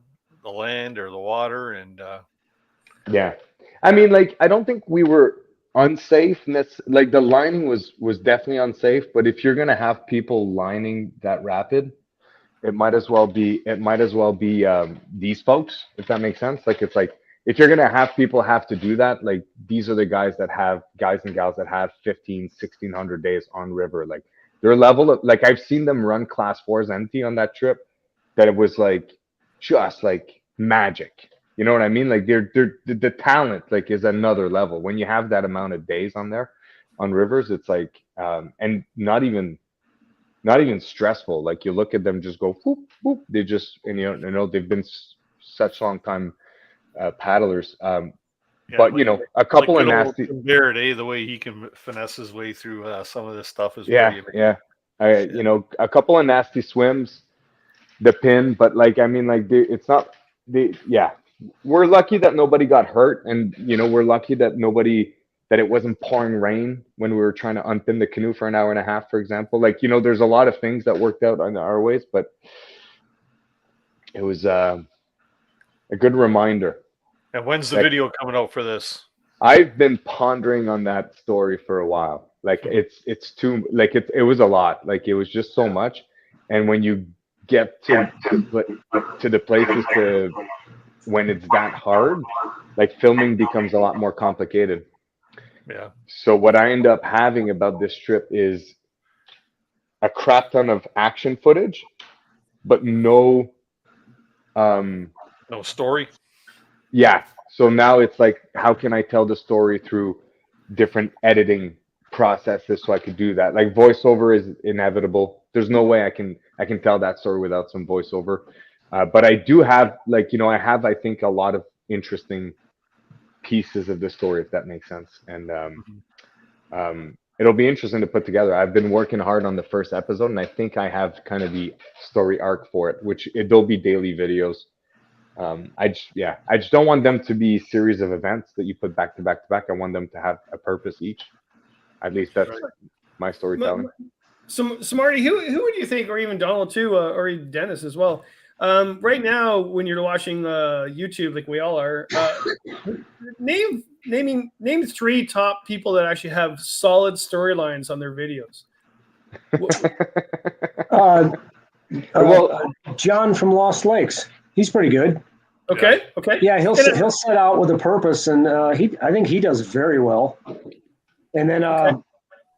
J: land or the water, and
N: yeah, I mean, like, I don't think we were unsafe. Like, the lining was definitely unsafe, but if you're gonna have people lining that rapid, it might as well be these folks, if that makes sense. Like, it's like, if you're gonna have people have to do that, like, these are the guys and gals that have 1,600 days on river. Like, their level of, like, I've seen them run class 4s empty on that trip, that it was like just like magic. You know what I mean? Like, the talent, like, is another level when you have that amount of days on there on rivers. It's like, and not even stressful. Like, you look at them just go whoop whoop. They just, and you know they've been such long time paddlers. But, you know, a couple of nasty
J: Barrett, the way he can finesse his way through some of this stuff is
N: you know, a couple of nasty swims, the pin, but, like, I mean, like, we're lucky that nobody got hurt, and, you know, we're lucky that it wasn't pouring rain when we were trying to unpin the canoe for an hour and a half, for example. Like, you know, there's a lot of things that worked out on our ways, but it was a good reminder.
J: And when's the video coming out for this?
N: I've been pondering on that story for a while. Like, it's too, like, it was a lot. Like, it was just so much. And when you get to the places when it's that hard, like, filming becomes a lot more complicated.
J: Yeah.
N: So what I end up having about this trip is a crap ton of action footage, but no
J: story.
N: Yeah. So now it's like, how can I tell the story through different editing processes so I could do that? Like, voiceover is inevitable. There's no way I can tell that story without some voiceover. But I do have, like, you know, I think a lot of interesting pieces of the story, if that makes sense. And it'll be interesting to put together. I've been working hard on the first episode, and I think I have kind of the story arc for it, which there'll be daily videos. I just don't want them to be a series of events that you put back to back to back. I want them to have a purpose each. At least that's my storytelling.
E: So Marty, who do you think, or even Donald too, or even Dennis as well? Right now, when you're watching YouTube, like we all are, name 3 top people that actually have solid storylines on their videos.
L: John from Lost Lakes. He's pretty good.
E: Okay.
L: Yeah, he'll set out with a purpose, and I think he does very well. And then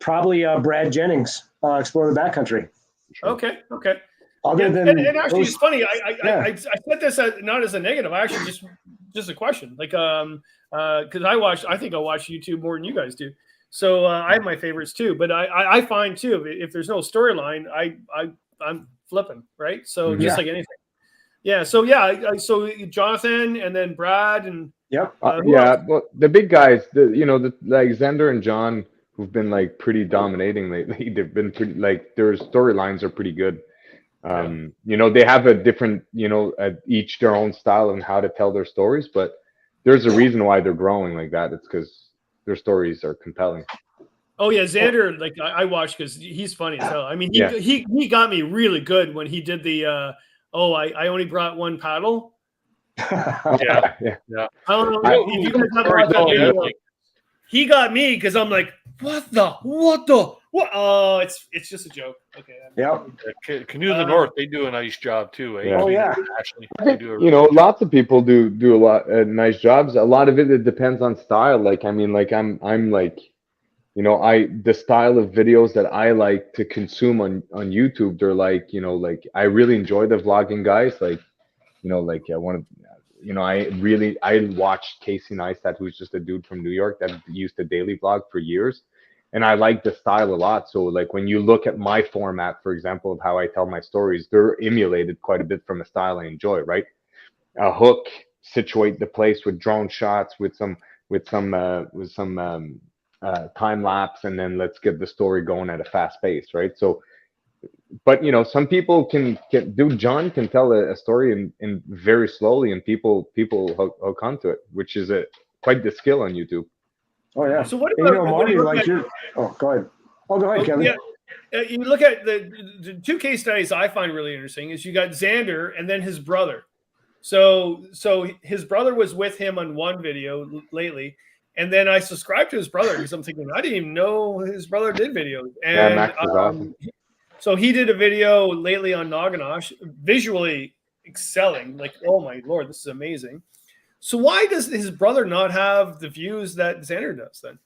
L: Probably Brad Jennings, Explore the Backcountry.
E: Okay.
L: Other than
E: and actually,
L: those,
E: it's funny. I said this not as a negative. I actually just a question. Like because I think I watch YouTube more than you guys do. So I have my favorites too. But I find too if there's no storyline, I'm flipping, right. So just like anything. Yeah. So so Jonathan and then Brad and
L: yep.
N: Well, the big guys, like Xander and John, who've been like pretty dominating lately. They've been pretty, like, their storylines are pretty good. They have a different, each their own style and how to tell their stories, but there's a reason why they're growing like that. It's because their stories are compelling.
E: Oh yeah, Xander, like I watched because he's funny as hell. I mean, he got me really good when he did the I only brought one paddle.
J: Yeah.
E: I don't know if you guys have watched that video. He got me because I'm like, what? Oh, it's just a joke. Okay.
L: Yeah.
J: Canoe of the North, they do a nice job too. Eh?
N: Yeah.
L: Oh yeah.
J: Actually,
N: I think, lots of people do a lot nice jobs. A lot of it depends on style. Like, I mean, like I'm like, the style of videos that I like to consume on YouTube, they're like, like I really enjoy the vlogging guys. Like, I watched Casey Neistat, who's just a dude from New York that used to daily vlog for years. And I like the style a lot. So like when you look at my format, for example, of how I tell my stories, they're emulated quite a bit from a style I enjoy, right? A hook, situate the place with drone shots, with some time lapse, and then let's get the story going at a fast pace, right? So, but some people can John can tell a story in very slowly, and people hook onto it, which is quite the skill on YouTube.
L: Oh yeah.
E: So what about
L: Marty? Like go ahead. Oh, go ahead, Kevin.
E: Yeah. You look at the two case studies I find really interesting is you got Xander and then his brother. So his brother was with him on one video lately, and then I subscribed to his brother because I'm thinking I didn't even know his brother did videos. And
N: Max is awesome.
E: So he did a video lately on Noganosh, visually excelling. Like, oh my Lord, this is amazing. So why does his brother not have the views that Xander does then?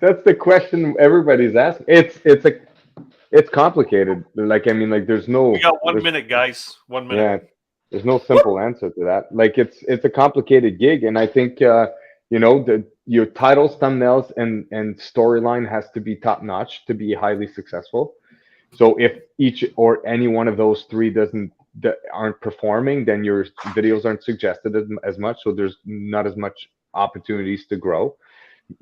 N: That's the question everybody's asking. It's complicated. Like, I mean, like there's no.
J: We got 1 minute, guys. 1 minute.
N: Yeah, there's no simple answer to that. Like it's a complicated gig, and I think your titles, thumbnails, and storyline has to be top notch to be highly successful. So if each or any one of those three aren't performing, then your videos aren't suggested as much. So there's not as much opportunities to grow.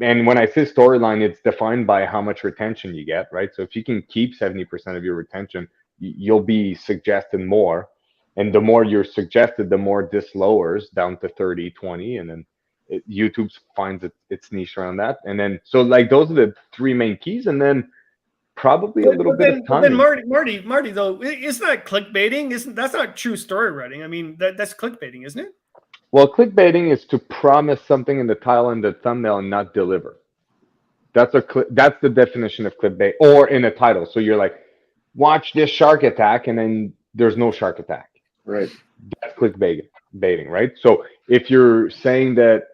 N: And when I say storyline, it's defined by how much retention you get, right? So if you can keep 70% of your retention, you'll be suggested more. And the more you're suggested, the more this lowers down to 30, 20. And then YouTube finds its niche around that. And then, so like those are the three main keys. And then probably a little bit of time.
E: Then Marty, though, isn't that clickbaiting? That's not true story writing. I mean, that's clickbaiting, isn't it?
N: Well, clickbaiting is to promise something in the title and the thumbnail and not deliver. That's the definition of clickbait, or in a title. So you're like, watch this shark attack, and then there's no shark attack.
L: Right.
N: That's clickbaiting, right? So if you're saying that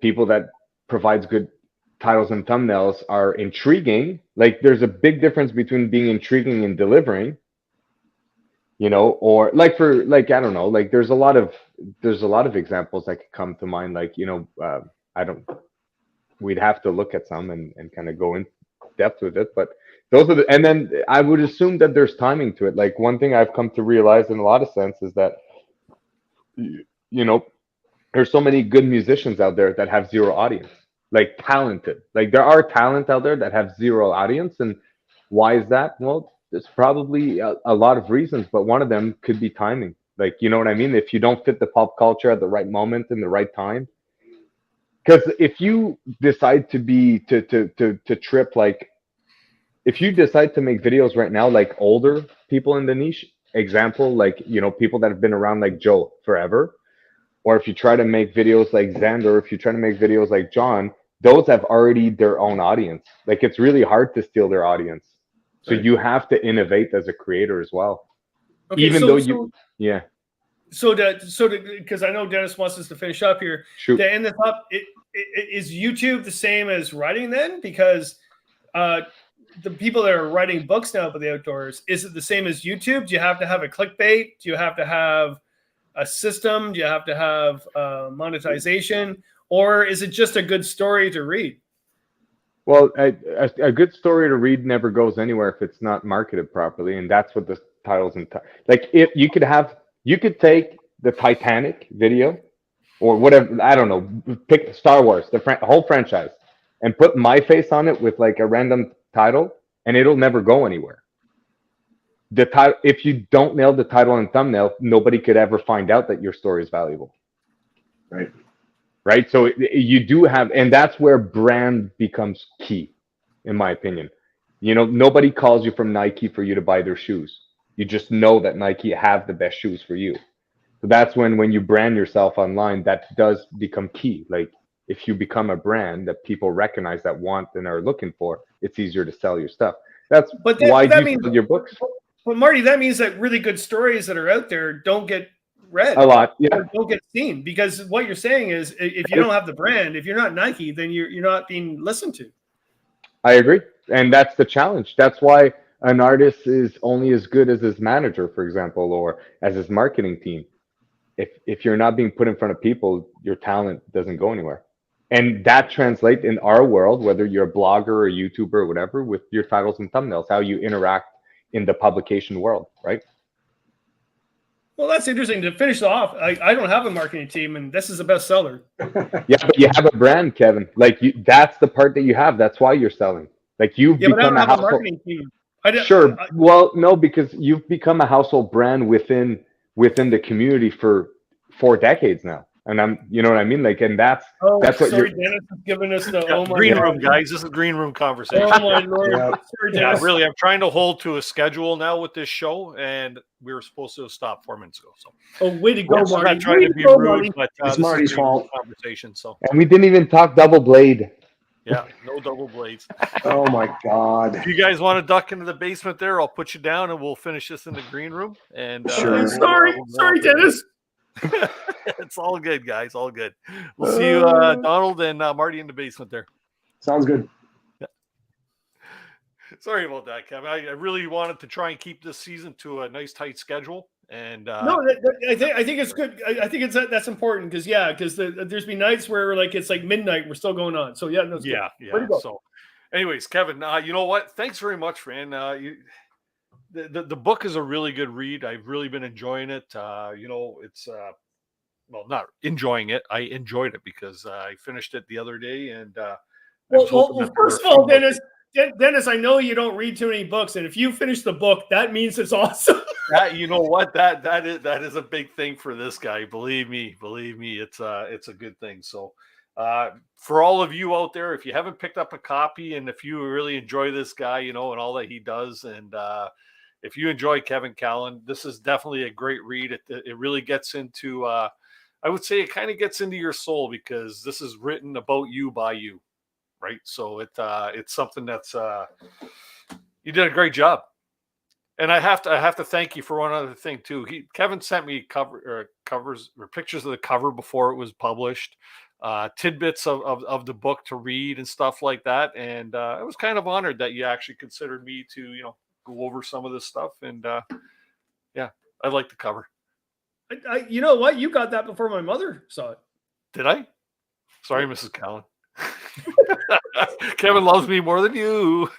N: people that provides good titles and thumbnails are intriguing, like there's a big difference between being intriguing and delivering. Or like I don't know, like there's a lot of examples that could come to mind. Like, we'd have to look at some and kind of go in depth with it, but those are and then I would assume that there's timing to it. Like one thing I've come to realize in a lot of sense is that, there's so many good musicians out there that have zero audience, like talented, like there are talent out there that have zero audience. And why is that? Well, there's probably a lot of reasons, but one of them could be timing. Like, you know what I mean? If you don't fit the pop culture at the right moment in the right time, because if you decide to trip, like if you decide to make videos right now, like older people in the niche, example, like, people that have been around like Joe forever, or if you try to make videos like Xander, if you try to make videos like John, those have already their own audience. Like it's really hard to steal their audience. So you have to innovate as a creator as well. Okay, even though yeah.
E: because I know Dennis wants us to finish up here.
N: Shoot.
E: To end this up, is YouTube the same as writing then? Because the people that are writing books now about the outdoors, is it the same as YouTube? Do you have to have a clickbait? Do you have to have a system? Do you have to have monetization? Or is it just a good story to read?
N: Well, a good story to read never goes anywhere if it's not marketed properly, and that's what the titles and like. If you could take the Titanic video or whatever, I don't know, pick Star Wars, the whole franchise, and put my face on it with like a random title, and it'll never go anywhere. The title, if you don't nail the title and thumbnail, nobody could ever find out that your story is valuable. Right. So you do have, and that's where brand becomes key, in my opinion. You know, nobody calls you from Nike for you to buy their shoes. You just know that Nike have the best shoes for you. So that's when you brand yourself online, that does become key. Like if you become a brand that people recognize, that want and are looking for, it's easier to sell your stuff. That's why you sell your books.
E: But Marty, that means that really good stories that are out there don't get read.
N: A lot, yeah.
E: Don't get seen, because what you're saying is if you don't have the brand, if you're not Nike, then you're not being listened to.
N: I agree. And that's the challenge. That's why an artist is only as good as his manager, for example, or as his marketing team. If you're not being put in front of people, your talent doesn't go anywhere. And that translates in our world, whether you're a blogger or a YouTuber or whatever, with your titles and thumbnails, how you interact in the publication world, right?
E: Well, that's interesting. To finish off, I don't have a marketing team, and this is a bestseller.
N: Yeah, but you have a brand, Kevin. Like that's the part that you have. That's why you're selling. Like you've become a household.
E: Marketing team.
N: Sure. Well, no, because you've become a household brand within the community for 4 decades now. And you know what I mean? Like, and that's what
E: Dennis is giving us the
J: green room, guys. This is a green room conversation.
E: Oh my Lord.
N: Yeah.
E: Sorry,
J: Yeah,
E: Dennis.
J: really, I'm trying to hold to a schedule now with this show, and we were supposed to stop 4 minutes ago. So,
E: way to go,
J: I'm
E: Marty.
J: not trying to be rude, but
L: It's
J: this
L: Marty's
J: is a green room
L: fault.
J: conversation. So,
N: And we didn't even talk double blade.
J: yeah, no double blades.
L: Oh my God.
J: If you guys want to duck into the basement there, I'll put you down, and we'll finish this in the green room. And
L: Sure.
E: Sorry, Dennis.
J: It's all good, guys. All good. We'll see you, Donald and Marty, in the basement there.
L: Sounds good.
J: Sorry about that, Kevin. I really wanted to try and keep this season to a nice tight schedule, and
E: No, I think it's good. I think that's important because there's been nights where it's like midnight, we're still going on. So no, it's good. Way to go.
J: So, anyways, Kevin, you know what? Thanks very much, man. The book is a really good read. I've really been enjoying it. It's well, not enjoying it. I enjoyed it because I finished it the other day, and
E: well, first of all, Dennis, I know you don't read too many books, and if you finish the book, that means it's awesome.
J: You know what? That is a big thing for this guy. Believe me, it's a good thing. So, for all of you out there, if you haven't picked up a copy, and if you really enjoy this guy, and all that he does, and if you enjoy Kevin Callan, this is definitely a great read. It really gets into, I would say, it kind of gets into your soul because this is written about you by you. Right, so it's something that's you did a great job, and I have to thank you for one other thing too. Kevin sent me covers or pictures of the cover before it was published, tidbits of the book to read and stuff like that, and I was kind of honored that you actually considered me to go over some of this stuff, and I like the cover.
E: You know what? You got that before my mother saw it.
J: Did I? Sorry, Mrs. Callan. Kevin loves me more than you.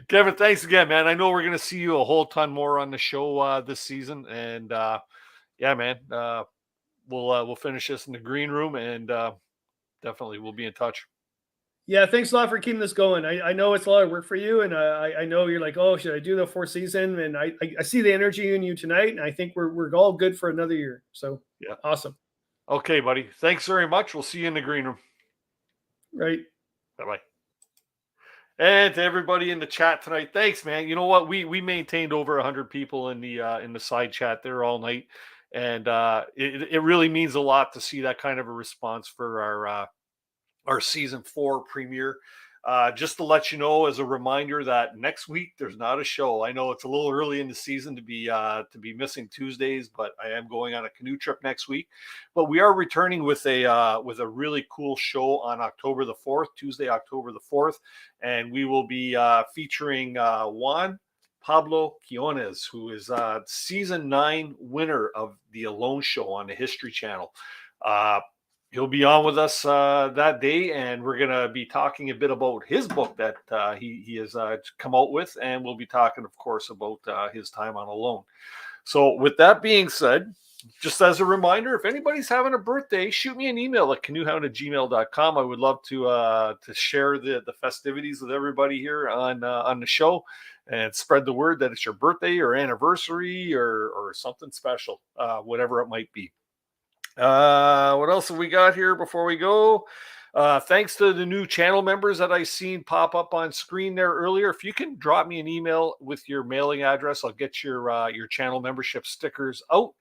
J: Kevin, thanks again, man. I know we're going to see you a whole ton more on the show this season, and man, we'll finish this in the green room, and definitely we'll be in touch.
E: Yeah, thanks a lot for keeping this going. I know it's a lot of work for you, and I know you're like, oh, should I do the 4th season? And I see the energy in you tonight, and I think we're all good for another year. So
J: yeah,
E: awesome.
J: Okay, buddy. Thanks very much. We'll see you in the green room.
E: Right.
J: Bye-bye. And to everybody in the chat tonight, thanks, man. You know what? We maintained over 100 people in the side chat there all night, and it really means a lot to see that kind of a response for our season 4 premiere. Just to let you know, as a reminder, that next week there's not a show. I know it's a little early in the season to be missing Tuesdays, but I am going on a canoe trip next week. But we are returning with a really cool show on October the 4th, Tuesday, October the 4th, and we will be featuring Juan Pablo Quiones, who is season 9 winner of the Alone Show on the History Channel. He'll be on with us that day, and we're going to be talking a bit about his book that he has come out with, and we'll be talking, of course, about his time on Alone. So with that being said, just as a reminder, if anybody's having a birthday, shoot me an email at canoehound@gmail.com. I would love to share the festivities with everybody here on the show and spread the word that it's your birthday or anniversary or something special, whatever it might be. What else have we got here before we go? Thanks to the new channel members that I seen pop up on screen there earlier. If you can drop me an email with your mailing address, I'll get your channel membership stickers out,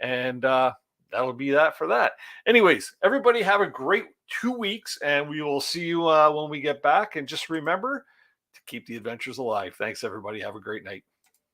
J: and that'll be that for that. Anyways, everybody have a great 2 weeks, and we will see you when we get back. And just remember to keep the adventures alive. Thanks, everybody. Have a great night.